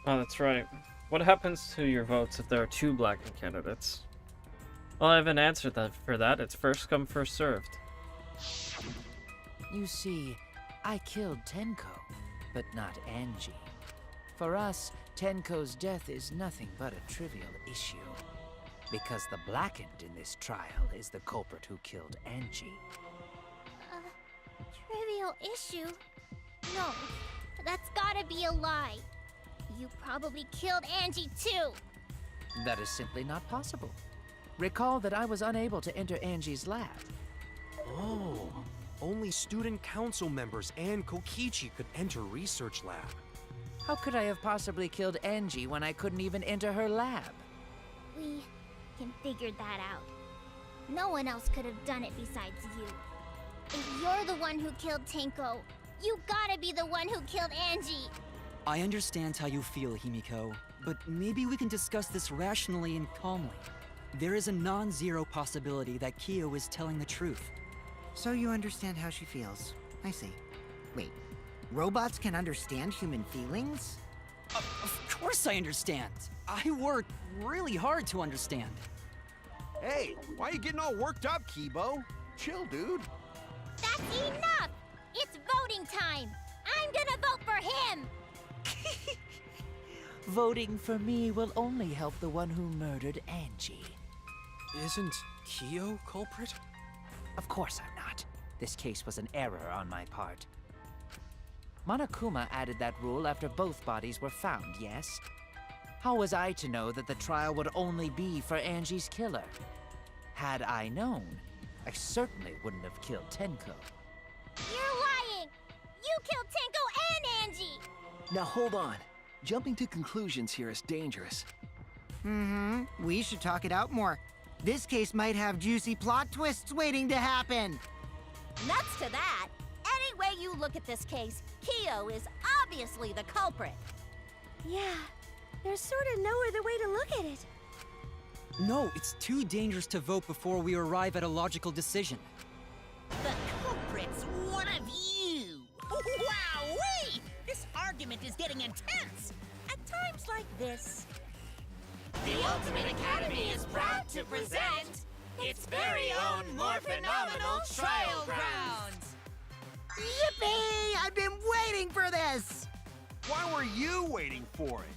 S1: Oh, that's right. What happens to your votes if there are 2 blackened candidates? Well, I have an answer for that. It's first come, first served.
S13: You see, I killed Tenko, but not Angie. For us, Tenko's death is nothing but a trivial issue. Because the blackened in this trial is the culprit who killed Angie.
S5: Trivial issue? No, that's gotta be a lie. You probably killed Angie too.
S13: That is simply not possible. Recall that I was unable to enter Angie's lab.
S3: Oh, only student council members and Kokichi could enter research lab.
S13: How could I have possibly killed Angie when I couldn't even enter her lab?
S5: We can figure that out. No one else could have done it besides you. If you're the one who killed Tenko, you gotta be the one who killed Angie.
S14: I understand how you feel, Himiko, but maybe we can discuss this rationally and calmly. There is a non-zero possibility that Kyo is telling the truth.
S8: So you understand how she feels. I see. Wait, robots can understand human feelings?
S14: Of course I understand. I worked really hard to understand.
S15: Hey, why are you getting all worked up, Kibo? Chill, dude.
S5: That's enough! It's voting time! I'm gonna vote for him!
S13: Voting for me will only help the one who murdered Angie.
S3: Isn't Kyo culprit?
S13: Of course I'm not. This case was an error on my part. Monokuma added that rule after both bodies were found, yes? How was I to know that the trial would only be for Angie's killer? Had I known, I certainly wouldn't have killed Tenko.
S5: You're lying! You killed Tenko and Angie!
S2: Now hold on. Jumping to conclusions here is dangerous.
S8: We should talk it out more. This case might have juicy plot twists waiting to happen.
S6: Nuts to that! Any way you look at this case, Kyo is obviously the culprit.
S10: Yeah, there's sort of no other way to look at it.
S14: No, it's too dangerous to vote before we arrive at a logical decision.
S13: The culprit's one of you! Wowee! This argument is getting intense! At times like this...
S16: The Ultimate Academy is proud to present its very own more phenomenal trial grounds!
S8: Yippee! I've been waiting for this!
S15: Why were you waiting for it?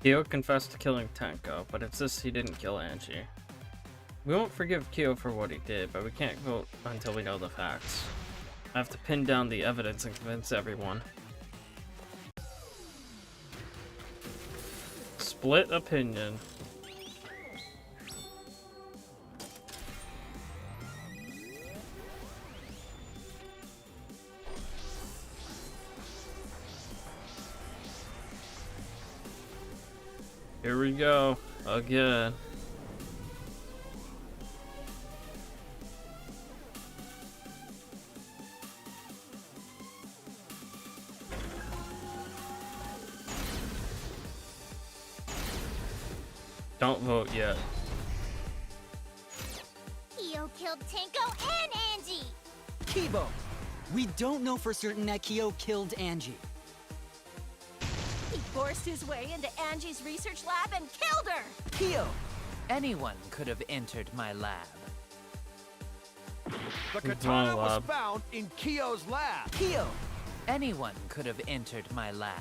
S1: Kyo confessed to killing Tenko, but insists he didn't kill Angie. We won't forgive Kyo for what he did, but we can't vote until we know the facts. I have to pin down the evidence and convince everyone. Split opinion. Here we go, again. Don't vote yet.
S5: Kyo killed Tenko and Angie!
S14: Kibo! We don't know for certain that Kyo killed Angie.
S6: He forced his way into Angie's research lab and killed her!
S13: Kyo! Anyone could have entered my lab.
S15: The katana was found in Kyo's lab.
S13: Kyo! Anyone could have entered my lab.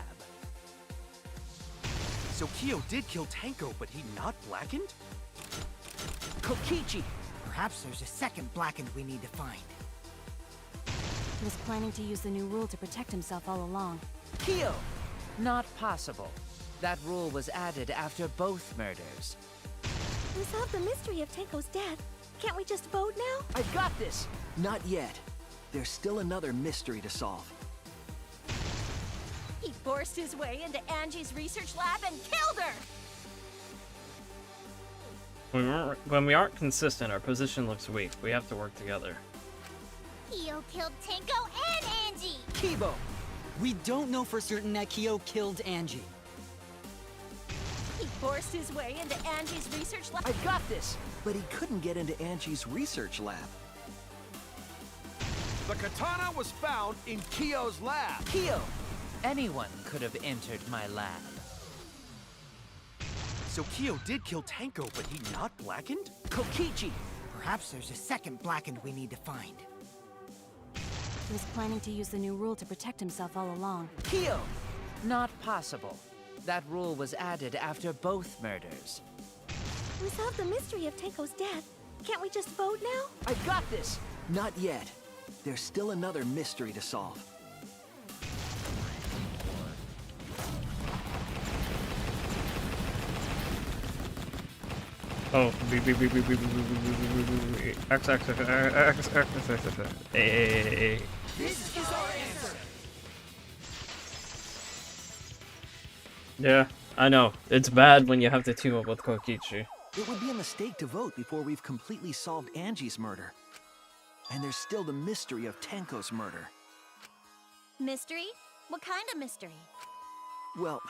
S3: So Kyo did kill Tenko, but he not blackened?
S8: Kokichi! Perhaps there's a second blackened we need to find.
S10: He was planning to use the new rule to protect himself all along.
S13: Kyo! Not possible. That rule was added after both murders.
S10: We solved the mystery of Tenko's death. Can't we just vote now?
S2: I've got this! Not yet. There's still another mystery to solve.
S5: He
S6: forced his way into Angie's research lab and killed her!
S1: When we aren't consistent, our position looks weak. We have to work together.
S5: Kyo killed Tenko and Angie!
S14: Kibo! We don't know for certain that Kyo killed Angie.
S6: He forced his way into Angie's research lab.
S2: I got this! But he couldn't get into Angie's research lab.
S15: The katana was found in Kyo's lab.
S13: Kyo! Anyone could have entered my lab.
S3: So Kyo did kill Tenko, but he not blackened?
S8: Kokichi! Perhaps there's a second blackened we need to find.
S10: He was planning to use the new rule to protect himself all along.
S13: Kyo! Not possible. That rule was added after both murders.
S5: We solved the mystery of Tenko's death. Can't we just vote now?
S2: I got this! Not yet. There's still another mystery to solve.
S1: Oh, Hey.
S16: This is our answer.
S1: Yeah, I know. It's bad when you have to team up with Kokichi.
S2: It would be a mistake to vote before we've completely solved Angie's murder. And there's still the mystery of Tenko's murder.
S6: Mystery? What kind of mystery?
S2: Well,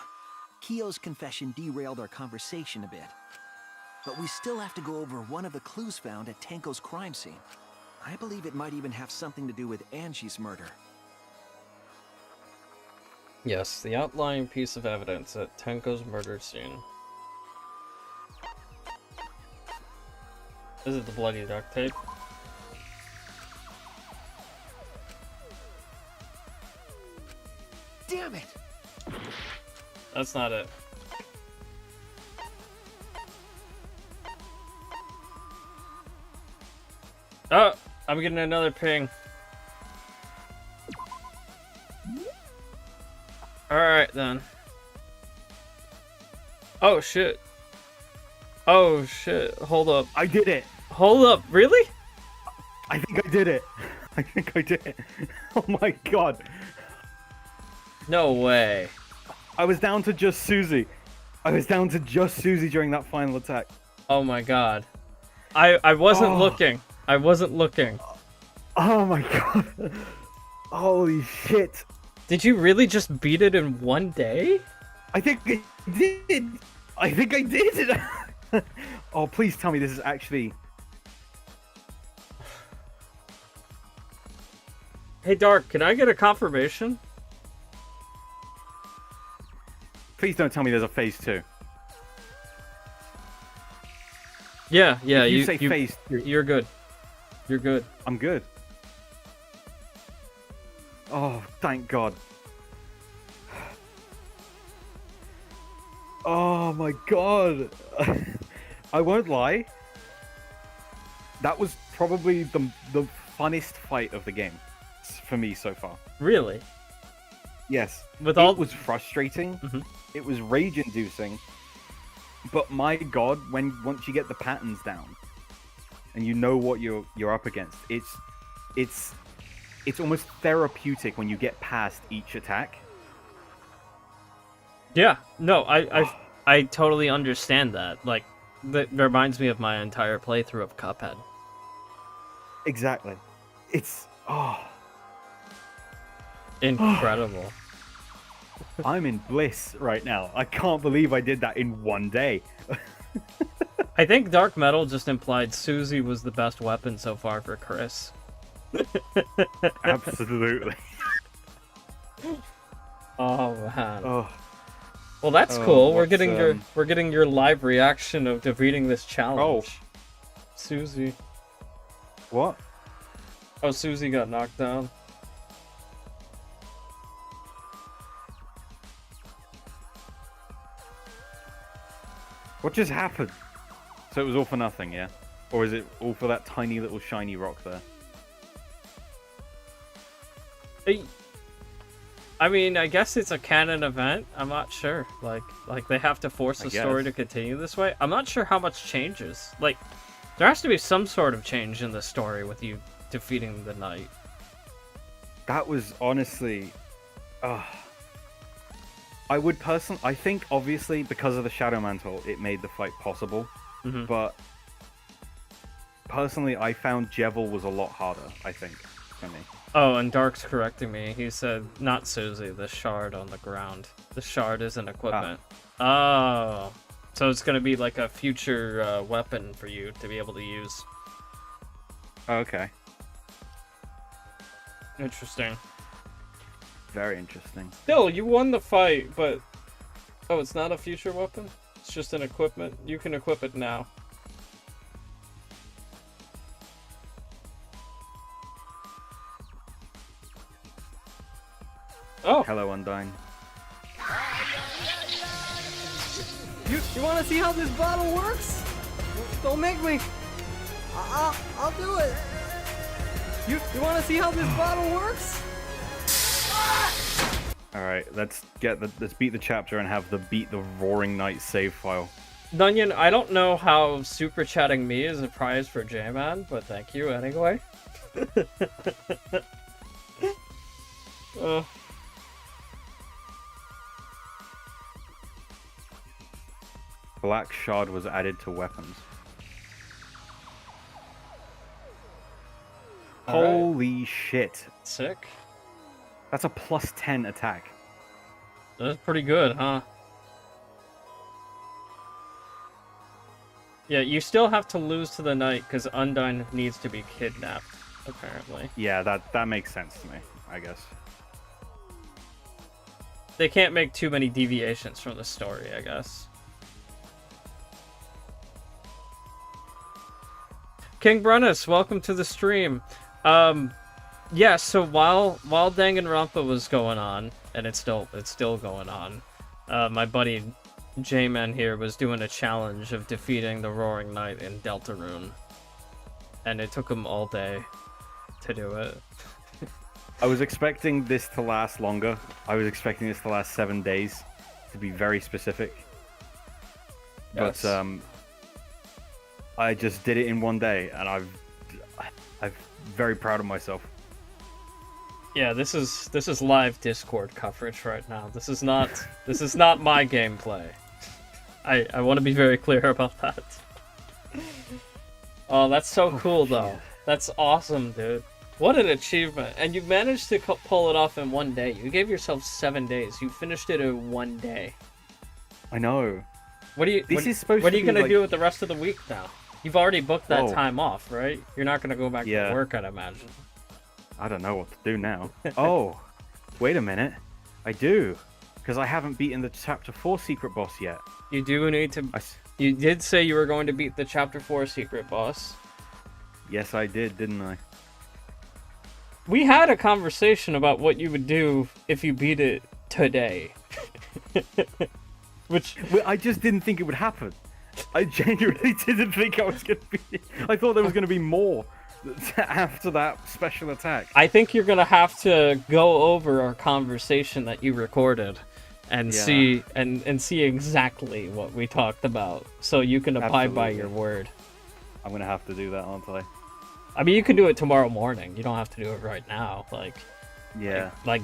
S2: Kyo's confession derailed our conversation a bit. But we still have to go over one of the clues found at Tenko's crime scene. I believe it might even have something to do with Angie's murder.
S1: Yes, the outlying piece of evidence at Tenko's murder scene. Is it the bloody duct tape?
S2: Damn it!
S1: That's not it. Oh, I'm getting another ping. Alright then. Oh shit. Oh shit. Hold up.
S9: I did it.
S1: Hold up. Really?
S9: I think I did it. I think I did it. Oh my god.
S1: No way.
S9: I was down to just Susie. I was down to just Susie during that final attack.
S1: Oh my god. I wasn't looking. I wasn't looking.
S9: Oh my god. Holy shit.
S1: Did you really just beat it in one day?
S9: I think I did. I think I did. Oh, please tell me this is actually...
S1: Hey Dark, can I get a confirmation?
S9: Please don't tell me there's a phase 2.
S1: Yeah,
S9: If you say phase 2.
S1: You're good. You're good.
S9: I'm good. Oh, thank God. Oh my God. I won't lie. That was probably the funnest fight of the game for me so far.
S1: Really?
S9: Yes.
S1: With all...
S9: It was frustrating. It was rage-inducing. But my God, once you get the patterns down and you know what you're up against, it's almost therapeutic when you get past each attack.
S1: Yeah. No, I totally understand that. Like, that reminds me of my entire playthrough of Cuphead.
S9: Exactly. It's
S1: incredible.
S9: I'm in bliss right now. I can't believe I did that in one day.
S1: I think Dark Metal just implied Susie was the best weapon so far for Chris.
S9: Absolutely.
S1: Oh man.
S9: Oh.
S1: Well, that's cool. We're getting your live reaction of defeating this challenge. Susie.
S9: What?
S1: Oh, Susie got knocked down.
S9: What just happened? So it was all for nothing, yeah? Or is it all for that tiny little shiny rock there?
S1: I mean, I guess it's a canon event. I'm not sure. Like they have to force the story to continue this way. I'm not sure how much changes. Like, there has to be some sort of change in the story with you defeating the knight.
S9: That was honestly... I would personally, I think obviously because of the Shadow Mantle, it made the fight possible. But personally, I found Jevil was a lot harder. I think for me.
S1: Oh, and Dark's correcting me. He said not Susie, the shard on the ground. The shard isn't equipment. Oh, so it's gonna be like a future weapon for you to be able to use.
S9: Okay.
S1: Interesting.
S9: Very interesting.
S1: Still, you won the fight, but... Oh, it's not a future weapon? It's just an equipment? You can equip it now. Oh!
S9: Hello, Undyne.
S14: You want to see how this bottle works? Don't make me. I'll do it. You want to see how this bottle works?
S9: All right, let's beat the chapter and have the beat the Roaring Knight save file.
S1: Dunyan, I don't know how super chatting me is a prize for J-Man, but thank you anyway.
S9: Black Shard was added to weapons. Holy shit.
S1: Sick.
S9: That's a +10 attack.
S1: That's pretty good, huh? Yeah, you still have to lose to the knight because Undyne needs to be kidnapped, apparently.
S9: Yeah, that makes sense to me, I guess.
S1: They can't make too many deviations from the story, I guess. King Brunus, welcome to the stream. Yeah, so while Danganronpa was going on, and it's still going on, my buddy J-Man here was doing a challenge of defeating the Roaring Knight in Deltarune. And it took him all day to do it.
S9: I was expecting this to last longer. I was expecting this to last 7 days, to be very specific.
S1: Yes.
S9: But I just did it in 1 day, and I'm very proud of myself.
S1: Yeah, this is live Discord coverage right now. This is not my gameplay. I want to be very clear about that. Oh, that's so cool though. That's awesome, dude. What an achievement! And you managed to pull it off in 1 day. You gave yourself 7 days. You finished it in 1 day.
S9: I know.
S1: What are you gonna do with the rest of the week now? You've already booked that time off, right? You're not gonna go back to work, I'd imagine.
S9: I don't know what to do now. Oh, wait a minute. I do. Because I haven't beaten the Chapter 4 secret boss yet.
S1: You do need to... You did say you were going to beat the Chapter 4 secret boss.
S9: Yes, I did, didn't I?
S1: We had a conversation about what you would do if you beat it today. Which...
S9: I just didn't think it would happen. I genuinely didn't think I was going to be... I thought there was going to be more after that special attack.
S1: I think you're going to have to go over our conversation that you recorded and see and see exactly what we talked about so you can abide by your word.
S9: I'm going to have to do that, aren't I?
S1: I mean, you can do it tomorrow morning. You don't have to do it right now. Like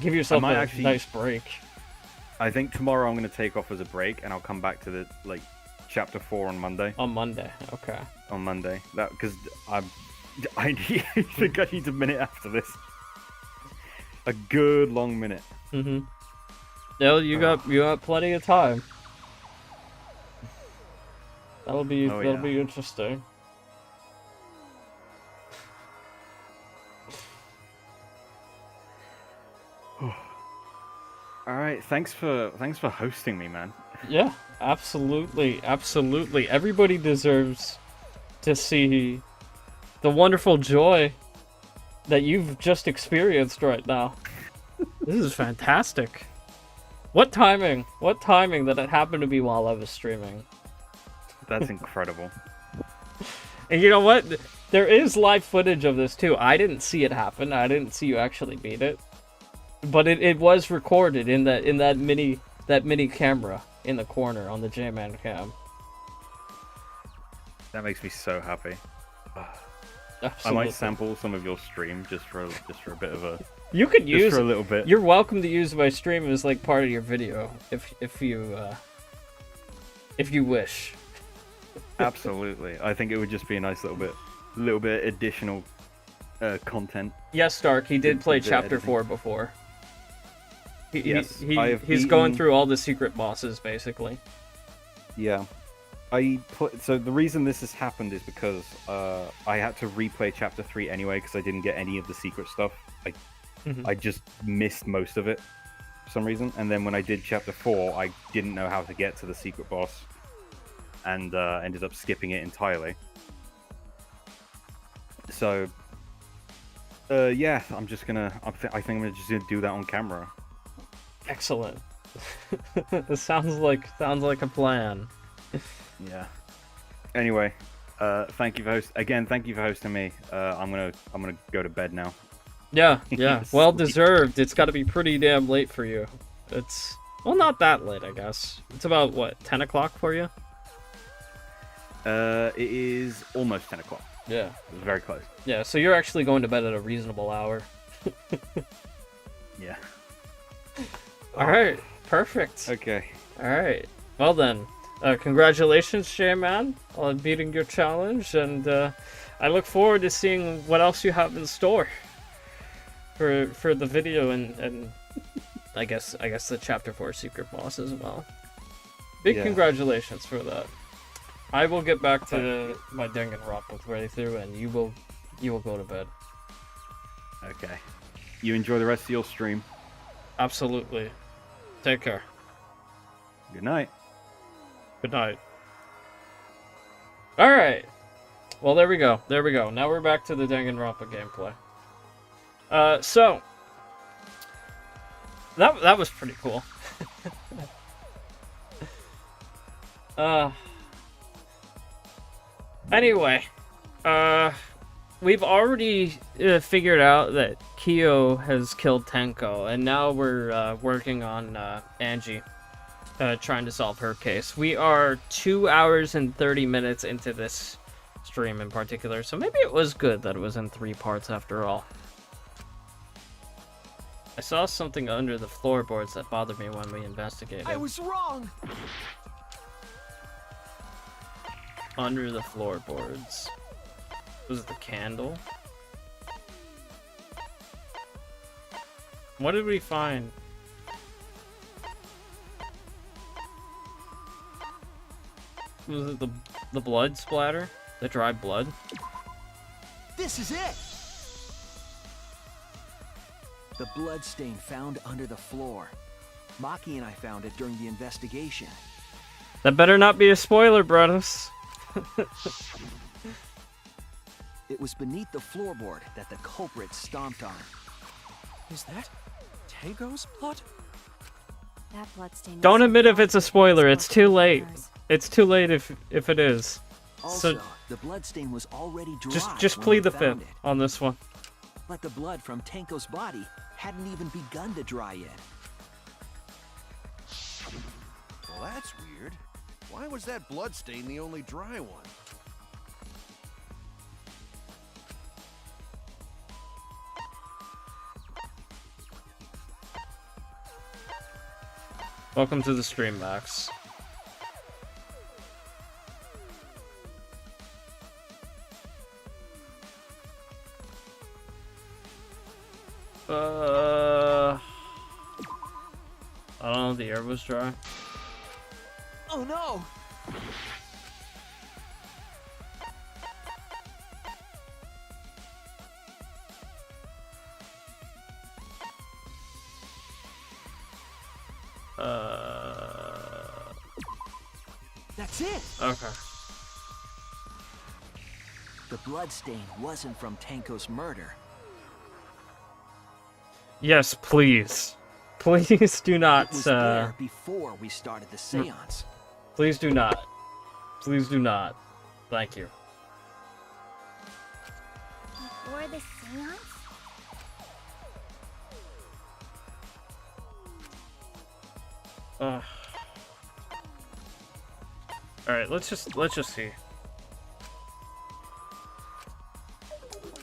S1: give yourself a nice break.
S9: I think tomorrow I'm going to take off as a break and I'll come back to the Chapter 4 on Monday.
S1: On Monday, okay.
S9: On Monday, because I think I need a minute after this. A good long minute.
S1: No, you got plenty of time. That'll be interesting.
S9: All right, thanks for hosting me, man.
S1: Yeah, absolutely. Everybody deserves to see the wonderful joy that you've just experienced right now. This is fantastic. What timing that it happened to be while I was streaming.
S9: That's incredible.
S1: And you know what? There is live footage of this too. I didn't see it happen. I didn't see you actually beat it. But it was recorded in that mini camera in the corner on the J-Man cam.
S9: That makes me so happy. I
S1: Absolutely.
S9: might sample some of your stream just for a bit of a.
S1: You could
S9: just
S1: use
S9: for a little bit.
S1: You're welcome to use my stream as like part of your video if you wish.
S9: Absolutely, I think it would just be a nice little bit additional content.
S1: Yes, Stark. He did
S9: With
S1: play
S9: the
S1: chapter
S9: editing.
S1: 4 before.
S9: Yes, I have
S1: he's going
S9: beaten-
S1: through all the secret bosses basically.
S9: Yeah. So the reason this has happened is because I had to replay chapter 3 anyway because I didn't get any of the secret stuff. I just missed most of it for some reason, and then when I did chapter 4, I didn't know how to get to the secret boss, and ended up skipping it entirely. So yeah, I'm just gonna. I think I'm just gonna do that on camera.
S1: Excellent. This sounds like a plan.
S9: Yeah. Anyway, thank you for hosting me. I'm gonna go to bed now.
S1: Yeah, well deserved. It's got to be pretty damn late for you. It's well, not that late, I guess. It's about what 10 o'clock for you.
S9: It is almost 10 o'clock.
S1: Yeah,
S9: it's very close.
S1: Yeah, so you're actually going to bed at a reasonable hour.
S9: Yeah.
S1: All right, perfect.
S9: Okay.
S1: All right. Well then, congratulations, J-Man, on beating your challenge, and I look forward to seeing what else you have in store for the video and I guess the chapter 4 secret boss as well. Big congratulations for that. I will get back to my Danganronpa playthrough, and you will go to bed.
S9: Okay. You enjoy the rest of your stream.
S1: Absolutely. Take care.
S9: Good night.
S1: Good night. All right. Well, there we go. There we go. Now we're back to the Danganronpa gameplay. So that was pretty cool. Anyway, we've already figured out that Kyo has killed Tenko, and now we're working on Angie, trying to solve her case. We are 2 hours and 30 minutes into this stream in particular, so maybe it was good that it was in 3 parts after all. I saw something under the floorboards that bothered me when we investigated.
S3: I was wrong!
S1: Under the floorboards. Was it the candle? What did we find? Was it the blood splatter? The dried blood?
S2: This is it! The blood stain found under the floor. Maki and I found it during the investigation.
S1: That better not be a spoiler, brothers.
S2: It was beneath the floorboard that the culprit stomped on.
S3: Is that Tenko's blood?
S10: That bloodstain.
S1: Don't admit if it's a spoiler. It's too late. It's too late if it is.
S2: Also,
S1: So
S2: the bloodstain was already dry.
S1: just
S2: when
S1: plead
S2: we
S1: the
S2: found
S1: fifth
S2: it.
S1: on this one.
S2: But the blood from Tenko's body hadn't even begun to dry yet.
S7: Well, that's weird. Why was that blood stain the only dry one?
S1: Welcome to the stream, Max. I don't know, the air was dry.
S2: Oh no! That's it!
S1: Okay.
S2: The blood stain wasn't from Tenko's murder.
S1: Yes, please. Please do not,
S2: It was there before we started the seance.
S1: Please do not. Please do not. Thank you.
S5: Before the seance?
S1: All right, let's just see.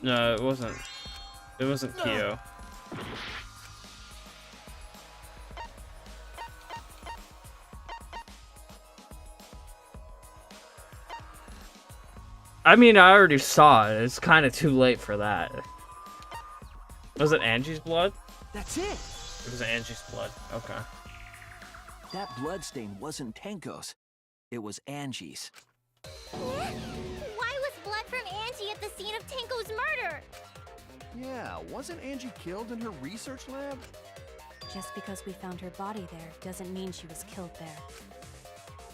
S1: No, it wasn't. It wasn't Kyo. I mean, I already saw it. It's kind of too late for that. Was it Angie's blood?
S2: That's it!
S1: It was Angie's blood. Okay.
S2: That bloodstain wasn't Tenko's. It was Angie's.
S5: Why was blood from Angie at the scene of Tenko's murder?
S15: Yeah, wasn't Angie killed in her research lab?
S10: Just because we found her body there doesn't mean she was killed there.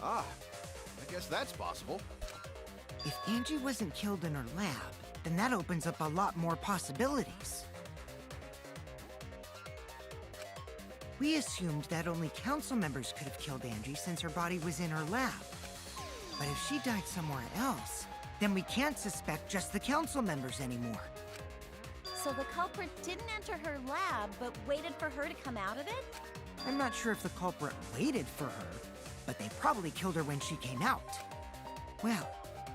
S15: Ah, I guess that's possible.
S8: If Angie wasn't killed in her lab, then that opens up a lot more possibilities. We assumed that only council members could have killed Angie since her body was in her lab. But if she died somewhere else, then we can't suspect just the council members anymore.
S6: So the culprit didn't enter her lab, but waited for her to come out of it?
S8: I'm not sure if the culprit waited for her, but they probably killed her when she came out. Well,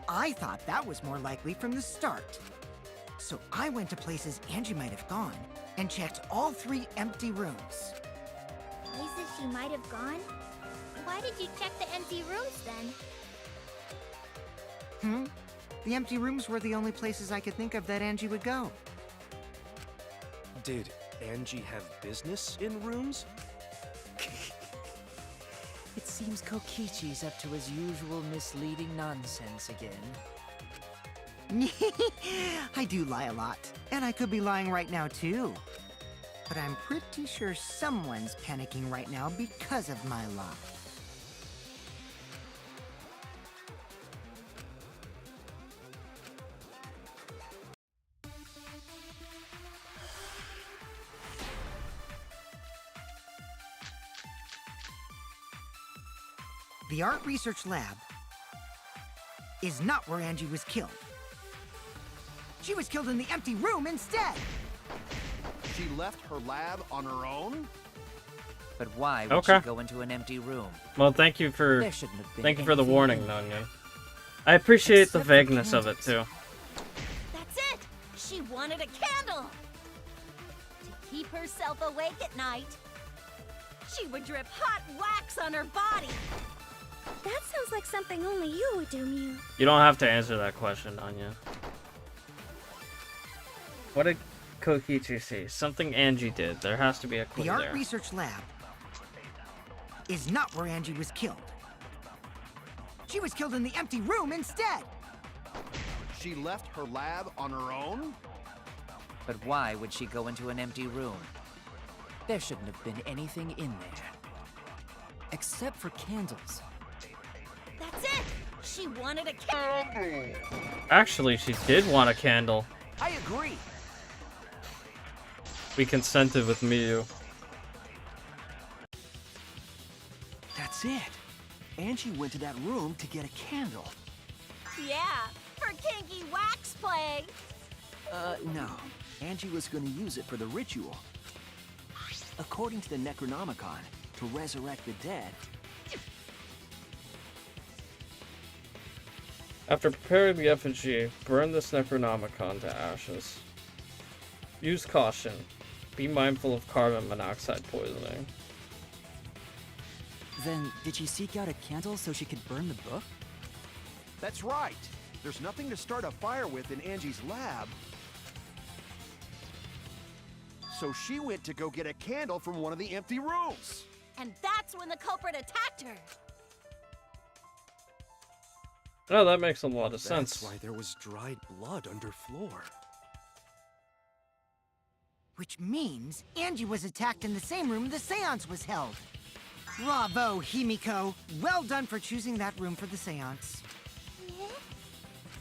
S8: I thought that was more likely from the start. So I went to places Angie might have gone and checked all 3 empty rooms.
S5: Places she might have gone? Why did you check the empty rooms then?
S8: The empty rooms were the only places I could think of that Angie would go.
S3: Did Angie have business in rooms?
S13: It seems Kokichi's up to his usual misleading nonsense again.
S8: I do lie a lot, and I could be lying right now too. But I'm pretty sure someone's panicking right now because of my lie. The art research lab is not where Angie was killed. She was killed in the empty room instead.
S15: She left her lab on her own?
S13: But why would
S1: Okay.
S13: she go into an empty room?
S1: Well, thank you for
S13: There shouldn't have been
S1: the
S13: anything
S1: warning,
S13: in there.
S1: Nanya. I appreciate
S13: Except
S1: the
S13: for
S1: vagueness of it
S13: candles.
S1: too.
S6: That's it! She wanted a candle! To keep herself awake at night. She would drip hot wax on her body.
S5: That sounds like something only you would do, Mew.
S1: You don't have to answer that question, Nanya. What did Kokichi say? Something Angie did. There has to be a clue
S8: The art
S1: there.
S8: research lab is not where Angie was killed. She was killed in the empty room instead.
S15: She left her lab on her own?
S13: But why would she go into an empty room? There shouldn't have been anything in there. Except for candles.
S6: That's it! She wanted a candle!
S1: Actually, she did want a candle.
S2: I agree.
S1: We consented with Miyu.
S2: That's it. Angie went to that room to get a candle.
S6: Yeah, for kinky wax play!
S2: No. Angie was gonna use it for the ritual. According to the Necronomicon, to resurrect the dead.
S1: After preparing the effigy, burn this Necronomicon to ashes. Use caution. Be mindful of carbon monoxide poisoning.
S4: Then, did she seek out a candle so she could burn the book?
S15: That's right. There's nothing to start a fire with in Angie's lab. So she went to go get a candle from one of the empty rooms.
S6: And that's when the culprit attacked her!
S1: Oh, that makes a lot of
S3: That's
S1: sense.
S3: why there was dried blood underfloor.
S8: Which means Angie was attacked in the same room the seance was held. Bravo, Himiko. Well done for choosing that room for the seance.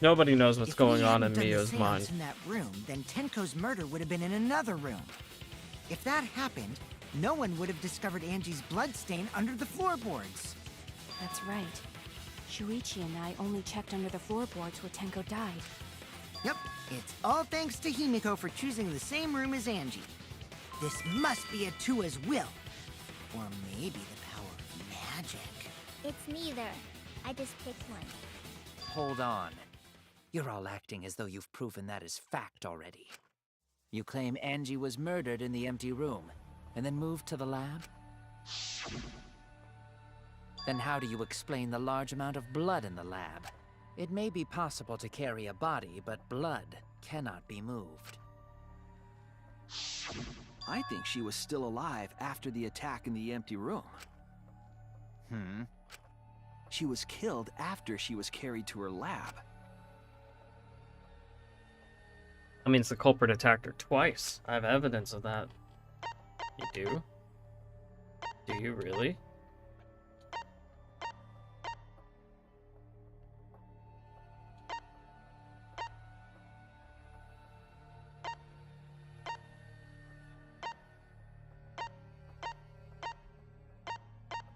S1: Nobody knows what's
S8: If we
S1: going on in
S8: hadn't done the
S1: Mio's
S8: seance
S1: mind.
S8: in that room, then Tenko's murder would have been in another room. If that happened, no one would have discovered Angie's bloodstain under the floorboards.
S10: That's right. Shuichi and I only checked under the floorboards where Tenko died.
S8: Yep, it's all thanks to Himiko for choosing the same room as Angie. This must be a Tua's will. Or maybe the power of magic.
S5: It's neither. I just picked one.
S13: Hold on. You're all acting as though you've proven that as fact already. You claim Angie was murdered in the empty room, and then moved to the lab? Then how do you explain the large amount of blood in the lab? It may be possible to carry a body, but blood cannot be moved.
S2: I think she was still alive after the attack in the empty room. She was killed after she was carried to her lab.
S1: That means the culprit attacked her twice. I have evidence of that. You do? Do you really?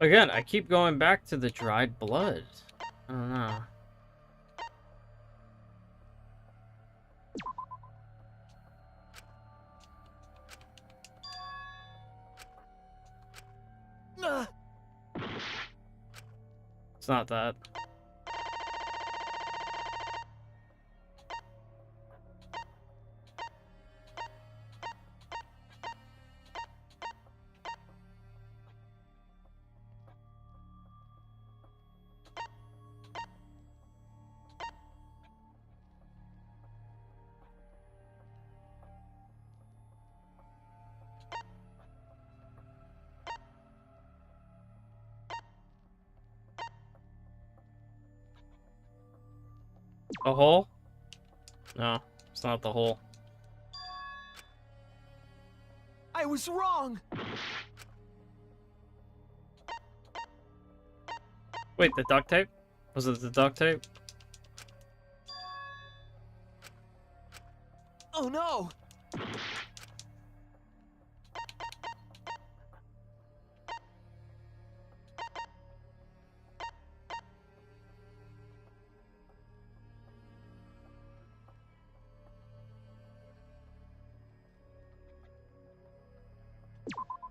S1: Again, I keep going back to the dried blood. I don't know. It's not that. A hole? No, it's not the hole.
S2: I was wrong!
S1: Wait, the duct tape? Was it the duct tape?
S2: Oh no!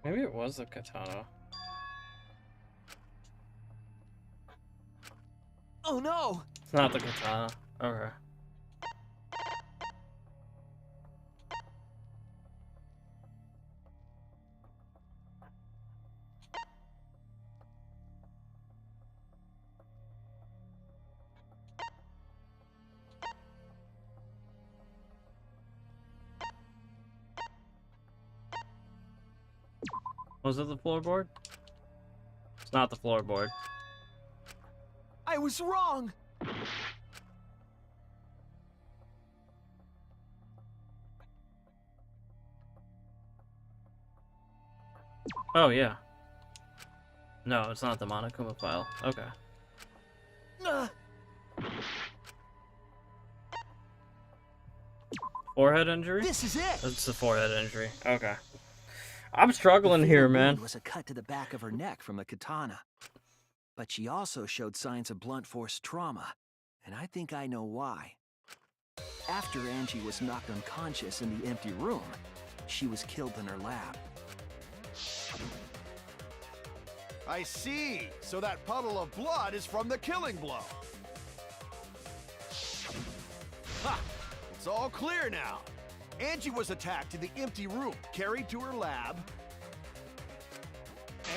S1: Maybe it was the katana.
S2: Oh no!
S1: It's not the katana. Okay. Was it the floorboard? It's not the floorboard.
S2: I was wrong!
S1: Oh, yeah. No, it's not the Monokuma file. Okay. Forehead injury?
S2: This is it!
S1: It's the forehead injury. Okay. I'm struggling here, man.
S2: Was a cut to the back of her neck from the katana. But she also showed signs of blunt force trauma, and I think I know why. After Angie was knocked unconscious in the empty room, she was killed in her lab.
S15: I see. So that puddle of blood is from the killing blow. Ha! It's all clear now. Angie was attacked in the empty room, carried to her lab,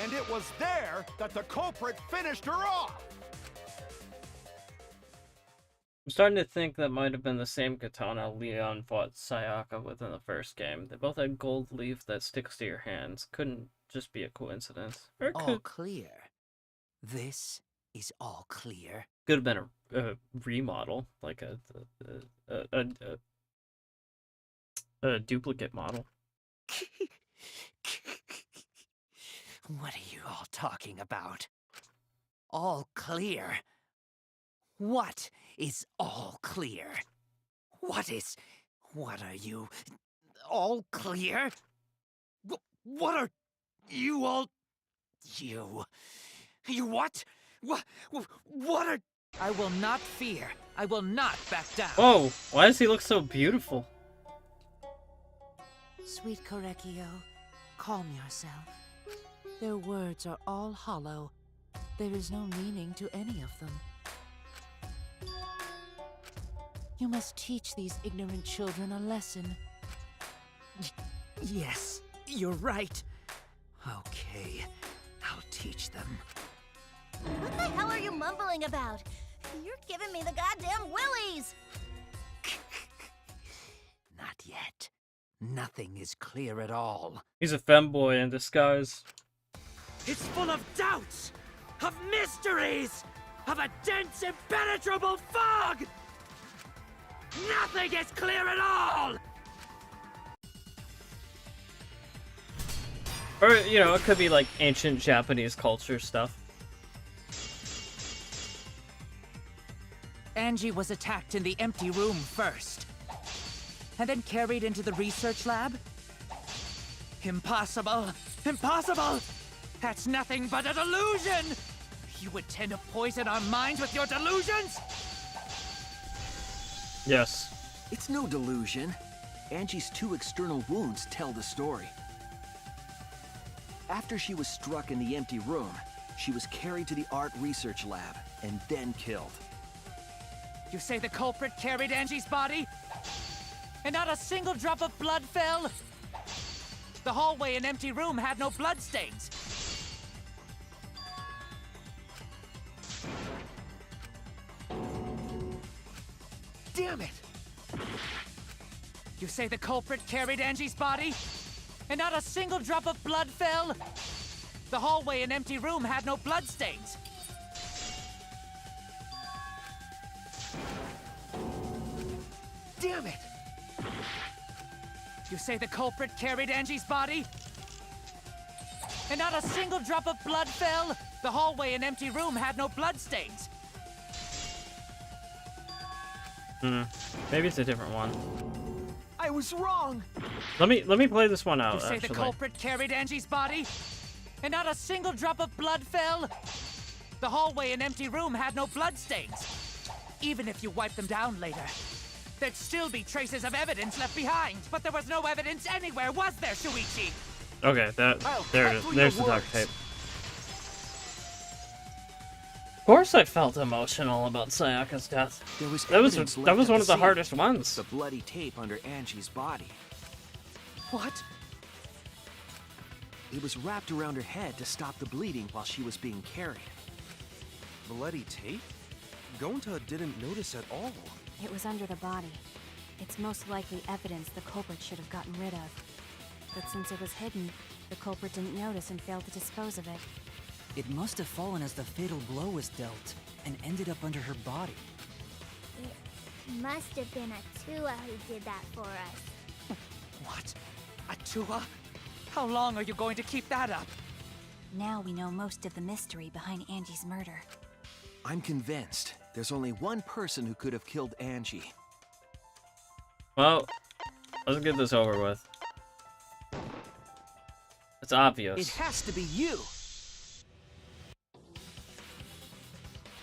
S15: and it was there that the culprit finished her off!
S1: I'm starting to think that might have been the same katana Leon fought Sayaka with in the first game. They both had gold leaf that sticks to your hands. Couldn't just be a coincidence. Or
S13: All clear. This is all clear.
S1: could have been a remodel, like a duplicate model.
S13: What are you all talking about? All clear? What is all clear? What are you? All clear? What are you all? You what? What are? I will not fear. I will not back down.
S1: Whoa! Why does he look so beautiful?
S10: Sweet Korekio, calm yourself. Their words are all hollow. There is no meaning to any of them.
S13: You must teach these ignorant children a lesson. Yes, you're right. Okay, I'll teach them.
S6: What the hell are you mumbling about? You're giving me the goddamn willies!
S13: Not yet. Nothing is clear at all.
S1: He's a femboy in disguise.
S16: It's full of doubts, of mysteries, of a dense, impenetrable fog! Nothing is clear at all!
S1: Or, you know, it could be like ancient Japanese culture stuff.
S13: Angie was attacked in the empty room first, and then carried into the research lab? Impossible! Impossible! That's nothing but a delusion! You would tend to poison our minds with your delusions?
S1: Yes.
S2: It's no delusion. Angie's 2 external wounds tell the story. After she was struck in the empty room, she was carried to the art research lab and then killed.
S13: You say the culprit carried Angie's body? And not a single drop of blood fell? The hallway and empty room had no bloodstains.
S2: Damn it!
S13: You say the culprit carried Angie's body? And not a single drop of blood fell? The hallway and empty room had no bloodstains.
S2: Damn it!
S13: You say the culprit carried Angie's body? And not a single drop of blood fell? The hallway and empty room had no bloodstains.
S1: Maybe it's a different one.
S2: I was wrong!
S1: Let me play this one out,
S13: You say
S1: actually.
S13: the culprit carried Angie's body? And not a single drop of blood fell? The hallway and empty room had no bloodstains. Even if you wipe them down later, there'd still be traces of evidence left behind. But there was no evidence anywhere, was there, Shuichi?
S1: Okay, there's the duct
S2: words.
S1: tape. Of course I felt emotional about Sayaka's death.
S2: There was
S1: That was
S2: evidence
S1: one
S2: left
S1: of
S2: at
S1: the
S2: scene.
S1: hardest ones.
S2: The bloody tape under Angie's body.
S13: What?
S2: It was wrapped around her head to stop the bleeding while she was being carried.
S3: Bloody tape? Gonta didn't notice at all.
S10: It was under the body. It's most likely evidence the culprit should have gotten rid of. But since it was hidden, the culprit didn't notice and failed to dispose of it.
S4: It must have fallen as the fatal blow was dealt, and ended up under her body.
S5: It must have been Atua who did that for us.
S13: What? Atua? How long are you going to keep that up?
S10: Now we know most of the mystery behind Angie's murder.
S2: I'm convinced there's only one person who could have killed Angie.
S1: Well, let's get this over with. It's obvious.
S2: It has to be you!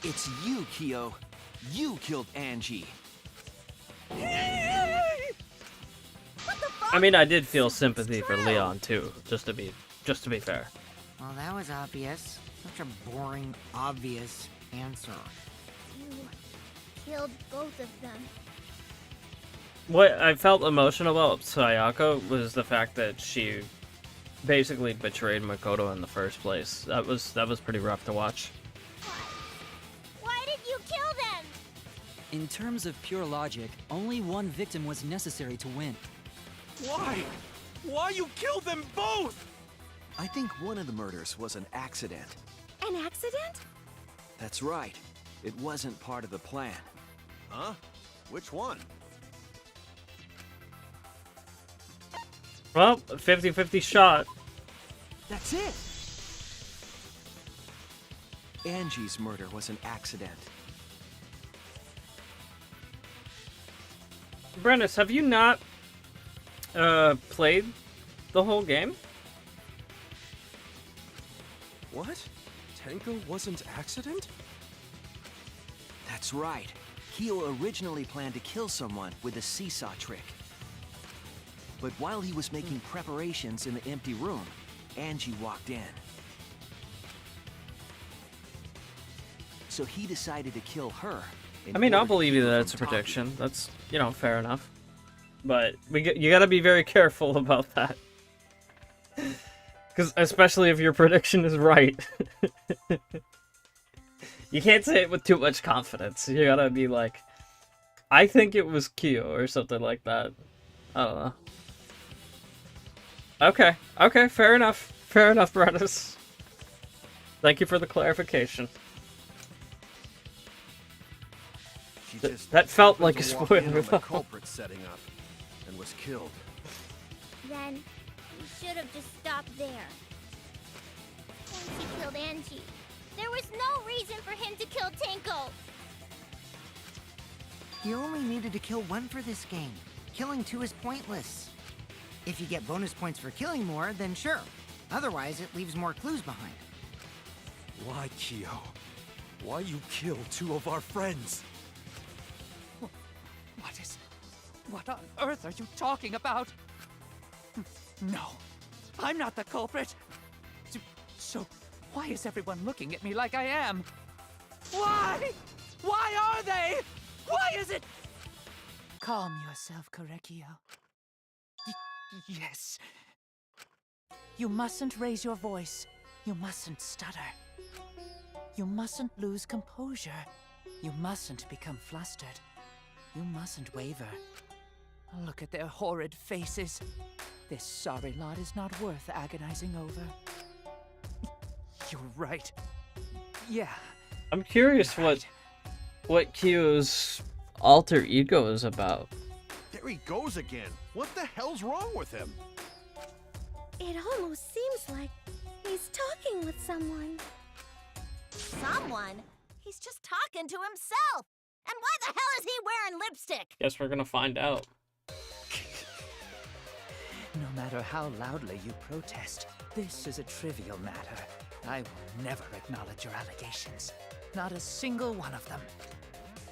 S2: It's you, Kyo. You killed Angie.
S1: I mean, I did feel sympathy for Leon too, just to be fair.
S8: Well, that was obvious. Such a boring, obvious answer.
S5: You killed both of them.
S1: What I felt emotional about Sayaka was the fact that she basically betrayed Makoto in the first place. That was pretty rough to watch.
S5: Why did you kill them?
S4: In terms of pure logic, only one victim was necessary to win.
S3: Why? Why you killed them both?
S2: I think one of the murders was an accident.
S6: An accident?
S2: That's right. It wasn't part of the plan.
S15: Huh? Which one?
S1: Well, 50-50 shot.
S2: That's it! Angie's murder was an accident.
S1: Brennus, have you not played the whole game?
S3: What? Tenko wasn't accident?
S2: That's right. Kyo originally planned to kill someone with a seesaw trick. But while he was making preparations in the empty room, Angie walked in. So he decided to kill her
S1: I mean, I'll believe you that it's a prediction. That's, you know, fair enough. But you gotta be very careful about that. Because especially if your prediction is right. You can't say it with too much confidence. You gotta be like, I think it was Q or something like that. I don't know. Okay, okay, fair enough. Fair enough, Brennis. Thank you for the clarification. That felt like a spoiler.
S7: The culprit setting up and was killed.
S5: Then you should have just stopped there. Once he killed Angie, there was no reason for him to kill Tenko.
S8: You only needed to kill one for this game. Killing two is pointless. If you get bonus points for killing more, then sure. Otherwise, it leaves more clues behind.
S3: Why, Kyo? Why you kill two of our friends?
S13: What on earth are you talking about? No, I'm not the culprit. So, why is everyone looking at me like I am? Why? Why are they? Why is it? Calm yourself, Korekio. Yes. You mustn't raise your voice. You mustn't stutter. You mustn't lose composure. You mustn't become flustered. You mustn't waver. Look at their horrid faces. This sorry lot is not worth agonizing over. You're right. Yeah.
S1: I'm curious what Kyo's alter ego is about.
S7: There he goes again. What the hell's wrong with him?
S5: It almost seems like he's talking with someone.
S6: Someone? He's just talking to himself. And why the hell is he wearing lipstick?
S1: Guess we're gonna find out.
S13: No matter how loudly you protest, this is a trivial matter. I will never acknowledge your allegations. Not a single one of them.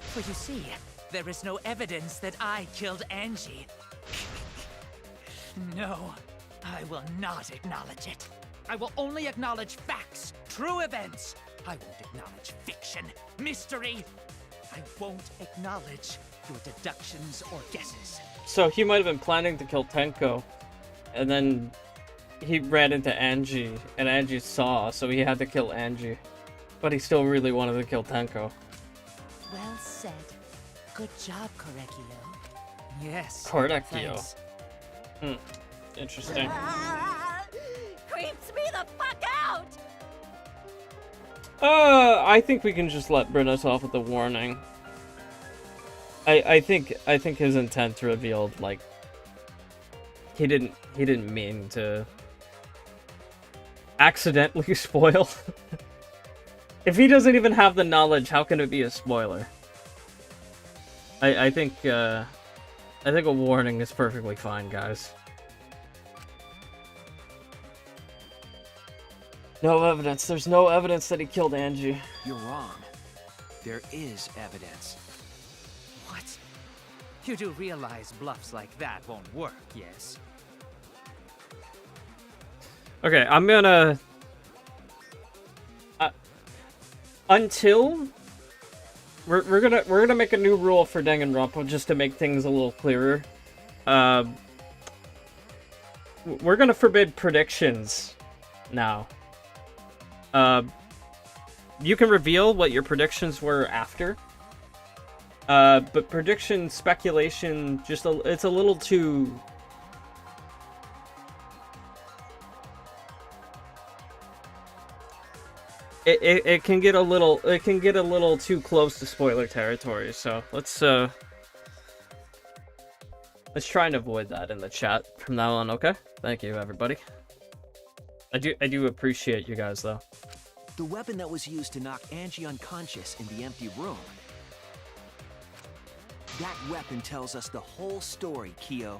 S13: For you see, there is no evidence that I killed Angie. No, I will not acknowledge it. I will only acknowledge facts, true events. I won't acknowledge fiction, mystery. I won't acknowledge your deductions or guesses.
S1: So he might have been planning to kill Tenko, and then he ran into Angie, and Angie saw, so he had to kill Angie. But he still really wanted to kill Tenko.
S13: Well said. Good job, Korekio. Yes.
S1: Korekio.
S13: Thanks.
S1: Interesting.
S6: Creeps me the fuck out!
S1: I think we can just let Brennis off with the warning. I think his intent revealed, like, he didn't mean to accidentally spoil. If he doesn't even have the knowledge, how can it be a spoiler? I think a warning is perfectly fine, guys. No evidence. There's no evidence that he killed Angie.
S2: You're wrong. There is evidence.
S13: What? You do realize bluffs like that won't work, yes?
S1: Okay, I'm gonna... until... We're gonna make a new rule for Danganronpa just to make things a little clearer. We're gonna forbid predictions now. You can reveal what your predictions were after. But prediction, speculation, it's a little too... It can get a little too close to spoiler territory, so let's try and avoid that in the chat from now on, okay? Thank you, everybody. I do appreciate you guys, though.
S2: The weapon that was used to knock Angie unconscious in the empty room. That weapon tells us the whole story, Kyo.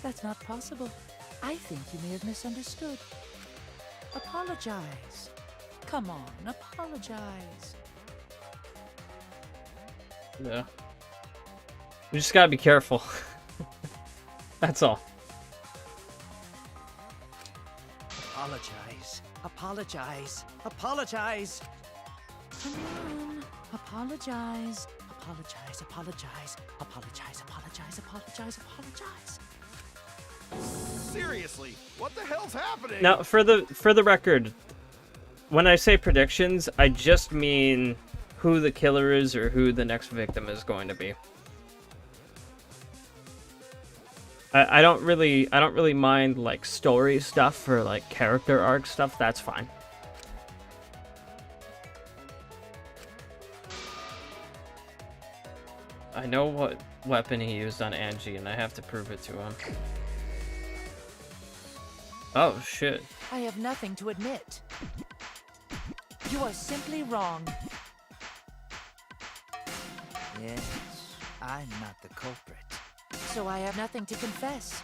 S13: That's not possible. I think you may have misunderstood. Apologize. Come on, apologize.
S1: Yeah. We just gotta be careful. That's all.
S13: Apologize. Apologize. Apologize. Come on. Apologize. Apologize. Apologize. Apologize. Apologize. Apologize. Apologize.
S15: Seriously, what the hell's happening?
S1: Now, for the record, when I say predictions, I just mean who the killer is or who the next victim is going to be. I don't really mind like story stuff or like character arc stuff. That's fine. I know what weapon he used on Angie, and I have to prove it to him. Oh shit.
S13: I have nothing to admit. You are simply wrong. Yes, I'm not the culprit. So I have nothing to confess.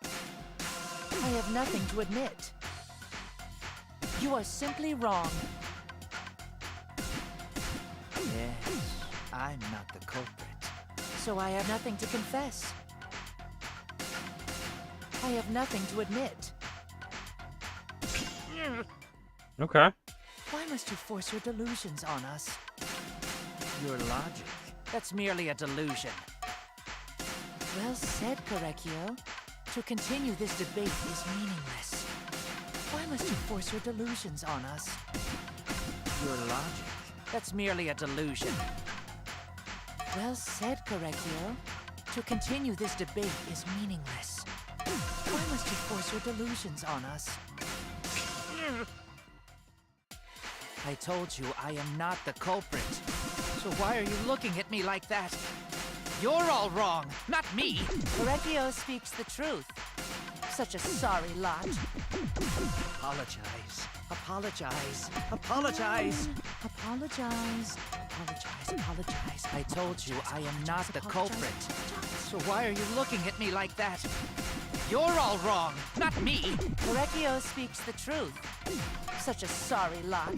S13: I have nothing to admit. You are simply wrong. Yes, I'm not the culprit. So I have nothing to confess. I have nothing to admit.
S1: Okay.
S13: Why must you force your delusions on us? Your logic. That's merely a delusion. Well said, Korekio. To continue this debate is meaningless. Why must you force your delusions on us? Your logic. That's merely a delusion. Well said, Korekio. To continue this debate is meaningless. Why must you force your delusions on us? I told you I am not the culprit. So why are you looking at me like that? You're all wrong, not me. Korekio speaks the truth. Such a sorry lot. Apologize. Apologize. Apologize. Apologize. Apologize. Apologize. I told you I am not the culprit. So why are you looking at me like that? You're all wrong, not me. Korekio speaks the truth. Such a sorry lot.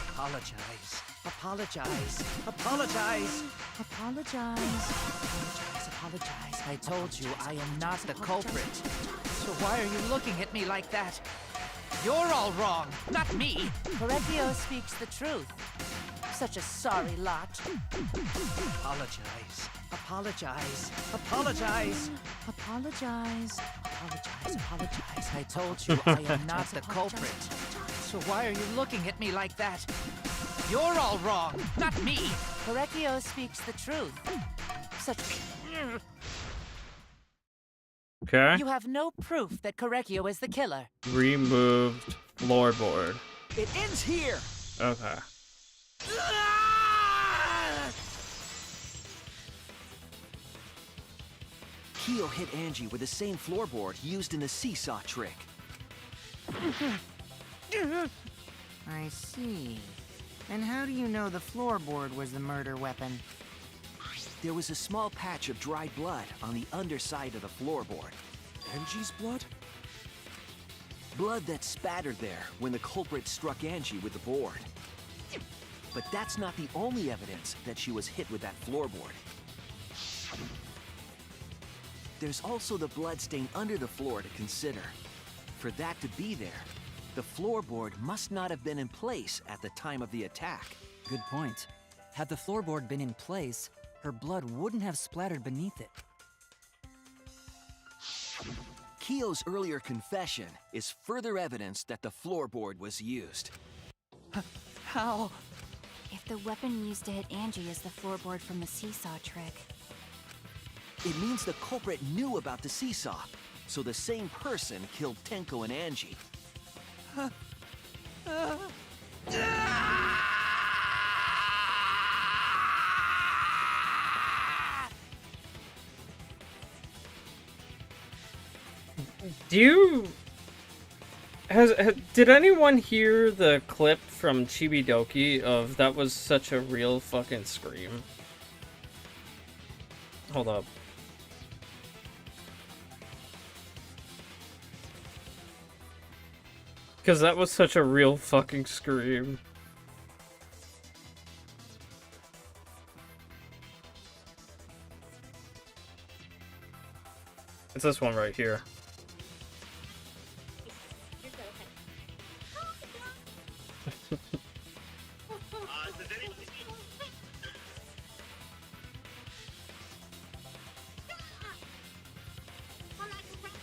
S13: Apologize. Apologize. Apologize. Apologize. Apologize. Apologize. I told you I am not the culprit. So why are you looking at me like that? You're all wrong, not me. Korekio speaks the truth. Such a sorry lot. Apologize. Apologize. Apologize. Apologize. Apologize. Apologize. I told you I am not the culprit. So why are you looking at me like that? You're all wrong, not me. Korekio speaks the truth. Such.
S1: Okay.
S13: You have no proof that Korekio is the killer.
S1: Removed floorboard.
S2: It ends here.
S1: Okay.
S2: Kyo hit Angie with the same floorboard he used in the seesaw trick.
S8: I see. And how do you know the floorboard was the murder weapon?
S2: There was a small patch of dried blood on the underside of the floorboard.
S3: Angie's blood?
S2: Blood that spattered there when the culprit struck Angie with the board. But that's not the only evidence that she was hit with that floorboard. There's also the bloodstain under the floor to consider. For that to be there, the floorboard must not have been in place at the time of the attack.
S4: Good point. Had the floorboard been in place, her blood wouldn't have splattered beneath it.
S2: Kyo's earlier confession is further evidence that the floorboard was used.
S13: How?
S10: If the weapon used to hit Angie is the floorboard from the seesaw trick,
S2: It means the culprit knew about the seesaw, so the same person killed Tenko and Angie.
S1: Do you... Did anyone hear the clip from Chibidoki of that was such a real fucking scream? Hold up. Because that was such a real fucking scream. It's this one right here.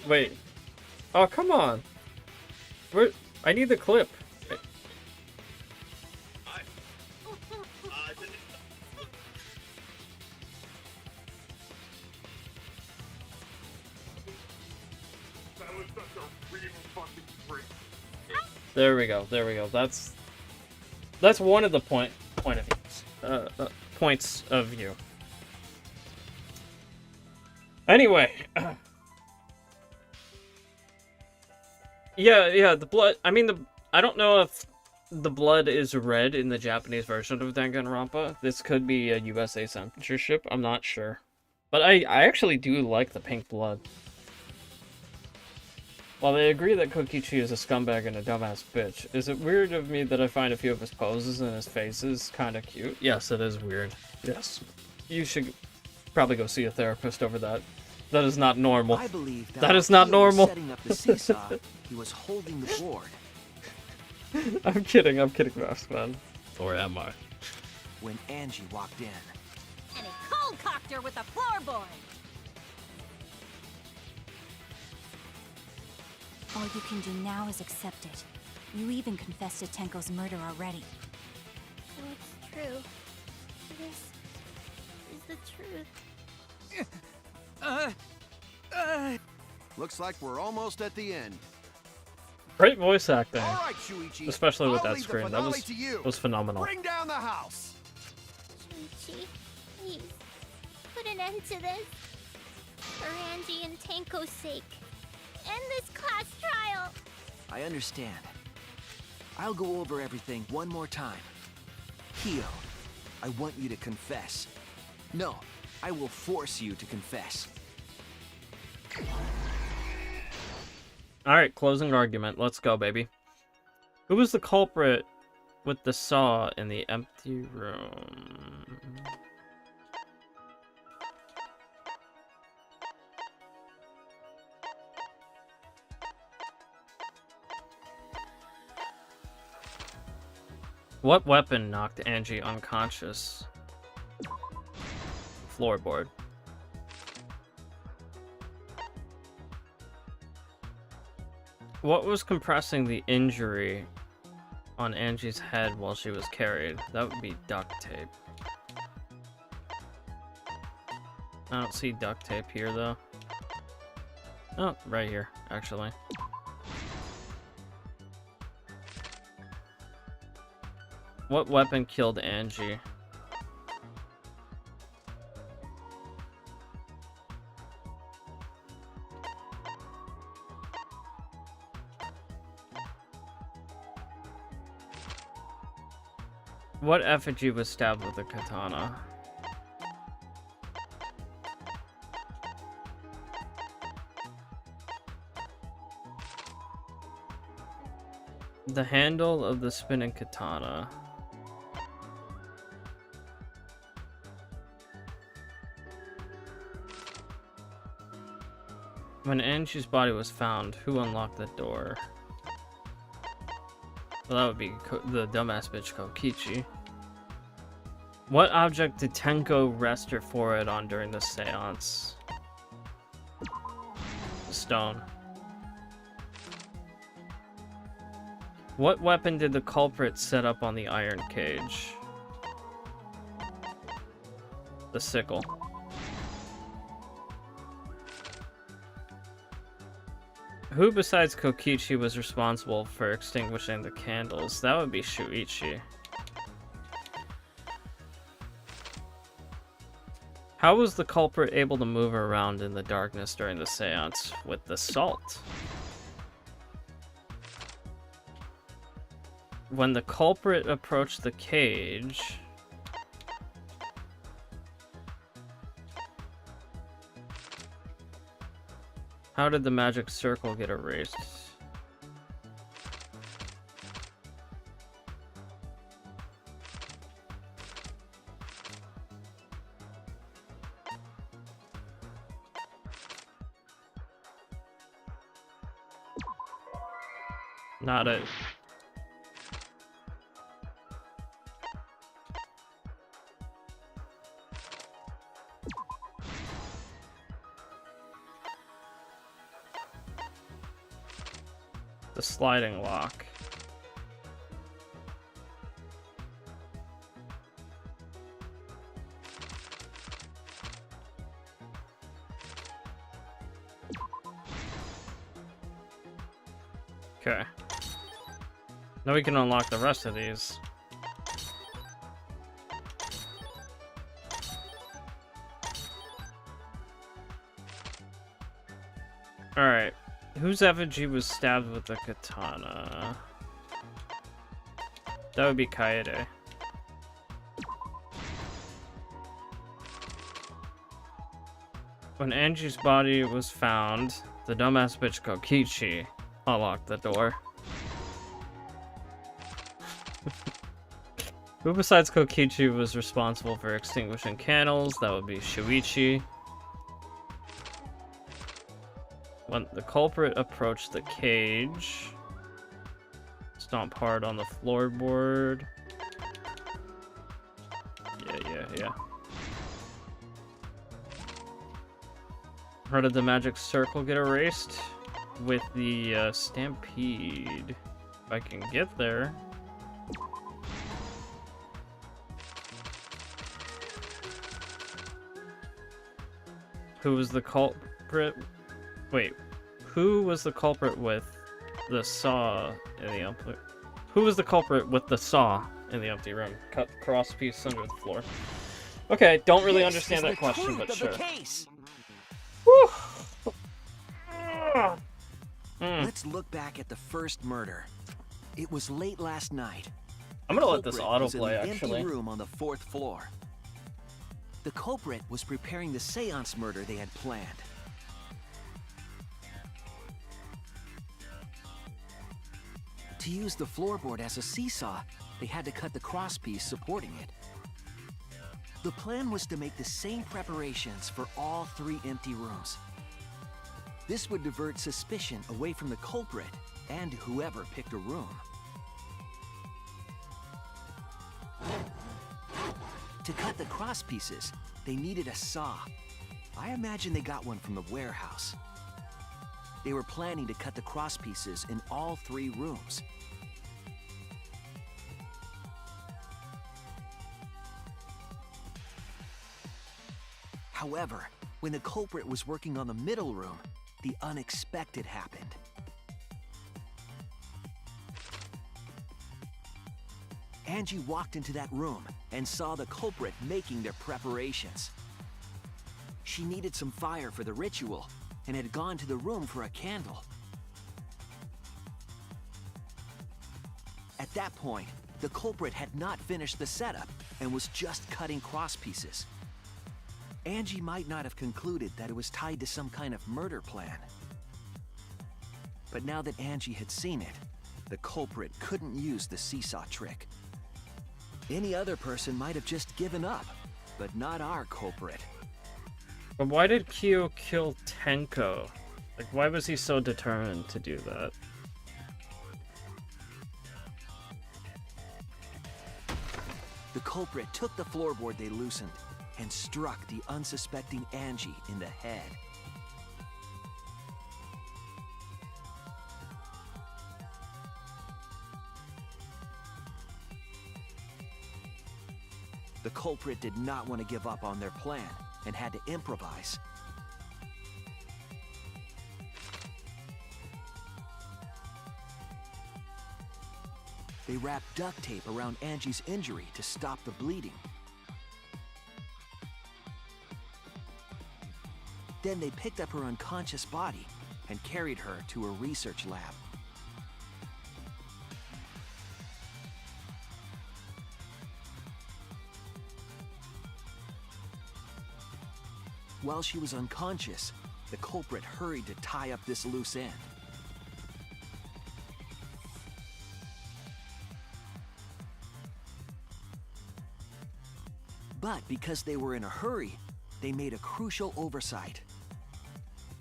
S1: Wait. Oh, come on. Where? I need the clip. There we go. There we go. That's one of the points of view. Anyway. Yeah, the blood. I mean, I don't know if the blood is red in the Japanese version of Danganronpa. This could be a USA censorship. I'm not sure, but I actually do like the pink blood. While they agree that Kokichi is a scumbag and a dumbass bitch, is it weird of me that I find a few of his poses and his faces kind of cute? Yes, it is weird. Yes, you should probably go see a therapist over that. That is not normal.
S2: I believe
S1: that is not normal.
S2: Setting up the seesaw, he was holding the board.
S1: I'm kidding, Max, man. Or am I?
S2: When Angie walked in.
S6: And he cold-cocked her with a floorboard.
S10: All you can do now is accept it. You even confessed to Tenko's murder already.
S5: So it's true. This is the truth.
S7: Looks like we're almost at the end.
S1: Great voice acting.
S7: All right, Shuichi.
S1: Especially with
S7: I'll
S1: that
S7: leave the
S1: screen. That
S7: finale to you.
S1: was phenomenal.
S7: Bring down the house.
S5: Shuichi, please, put an end to this. For Angie and Tenko's sake. End this class trial.
S2: I understand. I'll go over everything one more time. Hio, I want you to confess. No, I will force you to confess.
S1: Alright, closing argument. Let's go, baby. Who was the culprit with the saw in the empty room? What weapon knocked Angie unconscious? Floorboard. What was compressing the injury on Angie's head while she was carried? That would be duct tape. I don't see duct tape here, though. Oh, right here, actually. What weapon killed Angie? What effigy was stabbed with a katana? The handle of the spinning katana. When Angie's body was found, who unlocked the door? Well, that would be the dumbass bitch Kokichi. What object did Tenko rest her forehead on during the seance? The stone. What weapon did the culprit set up on the iron cage? The sickle. Who besides Kokichi was responsible for extinguishing the candles? That would be Shuichi. How was the culprit able to move around in the darkness during the seance with the salt? When the culprit approached the cage... How did the magic circle get erased? Not it. the sliding lock. Okay. Now we can unlock the rest of these. Alright. Whose effigy was stabbed with a katana? That would be Kaede. When Angie's body was found, the dumbass bitch Kokichi unlocked the door. Who besides Kokichi was responsible for extinguishing candles? That would be Shuichi. When the culprit approached the cage, stomp hard on the floorboard. Yeah. How did the magic circle get erased? With the stampede. If I can get there. Who was the culprit? Wait, who was the culprit with the saw in the empty? Who was the culprit with the saw in the empty room? Cut the cross piece under the floor. Okay, don't really understand that question, but sure.
S2: Let's look back at the first murder. It was late last night.
S1: I'm gonna let this
S2: Culprit was in
S1: autoplay,
S2: the
S1: actually.
S2: empty room on the 4th floor. The culprit was preparing the seance murder they had planned. To use the floorboard as a seesaw, they had to cut the crosspiece supporting it. The plan was to make the same preparations for all 3 empty rooms. This would divert suspicion away from the culprit and whoever picked a room. To cut the crosspieces, they needed a saw. I imagine they got one from the warehouse. They were planning to cut the crosspieces in all 3 rooms. However, when the culprit was working on the middle room, the unexpected happened. Angie walked into that room and saw the culprit making their preparations. She needed some fire for the ritual and had gone to the room for a candle. At that point, the culprit had not finished the setup and was just cutting crosspieces. Angie might not have concluded that it was tied to some kind of murder plan. But now that Angie had seen it, the culprit couldn't use the seesaw trick. Any other person might have just given up, but not our culprit.
S1: But why did Kyo kill Tenko? Like, why was he so determined to do that?
S2: The culprit took the floorboard they loosened and struck the unsuspecting Angie in the head. The culprit did not want to give up on their plan and had to improvise. They wrapped duct tape around Angie's injury to stop the bleeding. Then they picked up her unconscious body and carried her to a research lab. While she was unconscious, the culprit hurried to tie up this loose end. But because they were in a hurry, they made a crucial oversight.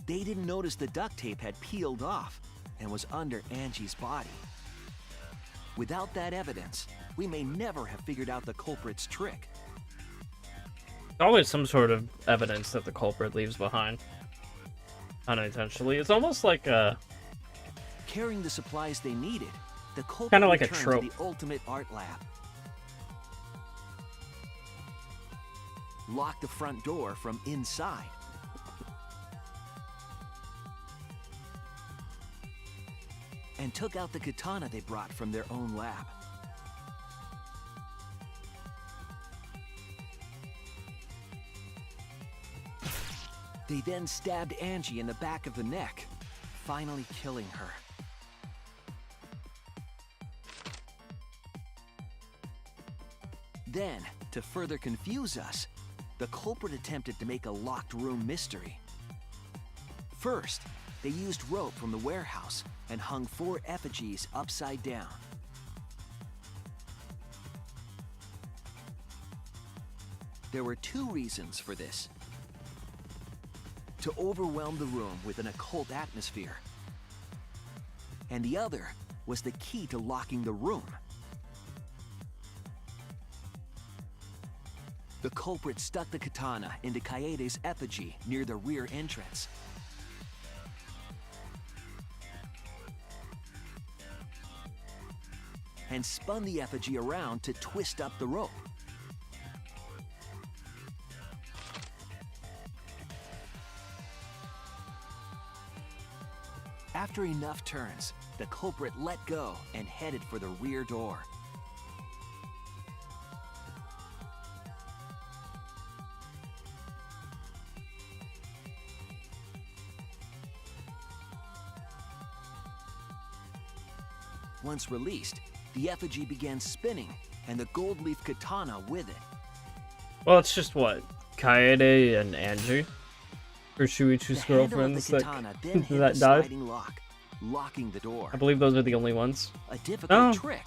S2: They didn't notice the duct tape had peeled off and was under Angie's body. Without that evidence, we may never have figured out the culprit's trick.
S1: Always some sort of evidence that the culprit leaves behind. Unintentionally. It's almost like
S2: Carrying the supplies they needed, the culprit
S1: Kinda like a
S2: returned
S1: trope.
S2: to the ultimate art lab. Locked the front door from inside. And took out the katana they brought from their own lab. They then stabbed Angie in the back of the neck, finally killing her. Then, to further confuse us, the culprit attempted to make a locked room mystery. First, they used rope from the warehouse and hung 4 effigies upside down. There were 2 reasons for this. To overwhelm the room with an occult atmosphere. And the other was the key to locking the room. The culprit stuck the katana into Kaede's effigy near the rear entrance. And spun the effigy around to twist up the rope. After enough turns, the culprit let go and headed for the rear door. Once released, the effigy began spinning, and the gold leaf katana with it.
S1: Well, it's just what? Kaede and Angie? Or Shuichi's girlfriends that, that died?
S2: Lock, locking the door.
S1: I believe those are the only ones.
S2: A difficult trick,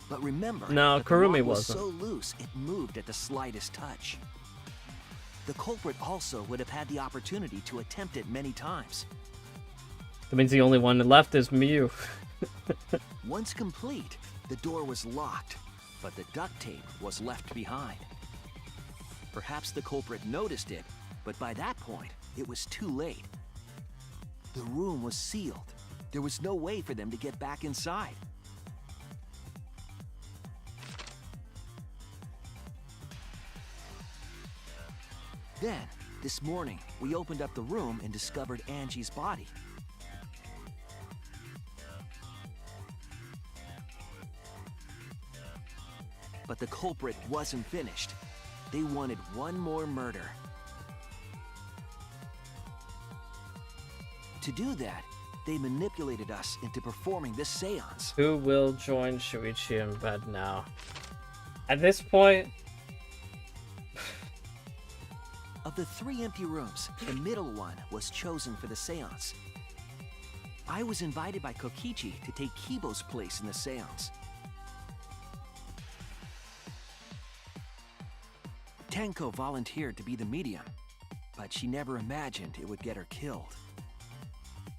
S2: but remember,
S1: no,
S2: that the
S1: Kurumi
S2: lock was
S1: wasn't.
S2: so loose it moved at the slightest touch. The culprit also would have had the opportunity to attempt it many times.
S1: That means the only one left is Miyu.
S2: Once complete, the door was locked, but the duct tape was left behind. Perhaps the culprit noticed it, but by that point, it was too late. The room was sealed. There was no way for them to get back inside. Then, this morning, we opened up the room and discovered Angie's body. But the culprit wasn't finished. They wanted one more murder. To do that, they manipulated us into performing this seance.
S1: Who will join Shuichi in bed now? At this point...
S2: Of the 3 empty rooms, the middle one was chosen for the seance. I was invited by Kokichi to take Kibo's place in the seance. Tenko volunteered to be the medium, but she never imagined it would get her killed.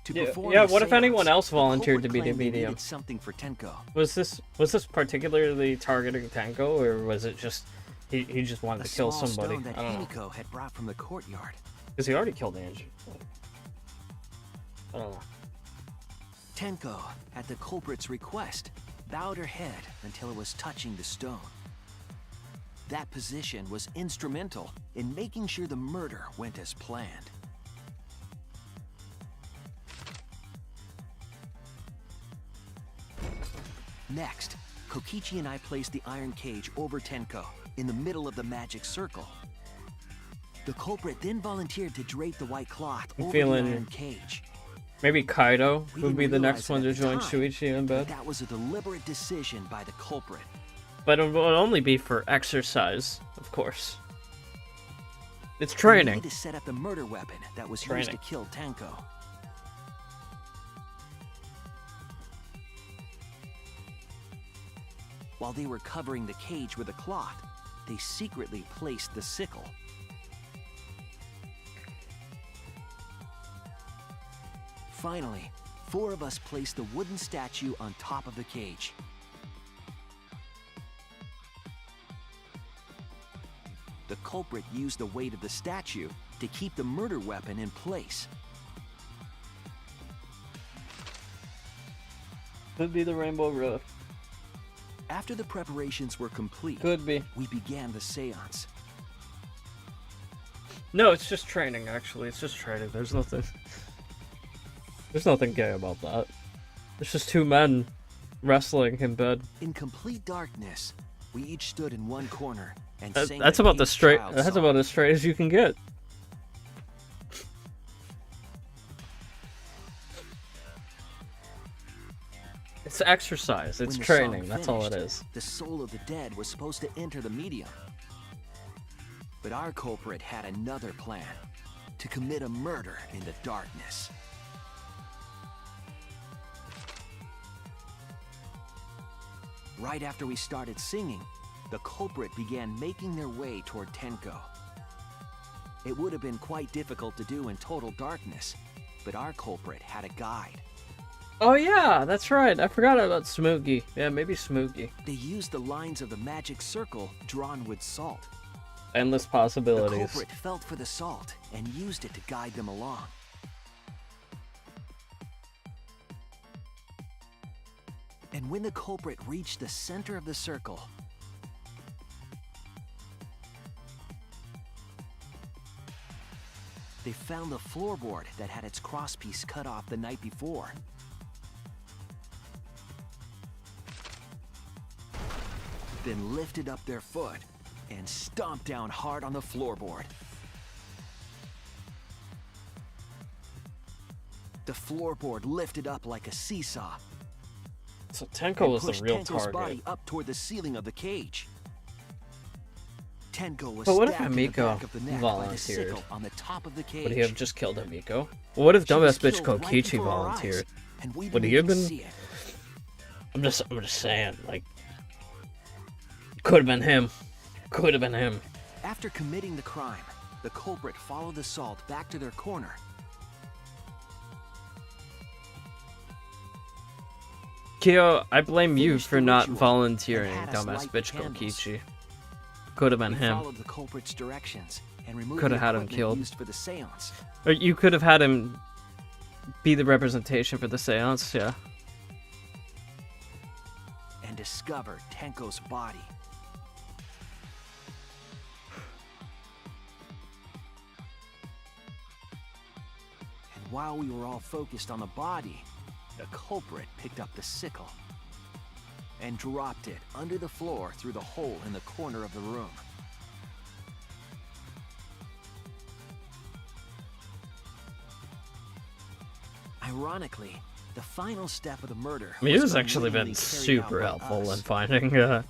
S2: To perform
S1: yeah,
S2: the
S1: what if
S2: seance,
S1: anyone else
S2: the
S1: volunteered to
S2: culprit
S1: be the
S2: claimed they
S1: medium?
S2: needed something for Tenko.
S1: Was this particularly targeting Tenko, or was it just he just wanted to kill somebody?
S2: Stone that
S1: I don't know.
S2: Himiko had brought from the courtyard.
S1: Because he already killed Angie. I don't know.
S2: Tenko, at the culprit's request, bowed her head until it was touching the stone. That position was instrumental in making sure the murder went as planned. Next, Kokichi and I placed the iron cage over Tenko in the middle of the magic circle. The culprit then volunteered to drape the white cloth over the iron cage.
S1: Maybe Kaido
S2: We
S1: would be
S2: didn't
S1: the next one
S2: realize
S1: to
S2: it at
S1: join
S2: the time,
S1: Shuichi in bed.
S2: That was a deliberate decision by the culprit.
S1: But it will only be for exercise, of course. It's
S2: We
S1: training.
S2: needed to set up the murder weapon that was used
S1: Training.
S2: to kill Tenko. While they were covering the cage with a cloth, they secretly placed the sickle. Finally, 4 of us placed the wooden statue on top of the cage. The culprit used the weight of the statue to keep the murder weapon in place.
S1: Could be the Rainbow Road.
S2: After the preparations were complete,
S1: Could be.
S2: we began the seance.
S1: No, it's just training, actually. It's just training. There's nothing gay about that. It's just two men wrestling in bed.
S2: In complete darkness, we each stood in one corner and sang
S1: That's
S2: the
S1: about the
S2: Peach
S1: straight.
S2: Child
S1: That's
S2: song.
S1: about as straight as you can get. It's exercise. It's
S2: When the
S1: training.
S2: song
S1: That's all it
S2: finished,
S1: is.
S2: The soul of the dead was supposed to enter the medium. But our culprit had another plan: to commit a murder in the darkness. Right after we started singing, the culprit began making their way toward Tenko. It would have been quite difficult to do in total darkness, but our culprit had a guide.
S1: Oh yeah, that's right. I forgot about Smoogie. Yeah, maybe Smoogie.
S2: They used the lines of the magic circle drawn with salt.
S1: Endless
S2: The
S1: possibilities.
S2: culprit felt for the salt and used it to guide them along. And when the culprit reached the center of the circle, they found the floorboard that had its crosspiece cut off the night before. Then lifted up their foot and stomped down hard on the floorboard. The floorboard lifted up like a seesaw.
S1: So Tenko
S2: and
S1: was the
S2: pushed
S1: real
S2: Tenko's
S1: target.
S2: body up toward the ceiling of the cage. Tenko was
S1: But what if
S2: stabbed in the
S1: Hamiko
S2: back of the neck by the
S1: volunteered?
S2: sickle on the top of the cage.
S1: Would he have just killed Hamiko? What if
S2: She was
S1: dumbass bitch
S2: killed right
S1: Kokichi
S2: before our eyes,
S1: volunteered?
S2: and we
S1: Would
S2: didn't
S1: he have
S2: even
S1: been?
S2: see it.
S1: I'm just saying, like, could have been him. Could have been him.
S2: After committing the crime, the culprit followed the salt back to their corner.
S1: Kyo, I blame you
S2: Finished
S1: for
S2: the
S1: not
S2: ritual
S1: volunteering,
S2: and had us
S1: dumbass
S2: light the
S1: bitch
S2: candles.
S1: Kokichi. Could have been
S2: We
S1: him.
S2: followed the culprit's directions and removed
S1: Coulda
S2: the
S1: had him
S2: equipment
S1: killed.
S2: used for the seance.
S1: Or you could have had him be the representation for the seance, yeah.
S2: And discovered Tenko's body. And while we were all focused on the body, the culprit picked up the sickle and dropped it under the floor through the hole in the corner of the room. Ironically, the final step of the murder
S1: Miyu's
S2: was
S1: actually been
S2: unwittingly carried out
S1: super
S2: by
S1: helpful
S2: us.
S1: in finding
S2: The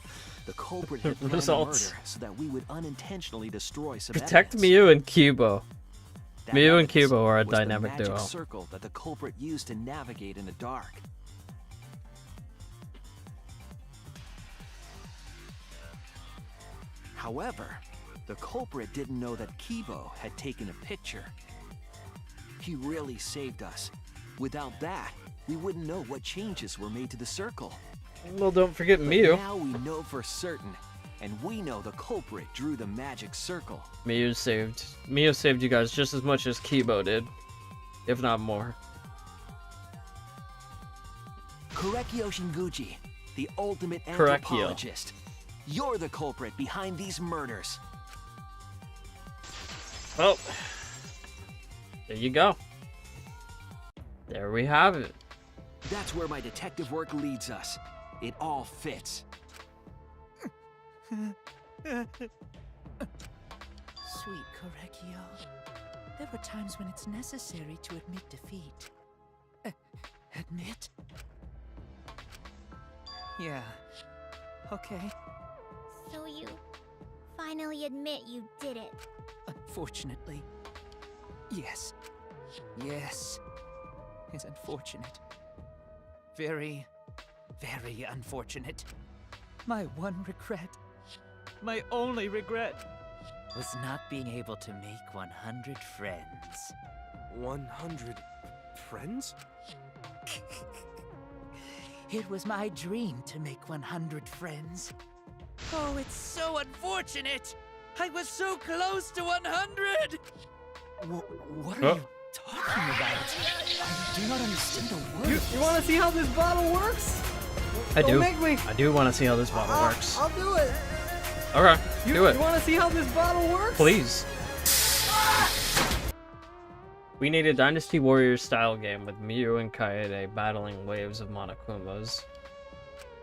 S2: culprit had planned the
S1: results.
S2: murder so that we would unintentionally destroy some
S1: Protect
S2: evidence.
S1: Miyu and Kubo.
S2: That
S1: Miyu and
S2: evidence
S1: Kubo are a
S2: was the
S1: dynamic
S2: magic
S1: duo.
S2: circle that the culprit used to navigate in the dark. However, the culprit didn't know that Kibo had taken a picture. He really saved us. Without that, we wouldn't know what changes were made to the circle.
S1: Well, don't forget
S2: But
S1: Miyu.
S2: now we know for certain, and we know the culprit drew the magic circle.
S1: Miyu saved you guys just as much as Kibo did, if not more.
S2: Korekio Shinguchi, the ultimate
S1: Korekio.
S2: anthropologist. You're the culprit behind these murders.
S1: Well, there you go. There we have it.
S2: That's where my detective work leads us. It all fits.
S4: Sweet Korekio. There were times when it's necessary to admit defeat. Admit? Yeah. Okay.
S5: So you finally admit you did it.
S4: Unfortunately. Yes. Yes. It's unfortunate. Very, very unfortunate. My one regret, my only regret, was not being able to make 100 friends.
S3: 100 friends?
S4: It was my dream to make 100 friends. Oh, it's so unfortunate! I was so close to 100!
S3: What are you
S13: talking about? I do not understand a word.
S14: You want to see how this bottle works?
S1: I
S14: Don't
S1: do.
S14: make me.
S1: I do want to see how this bottle works.
S14: I'll do it.
S1: Okay, do it.
S14: You want to see how this bottle works?
S1: Please. We need a Dynasty Warriors style game with Miyu and Kaede battling waves of Monokumas.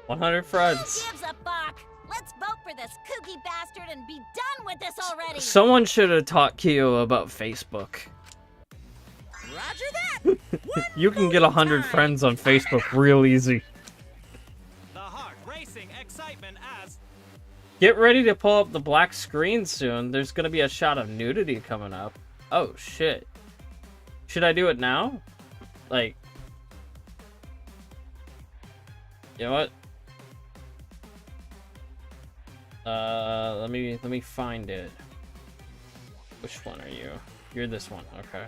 S1: 100 friends.
S6: Who gives a fuck? Let's vote for this kooky bastard and be done with this already.
S1: Someone should have taught Kyo about Facebook.
S16: Roger that.
S1: You can get 100 friends on Facebook real easy.
S3: The heart racing excitement as
S1: Get ready to pull up the black screen soon. There's gonna be a shot of nudity coming up. Oh shit. Should I do it now? Like, you know what? Let me find it. Which one are you? You're this one, okay.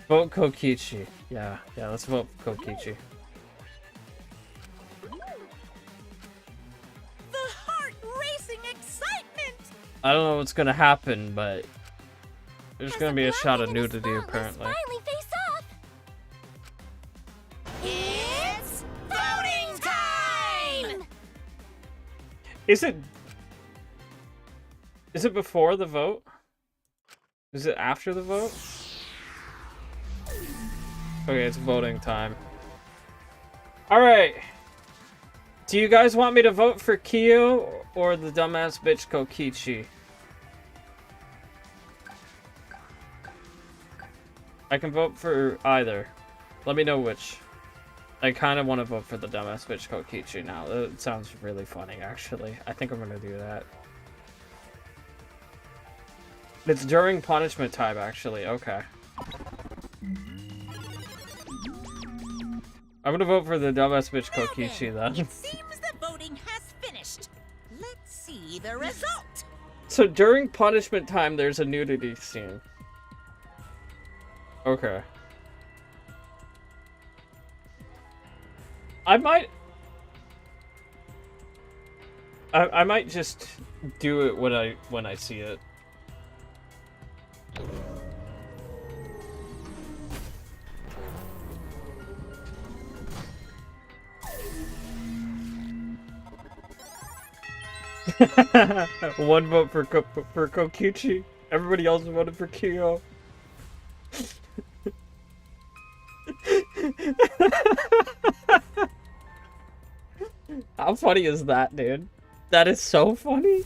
S1: Vote Kokichi. Yeah, let's vote Kokichi.
S16: The heart racing excitement.
S1: I don't know what's gonna happen, but there's gonna be a shot of nudity apparently.
S5: Finally face off.
S16: It's voting time.
S1: Is it before the vote? Is it after the vote? Okay, it's voting time. Alright. Do you guys want me to vote for Kyo or the dumbass bitch Kokichi? I can vote for either. Let me know which. I kind of want to vote for the dumbass bitch Kokichi now. It sounds really funny, actually. I think I'm going to do that. It's during punishment time, actually. Okay. I'm going to vote for the dumbass bitch Kokichi, then.
S16: It seems the voting has finished. Let's see the result.
S1: So during punishment time, there's a nudity scene. Okay. I might just do it when I see it. One vote for Kokichi. Everybody else voted for Kyo. How funny is that, dude? That is so funny.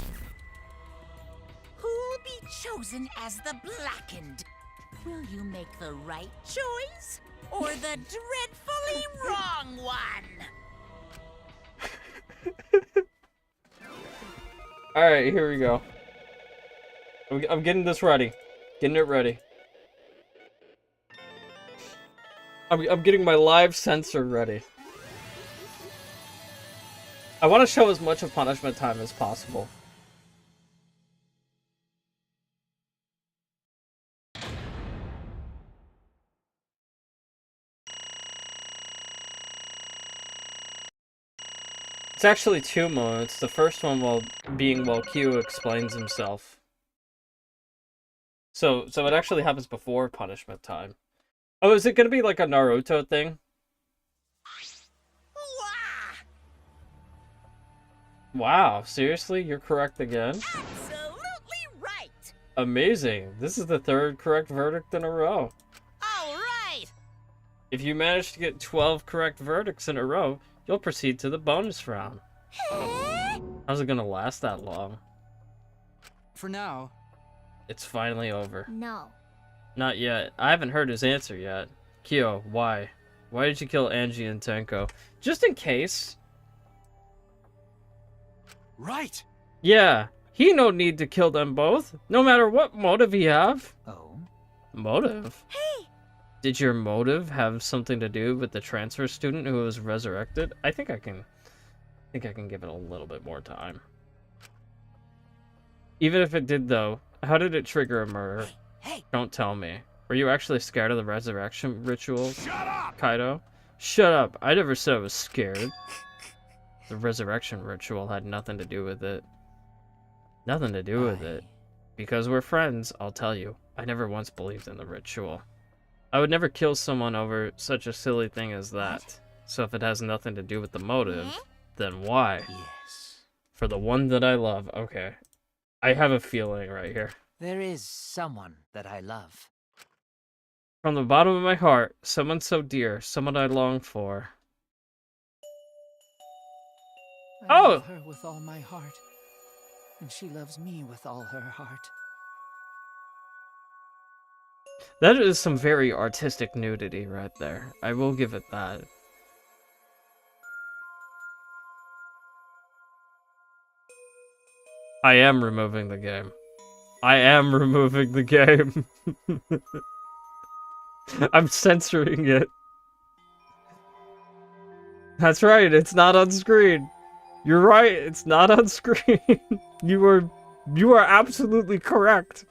S16: Who'll be chosen as the blackened? Will you make the right choice or the dreadfully wrong one?
S1: Alright, here we go. I'm getting this ready. Getting it ready. I'm getting my live sensor ready. I want to show as much of punishment time as possible. It's actually 2 moments. The first one while Q explains himself. So it actually happens before punishment time. Oh, is it gonna be like a Naruto thing? Wow, seriously? You're correct again?
S16: Absolutely right.
S1: Amazing. This is the 3rd correct verdict in a row.
S16: All right.
S1: If you manage to get 12 correct verdicts in a row, you'll proceed to the bonus round. How's it gonna last that long?
S17: For now.
S1: It's finally over.
S5: No.
S1: Not yet. I haven't heard his answer yet. Kyo, why? Why did you kill Angie and Tenko? Just in case.
S3: Right.
S1: Yeah, he no need to kill them both, no matter what motive he have.
S13: Oh?
S1: Motive?
S6: Hey!
S1: Did your motive have something to do with the transfer student who was resurrected? I think I can give it a little bit more time. Even if it did, though, how did it trigger a murder?
S16: Hey!
S1: Don't tell me. Were you actually scared of the resurrection ritual, Kaido? Shut up! I never said I was scared. The resurrection ritual had nothing to do with it. Nothing to do with it. Because we're friends, I'll tell you. I never once believed in the ritual. I would never kill someone over such a silly thing as that. So if it has nothing to do with the motive, then why?
S13: Yes.
S1: For the one that I love. Okay. I have a feeling right here.
S13: There is someone that I love.
S1: From the bottom of my heart, someone so dear, someone I long for.
S13: I love her with all my heart, and she loves me with all her heart.
S1: That is some very artistic nudity right there. I will give it that. I am removing the game. I am removing the game. I'm censoring it. That's right, it's not on screen. You're right, it's not on screen. You are absolutely correct.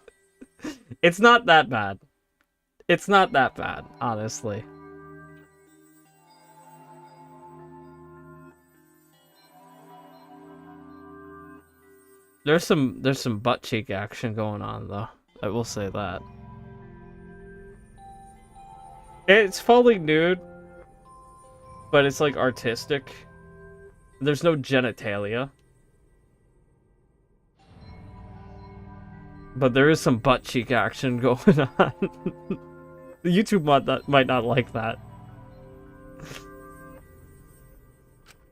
S1: It's not that bad. It's not that bad, honestly. There's some butt cheek action going on though. I will say that. It's fully nude, but it's like artistic. There's no genitalia. But there is some butt cheek action going on. The YouTube might not like that.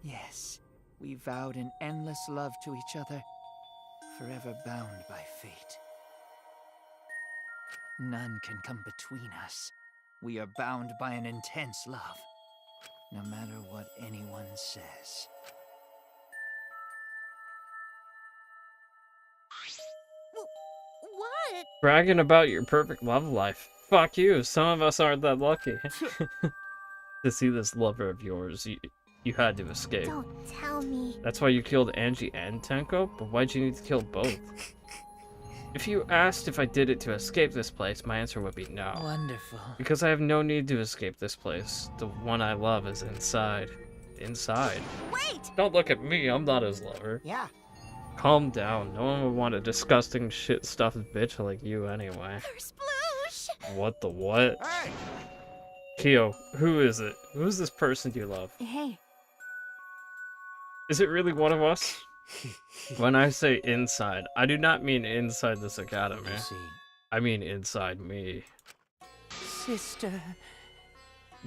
S13: Yes, we vowed an endless love to each other, forever bound by fate. None can come between us. We are bound by an intense love, no matter what anyone says.
S6: What?
S1: Bragging about your perfect love life. Fuck you, some of us aren't that lucky. To see this lover of yours, you had to escape.
S5: Don't tell me.
S1: That's why you killed Angie and Tenko? But why'd you need to kill both? If you asked if I did it to escape this place, my answer would be no.
S13: Wonderful.
S1: Because I have no need to escape this place. The one I love is inside. Inside.
S6: Wait!
S1: Don't look at me, I'm not his lover.
S8: Yeah.
S1: Calm down, no one would want a disgusting shit-stuffed bitch like you anyway.
S6: Sploosh!
S1: What the what?
S15: Hey!
S1: Kyo, who is it? Who is this person you love?
S10: Hey.
S1: Is it really one of us? When I say inside, I do not mean inside this academy.
S13: You see,
S1: I mean inside me.
S13: sister.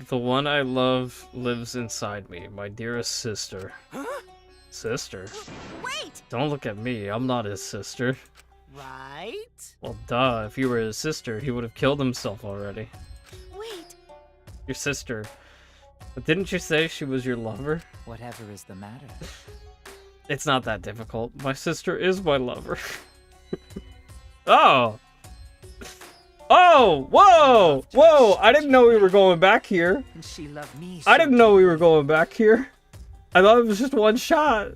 S1: The one I love lives inside me, my dearest sister.
S6: Huh?
S1: Sister?
S6: Wait!
S1: Don't look at me, I'm not his sister.
S6: Right?
S1: Well, duh, if you were his sister, he would have killed himself already.
S6: Wait.
S1: Your sister. But didn't you say she was your lover?
S13: Whatever is the matter?
S1: It's not that difficult. My sister is my lover. Oh! Oh! Whoa! Whoa! I didn't know we were going back here.
S13: And she loved me.
S1: I didn't know we were going back here. I thought it was just one shot.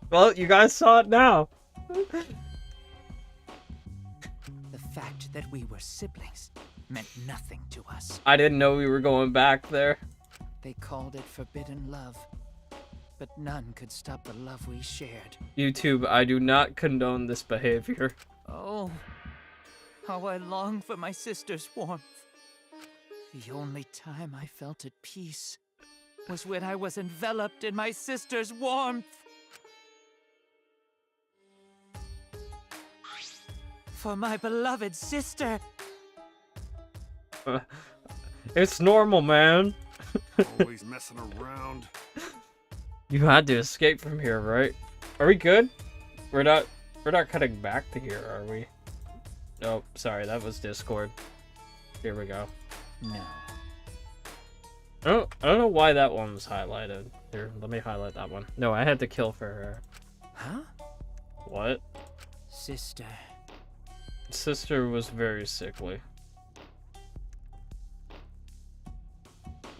S1: Well, you guys saw it now.
S13: The fact that we were siblings meant nothing to us.
S1: I didn't know we were going back there.
S13: They called it forbidden love, but none could stop the love we shared.
S1: YouTube, I do not condone this behavior.
S13: Oh, how I long for my sister's warmth. The only time I felt at peace was when I was enveloped in my sister's warmth. For my beloved sister.
S1: It's normal, man.
S7: Always messing around.
S1: You had to escape from here, right? Are we good? We're not cutting back to here, are we? Oh, sorry, that was Discord. Here we go.
S13: No.
S1: I don't know why that one was highlighted. Here, let me highlight that one. No, I had to kill for her.
S13: Huh?
S1: What?
S13: Sister.
S1: Sister was very sickly.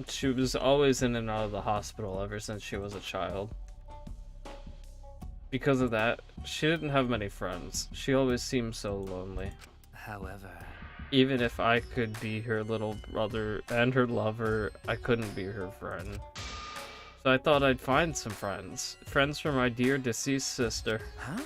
S1: She was always in and out of the hospital ever since she was a child. Because of that, she didn't have many friends. She always seemed so lonely.
S13: However...
S1: Even if I could be her little brother and her lover, I couldn't be her friend. So I thought I'd find some friends. Friends for my dear deceased sister.
S13: Huh?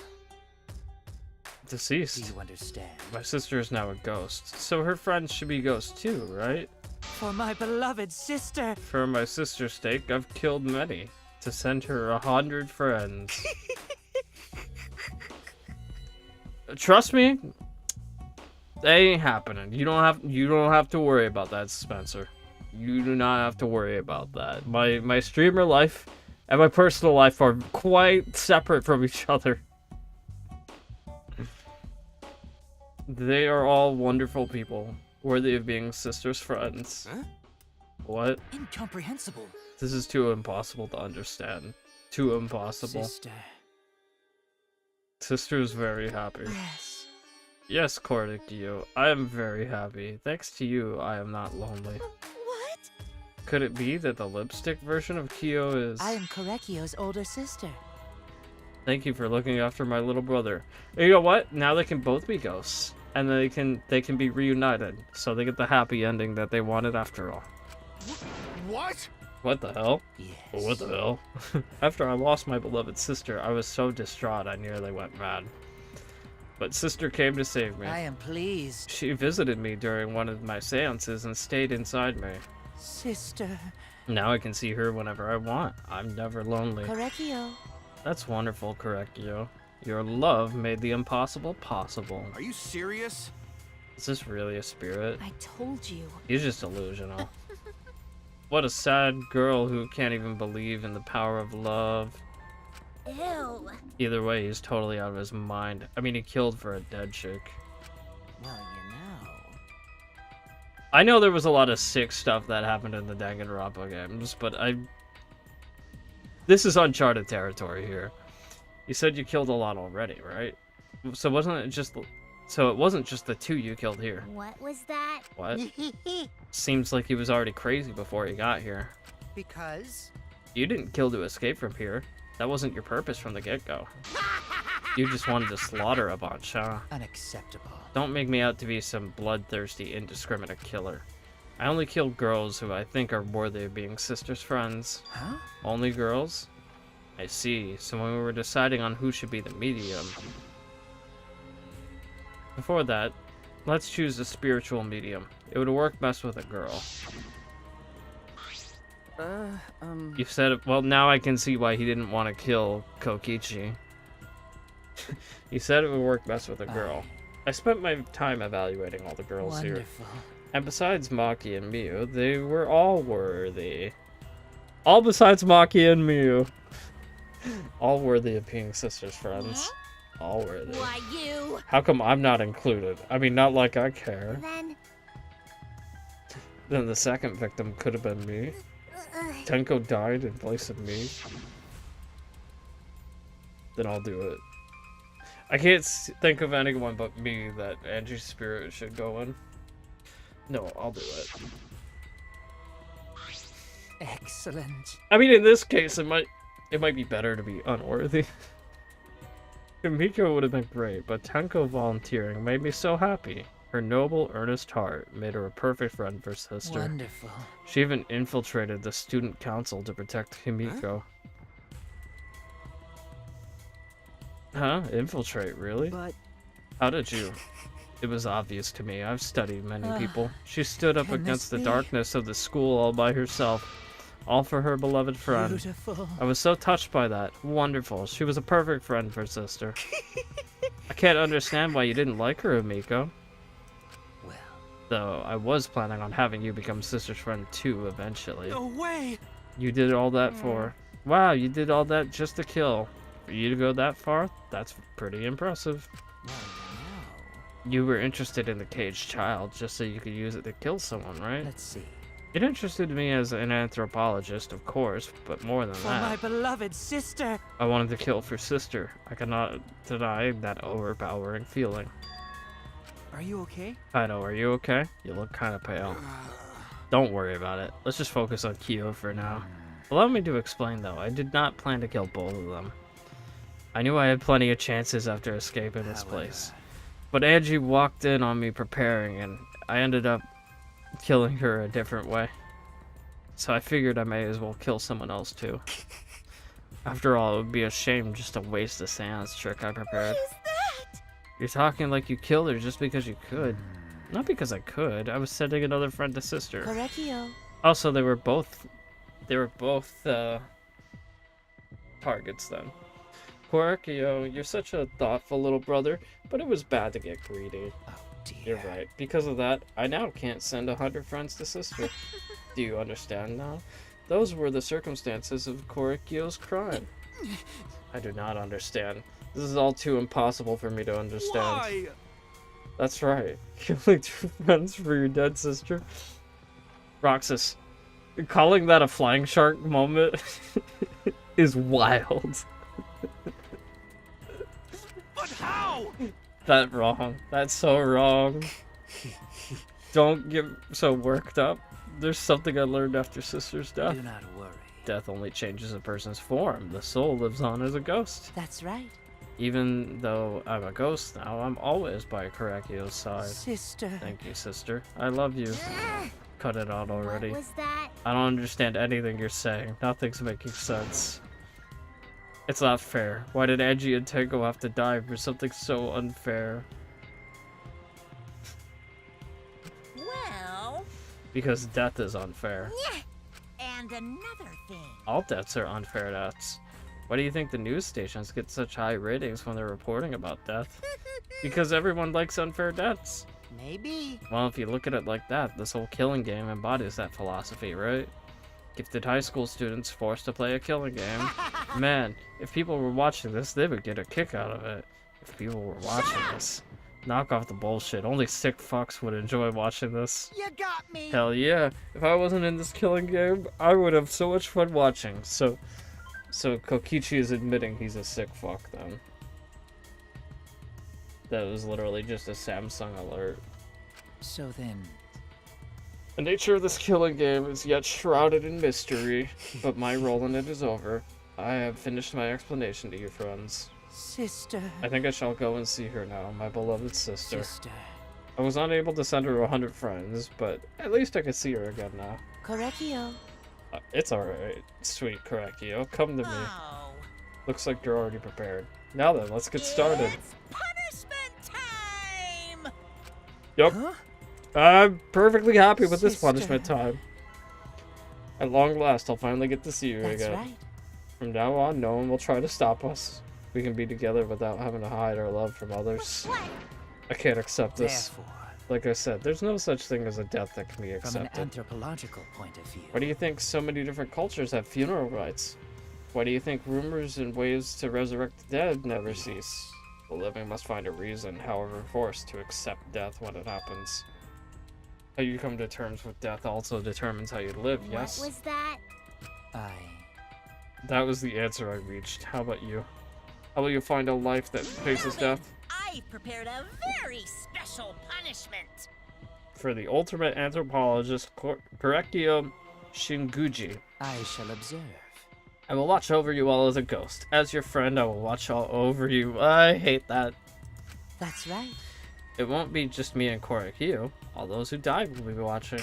S1: Deceased?
S13: Do you understand?
S1: My sister is now a ghost. So her friends should be ghosts too, right?
S13: For my beloved sister.
S1: For my sister's sake, I've killed many. To send her 100 friends. Trust me, that ain't happening. You don't have to worry about that, Spencer. You do not have to worry about that. My streamer life and my personal life are quite separate from each other. They are all wonderful people, worthy of being sister's friends.
S13: Huh?
S1: What?
S13: Incomprehensible.
S1: This is too impossible to understand. Too impossible.
S13: Sister.
S1: Sister is very happy.
S13: Yes.
S1: Yes, Cordicio, I am very happy. Thanks to you, I am not lonely.
S6: What?
S1: Could it be that the lipstick version of Kyo is...
S4: I am Korekio's older sister.
S1: Thank you for looking after my little brother. You know what? Now they can both be ghosts. And they can be reunited. So they get the happy ending that they wanted after all.
S15: What?
S1: What the hell?
S13: Yes.
S1: What the hell? After I lost my beloved sister, I was so distraught I nearly went mad. But sister came to save me.
S4: I am pleased.
S1: She visited me during one of my seances and stayed inside me.
S4: Sister.
S1: Now I can see her whenever I want. I'm never lonely.
S4: Korekio.
S1: That's wonderful, Korekio. Your love made the impossible possible.
S15: Are you serious?
S1: Is this really a spirit?
S10: I told you.
S1: He's just delusional. What a sad girl who can't even believe in the power of love.
S6: Ew.
S1: Either way, he's totally out of his mind. I mean, he killed for a dead chick.
S4: Well, you know.
S1: I know there was a lot of sick stuff that happened in the Danganronpa games, but this is uncharted territory here. You said you killed a lot already, right? So it wasn't just the 2 you killed here.
S5: What was that?
S1: What? Seems like he was already crazy before he got here.
S8: Because?
S1: You didn't kill to escape from here. That wasn't your purpose from the get-go. You just wanted to slaughter a bunch, huh?
S13: Unacceptable.
S1: Don't make me out to be some bloodthirsty, indiscriminate killer. I only kill girls who I think are worthy of being sister's friends.
S13: Huh?
S1: Only girls? I see. So when we were deciding on who should be the medium... Before that, let's choose a spiritual medium. It would work best with a girl. You said it. Well, now I can see why he didn't want to kill Kokichi. He said it would work best with a girl. I spent my time evaluating all the girls here. And besides Maki and Miu, they were all worthy. All besides Maki and Miu. All worthy of being sisters' friends. All worthy.
S6: Why you?
S1: How come I'm not included? I mean, not like I care. Then the second victim could have been me. Tenko died in place of me. Then I'll do it. I can't think of anyone but me that Angie's spirit should go in. No, I'll do it.
S13: Excellent.
S1: I mean, in this case, it might be better to be unworthy. Miko would have been great, but Tenko volunteering made me so happy. Her noble, earnest heart made her a perfect friend for sister.
S13: Wonderful.
S1: She even infiltrated the student council to protect Himiko. Huh? Infiltrate, really?
S4: But...
S1: How did you? It was obvious to me. I've studied many people. She stood up against the darkness of the school all by herself. All for her beloved friend.
S13: Beautiful.
S1: I was so touched by that. Wonderful. She was a perfect friend for sister. I can't understand why you didn't like her, Himiko.
S13: Well.
S1: Though I was planning on having you become sister's friend too eventually.
S3: No way!
S1: You did all that for... Wow, you did all that just to kill. For you to go that far, that's pretty impressive.
S13: Well,
S1: You were interested in the caged child just so you could use it to kill someone, right?
S13: Let's see.
S1: It interested me as an anthropologist, of course, but more than
S13: For
S1: that.
S13: my beloved sister!
S1: I wanted to kill for sister. I cannot deny that overpowering feeling.
S13: Are you okay?
S1: I know, are you okay? You look kind of pale. Don't worry about it. Let's just focus on Kyo for now. Allow me to explain though, I did not plan to kill both of them. I knew I had plenty of chances after escaping this place. But Angie walked in on me preparing and I ended up killing her a different way. So I figured I may as well kill someone else too. After all, it would be a shame just to waste a seance trick I prepared.
S6: What is that?
S1: You're talking like you killed her just because you could. Not because I could. I was sending another friend to sister.
S10: Correcchio.
S1: Also, they were both targets then. Correcchio, you're such a thoughtful little brother, but it was bad to get greedy.
S13: Oh dear.
S1: You're right. Because of that, I now can't send 100 friends to sister. Do you understand now? Those were the circumstances of Correcchio's crime. I do not understand. This is all too impossible for me to understand.
S3: Why?
S1: That's right. Killing 2 friends for your dead sister. Roxas, calling that a flying shark moment is wild.
S3: But how?
S1: That's wrong. That's so wrong. Don't get so worked up. There's something I learned after sister's death.
S13: Do not worry.
S1: Death only changes a person's form. The soul lives on as a ghost.
S4: That's right.
S1: Even though I'm a ghost now, I'm always by Correcchio's side.
S4: Sister.
S1: Thank you, sister. I love you. Cut it out already.
S5: What was that?
S1: I don't understand anything you're saying. Nothing's making sense. It's not fair. Why did Angie and Tango have to die for something so unfair?
S6: Well...
S1: Because death is unfair.
S6: And another thing.
S1: All deaths are unfair deaths. Why do you think the news stations get such high ratings when they're reporting about death? Because everyone likes unfair deaths.
S8: Maybe.
S1: Well, if you look at it like that, this whole killing game embodies that philosophy, right? Gifted high school students forced to play a killing game. Man, if people were watching this, they would get a kick out of it. If people were watching this. Knock off the bullshit. Only sick fucks would enjoy watching this.
S8: You got me.
S1: Hell yeah. If I wasn't in this killing game, I would have so much fun watching. So Kokichi is admitting he's a sick fuck then. That was literally just a Samsung alert.
S13: So then...
S1: The nature of this killing game is yet shrouded in mystery, but my role in it is over. I have finished my explanation to you, friends.
S4: Sister.
S1: I think I shall go and see her now, my beloved sister.
S13: Sister.
S1: I was unable to send her 100 friends, but at least I can see her again now.
S10: Correcchio.
S1: It's alright. Sweet Correcchio, come to me.
S6: Oh.
S1: Looks like you're already prepared. Now then, let's get started.
S6: It's punishment time!
S1: Yup.
S13: Huh?
S1: I'm perfectly happy with this
S4: Sister.
S1: punishment time. At long last, I'll finally get to see you
S4: That's
S1: again.
S4: right.
S1: From now on, no one will try to stop us. We can be together without having to hide our love from others. I can't accept this.
S13: Therefore,
S1: Like I said, there's no such thing as a death that can be
S13: from an
S1: accepted.
S13: anthropological point of view...
S1: Why do you think so many different cultures have funeral rites? Why do you think rumors and ways to resurrect the dead never cease? The living must find a reason, however forced, to accept death when it happens. How you come to terms with death also determines how you live, yes?
S5: What was that?
S1: That was the answer I reached. How about you? How will you find a life that faces death?
S6: I've prepared a very special punishment.
S1: For the ultimate anthropologist, Correcchio Shinguji.
S13: I shall observe.
S1: I will watch over you all as a ghost. As your friend, I will watch all over you. I hate that.
S4: That's right.
S1: It won't be just me and Correcchio. All those who died will be watching.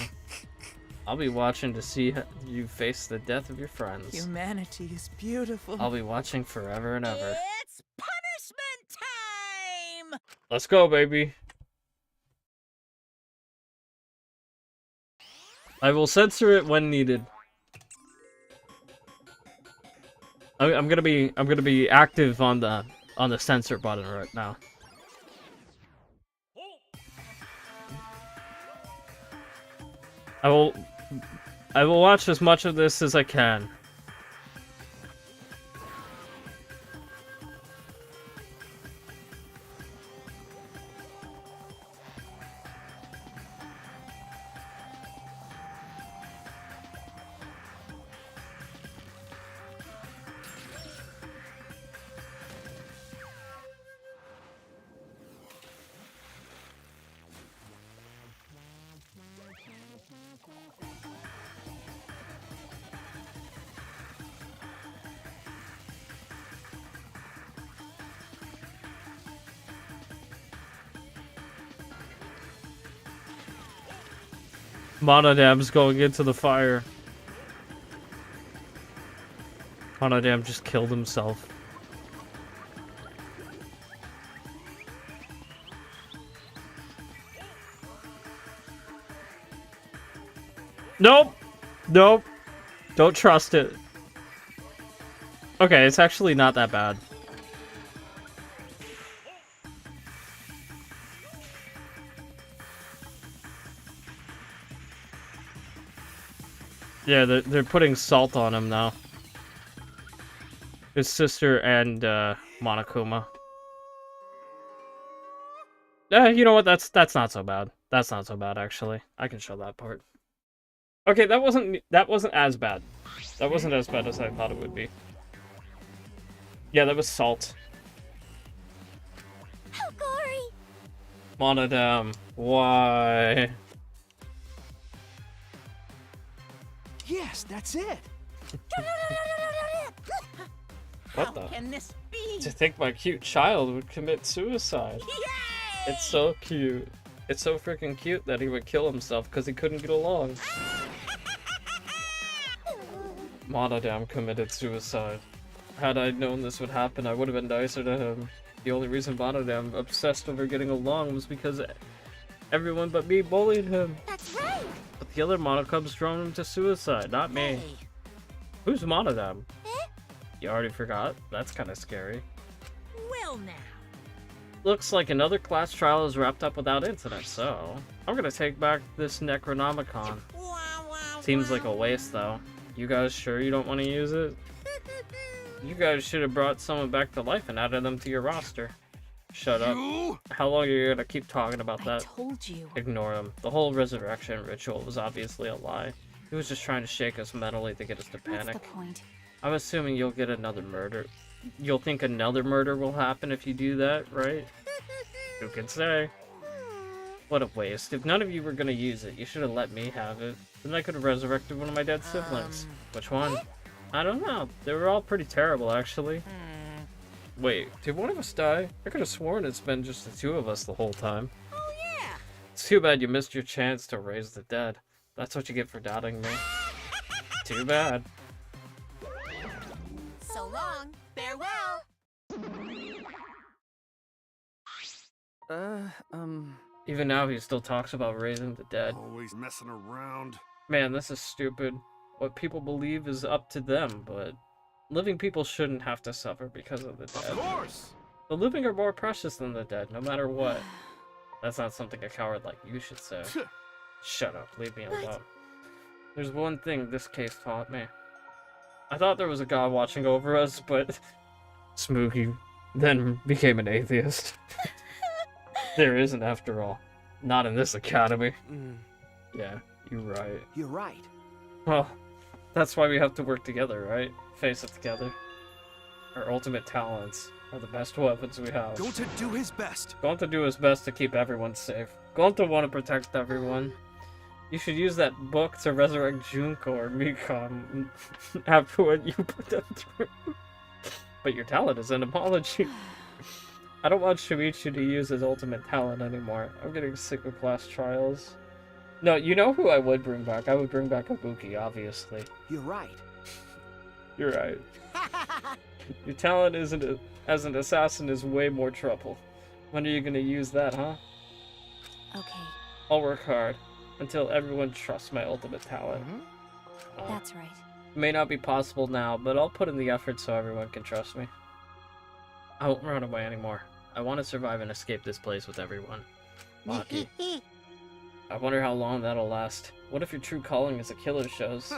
S1: I'll be watching to see you face the death of your friends.
S4: Humanity is beautiful.
S1: I'll be watching forever and ever.
S6: It's punishment time!
S1: Let's go, baby. I will censor it when needed. I'm gonna be active on the censor button right now. I will watch as much of this as I can. Monodam's going into the fire. Monodam just killed himself. Nope! Nope. Don't trust it. Okay, it's actually not that bad. Yeah, they're putting salt on him now. His sister and Monokuma. You know what? That's not so bad. That's not so bad actually. I can show that part. Okay, that wasn't as bad. That wasn't as bad as I thought it would be. Yeah, that was salt.
S5: How gory!
S1: Monodam, why?
S2: Yes, that's it.
S1: What the?
S6: How can this be?
S1: To think my cute child would commit suicide.
S6: Yay!
S1: It's so cute. It's so freaking cute that he would kill himself because he couldn't get along. Monodam committed suicide. Had I known this would happen, I would have been nicer to him. The only reason Monodam obsessed over getting along was because everyone but me bullied him.
S5: That's right.
S1: But the other Monocubs drove him to suicide, not me.
S6: Hey.
S1: Who's Monodam? You already forgot? That's kind of scary.
S6: Well now.
S1: Looks like another class trial is wrapped up without incident, so I'm gonna take back this Necronomicon. Seems like a waste, though. You guys sure you don't want to use it? You guys should have brought someone back to life and added them to your roster. Shut up. How long are you gonna keep talking about that?
S10: I told you.
S1: Ignore him. The whole resurrection ritual was obviously a lie. He was just trying to shake us mentally to get us to panic.
S10: What's the point?
S1: I'm assuming you'll get another murder. You'll think another murder will happen if you do that, right? Who can say? What a waste. If none of you were gonna use it, you should have let me have it. Then I could have resurrected one of my dead siblings. Which one? I don't know. They were all pretty terrible, actually. Wait, did one of us die? I could have sworn it's been just the two of us the whole time.
S6: Oh yeah.
S1: It's too bad you missed your chance to raise the dead. That's what you get for doubting me. Too bad.
S6: So long. Farewell.
S1: Even now, he still talks about raising the dead.
S7: Always messing around.
S1: Man, this is stupid. What people believe is up to them, but living people shouldn't have to suffer because of the dead.
S15: Of course!
S1: The living are more precious than the dead, no matter what. That's not something a coward like you should say. Shut up, leave me alone. There's one thing this case taught me. I thought there was a god watching over us, but Smooky then became an atheist. There isn't, after all. Not in this academy. Yeah, you're right.
S2: You're right.
S1: Well, that's why we have to work together, right? Face it together. Our ultimate talents are the best weapons we have.
S3: Going to do his best.
S1: Going to do his best to keep everyone safe. Going to want to protect everyone. You should use that book to resurrect Junko or Mikam after what you put them through. But your talent is entomology. I don't want Shimichi to use his ultimate talent anymore. I'm getting sick of class trials. No, you know who I would bring back? I would bring back Ibuki, obviously.
S2: You're right.
S1: You're right. Your talent as an assassin is way more trouble. When are you gonna use that, huh?
S10: Okay,
S1: I'll work hard until everyone trusts my ultimate talent.
S10: that's right.
S1: It may not be possible now, but I'll put in the effort so everyone can trust me. I won't run away anymore. I want to survive and escape this place with everyone. Maki. I wonder how long that'll last. What if your true calling is a killer shows?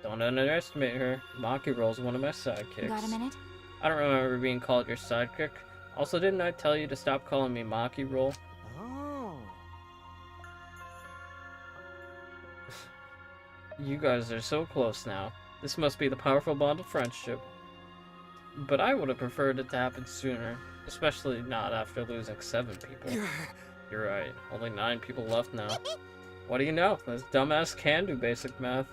S1: Don't underestimate her. Maki Roll's one of my sidekicks.
S10: Got a minute?
S1: I don't remember being called your sidekick. Also, didn't I tell you to stop calling me Maki Roll?
S2: Oh.
S1: You guys are so close now. This must be the powerful bond of friendship. But I would have preferred it to happen sooner. Especially not after losing 7 people. You're right. Only 9 people left now. What do you know? This dumbass can do basic math.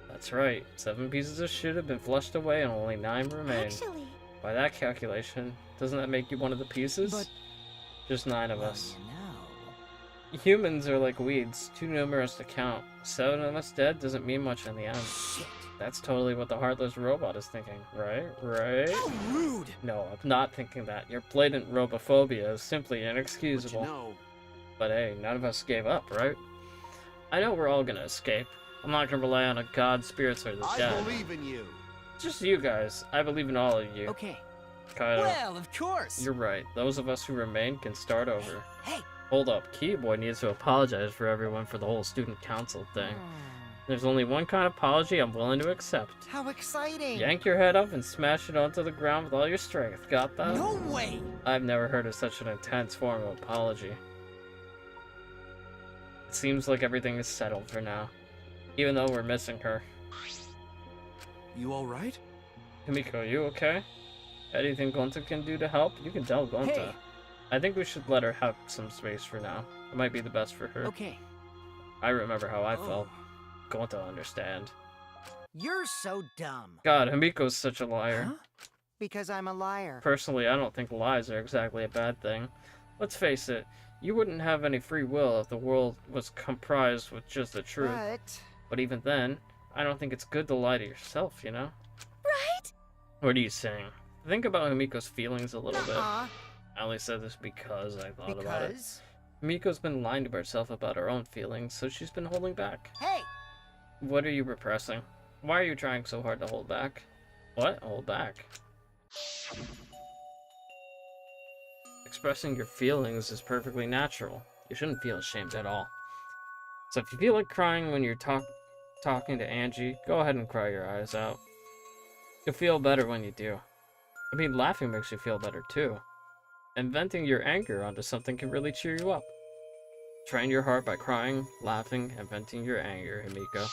S1: That's right. 7 pieces of shit have been flushed away and only 9 remain.
S5: Actually,
S1: By that calculation, doesn't that make you one of the pieces?
S2: But-
S1: Just 9 of us.
S2: No.
S1: Humans are like weeds, too numerous to count. 7 of us dead doesn't mean much in the end.
S2: Shit.
S1: That's totally what the heartless robot is thinking, right? Right?
S3: How rude!
S1: No, I'm not thinking that. Your blatant robophobia is simply inexcusable.
S3: But you know,
S1: But hey, none of us gave up, right? I know we're all gonna escape. I'm not gonna rely on a god, spirits, or the
S15: I
S1: dead.
S15: believe in you.
S1: Just you guys. I believe in all of you.
S13: Okay.
S1: Kaido,
S13: Well, of course.
S1: you're right. Those of us who remain can start over.
S13: Hey.
S1: Hold up. Keyboy needs to apologize for everyone for the whole student council thing. There's only one kind of apology I'm willing to accept.
S8: How exciting!
S1: Yank your head up and smash it onto the ground with all your strength. Got that?
S13: No way!
S1: I've never heard of such an intense form of apology. It seems like everything is settled for now. Even though we're missing her.
S3: you alright?
S1: Himiko, you okay? Anything Gonta can do to help? You can tell Gonta.
S13: Hey.
S1: I think we should let her have some space for now. It might be the best for her.
S13: Okay.
S1: I remember how I felt. Gonta will understand.
S8: You're so dumb.
S1: God, Himiko's such a liar.
S8: Huh? Because I'm a liar.
S1: Personally, I don't think lies are exactly a bad thing. Let's face it, you wouldn't have any free will if the world was comprised with just the truth. But even then, I don't think it's good to lie to yourself, you know?
S5: Right?
S1: What are you saying? Think about Himiko's feelings a little bit.
S8: Uh-uh.
S1: I only said this because I thought about it.
S8: Because?
S1: Miko's been lying to herself about her own feelings, so she's been holding back.
S8: Hey!
S1: What are you repressing? Why are you trying so hard to hold back? What? Hold back? Expressing your feelings is perfectly natural. You shouldn't feel ashamed at all. So if you feel like crying when you're talking to Angie, go ahead and cry your eyes out. You'll feel better when you do. I mean, laughing makes you feel better too. And venting your anger onto something can really cheer you up. Train your heart by crying, laughing, and venting your anger, Himiko.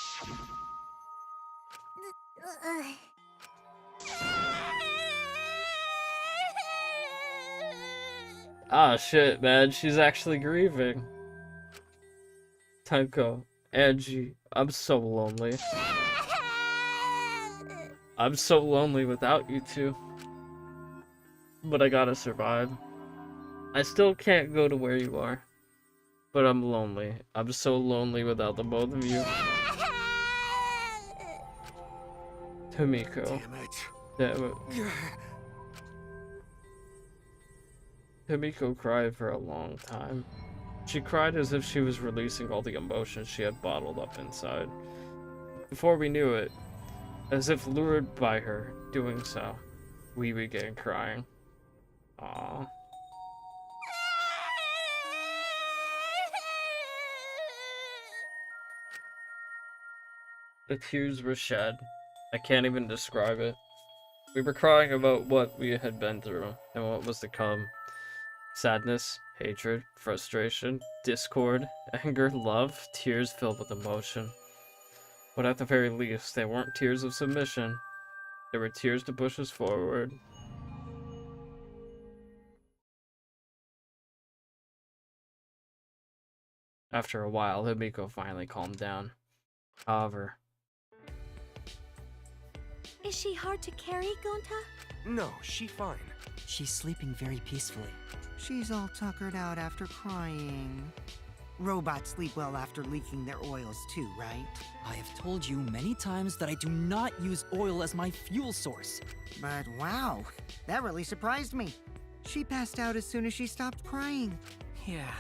S1: Ah, shit, man. She's actually grieving. Tenko, Angie, I'm so lonely. I'm so lonely without you two. But I gotta survive. I still can't go to where you are. But I'm lonely. I'm so lonely without the both of you. Himiko. Damn it. Himiko cried for a long time. She cried as if she was releasing all the emotions she had bottled up inside. Before we knew it, as if lured by her doing so, we began crying. Aww. The tears were shed. I can't even describe it. We were crying about what we had been through and what was to come. Sadness, hatred, frustration, discord, anger, love, tears filled with emotion. But at the very least, they weren't tears of submission. They were tears to push us forward. After a while, Himiko finally calmed down. However,
S5: Is she hard to carry, Gonta?
S3: No, she fine.
S4: She's sleeping very peacefully.
S8: She's all tuckered out after crying. Robots sleep well after leaking their oils too, right?
S4: I have told you many times that I do not use oil as my fuel source.
S8: But wow, that really surprised me. She passed out as soon as she stopped crying.
S2: Yeah,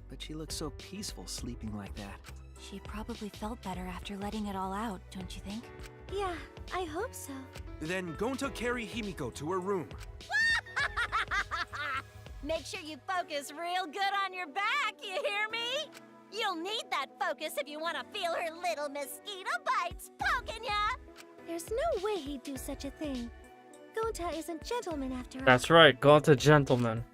S2: but she looks so peaceful sleeping like that.
S10: She probably felt better after letting it all out, don't you think?
S5: Yeah, I hope so.
S3: Then Gonta carry Himiko to her room.
S6: Make sure you focus real good on your back, you hear me? You'll need that focus if you want to feel her little mosquito bites poking ya!
S5: There's no way he'd do such a thing. Gonta is a gentleman after all.
S1: that's right, Gonta gentleman.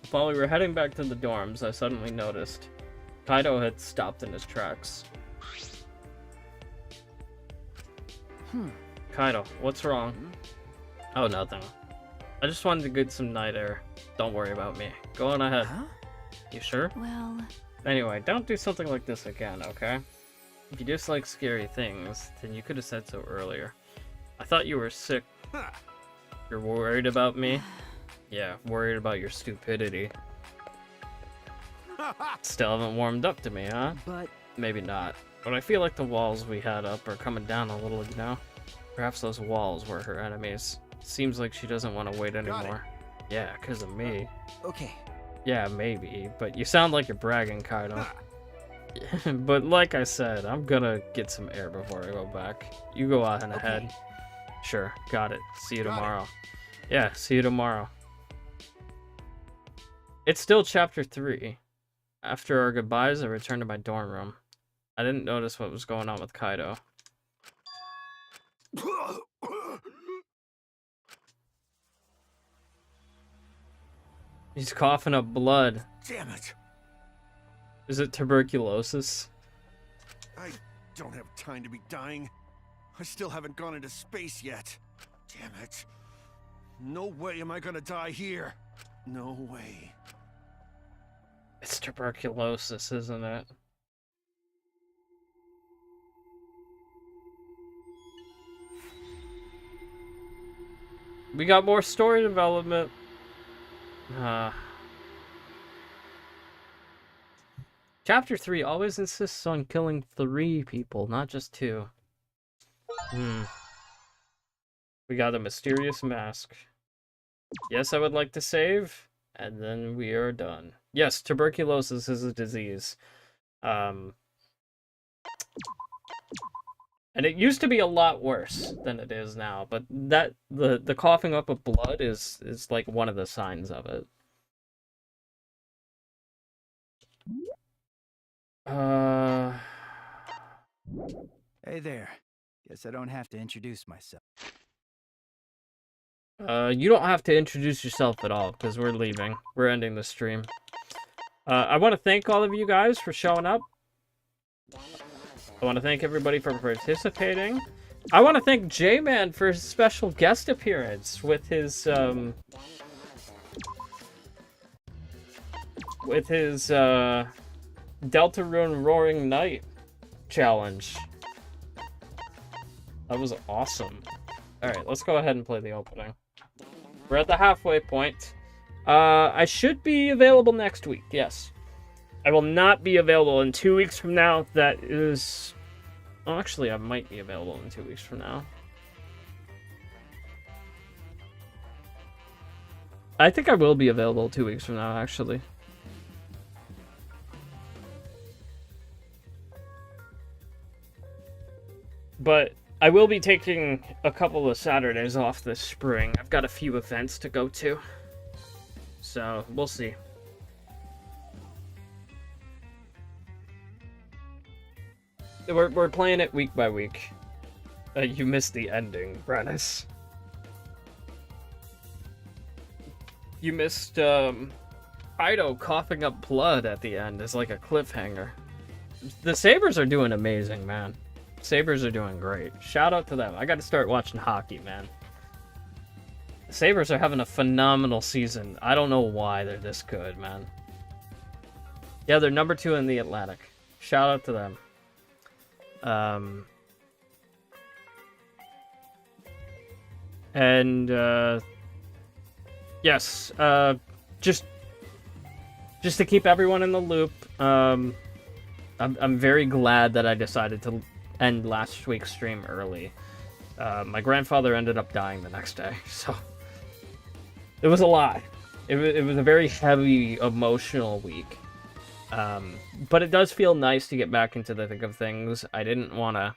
S1: While we were heading back to the dorms, I suddenly noticed Kaido had stopped in his tracks. Kaido, what's wrong? Oh, nothing. I just wanted to get some night air. Don't worry about me. Go on ahead.
S13: Huh?
S1: You sure?
S10: Well,
S1: Anyway, don't do something like this again, okay? If you dislike scary things, then you could have said so earlier. I thought you were sick. You're worried about me? Yeah, worried about your stupidity. Still haven't warmed up to me, huh?
S2: But
S1: Maybe not. But I feel like the walls we had up are coming down a little, you know? Perhaps those walls were her enemies. Seems like she doesn't want to wait anymore. Yeah, because of me.
S2: Okay.
S1: Yeah, maybe. But you sound like you're bragging, Kaido. But like I said, I'm gonna get some air before I go back. You go out and ahead. Sure, got it. See you tomorrow. Yeah, see you tomorrow. It's still chapter 3. After our goodbyes, I returned to my dorm room. I didn't notice what was going on with Kaido. He's coughing up blood.
S15: Damn it.
S1: Is it tuberculosis?
S15: I don't have time to be dying. I still haven't gone into space yet. Damn it. No way am I gonna die here. No way.
S1: It's tuberculosis, isn't it? We got more story development. Chapter 3 always insists on killing 3 people, not just 2. We got a mysterious mask. Yes, I would like to save, and then we are done. Yes, tuberculosis is a disease. And it used to be a lot worse than it is now, but that the coughing up of blood is like one of the signs of it.
S2: Hey there. Guess I don't have to introduce myself.
S1: You don't have to introduce yourself at all, because we're leaving. We're ending the stream. I want to thank all of you guys for showing up. I want to thank everybody for participating. I want to thank J-Man for his special guest appearance with his Deltarune Roaring Knight challenge. That was awesome. Alright, let's go ahead and play the opening. We're at the halfway point. I should be available next week, yes. I will not be available in 2 weeks from now. That is... Well, actually, I might be available in 2 weeks from now. I think I will be available 2 weeks from now, actually. But I will be taking a couple of Saturdays off this spring. I've got a few events to go to. So, we'll see. We're playing it week by week. You missed the ending, Brennis. You missed, Kaido coughing up blood at the end as like a cliffhanger. The Sabres are doing amazing, man. Sabres are doing great. Shout out to them. I gotta start watching hockey, man. The Sabres are having a phenomenal season. I don't know why they're this good, man. Yeah, they're number 2 in the Atlantic. Shout out to them. Yes, just to keep everyone in the loop, I'm very glad that I decided to end last week's stream early. My grandfather ended up dying the next day, so it was a lot. It was a very heavy, emotional week. But it does feel nice to get back into the thick of things. I didn't want to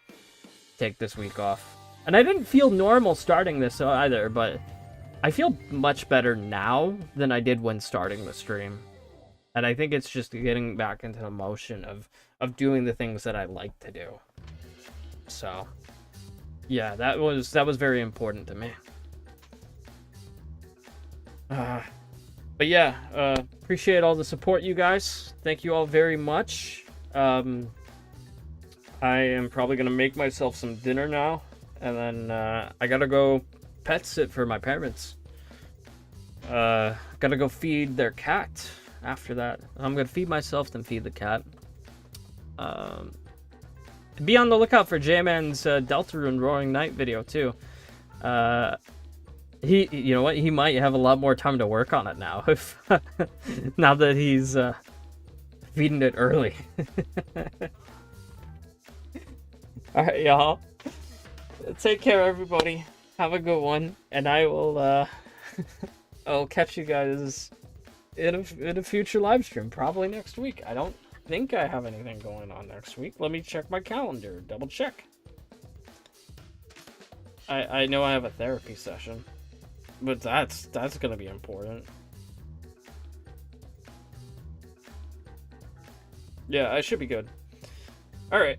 S1: take this week off. And I didn't feel normal starting this either, but I feel much better now than I did when starting the stream. And I think it's just getting back into the motion of doing the things that I like to do. So, yeah, that was very important to me. But yeah, appreciate all the support, you guys. Thank you all very much. I am probably gonna make myself some dinner now, and then I gotta go pet sit for my parents. Gotta go feed their cat after that. I'm gonna feed myself, then feed the cat. Be on the lookout for J-Man's Deltarune Roaring Knight video too. You know what? He might have a lot more time to work on it now, if now that he's feeding it early. All right, y'all. Take care, everybody. Have a good one, and I will I'll catch you guys in a future live stream, probably next week. I don't think I have anything going on next week. Let me check my calendar. Double check. I know I have a therapy session, but that's gonna be important. Yeah, I should be good. All right.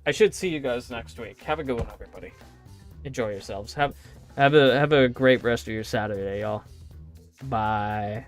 S1: I should see you guys next week. Have a good one, everybody. Enjoy yourselves. Have a great rest of your Saturday, y'all. Bye.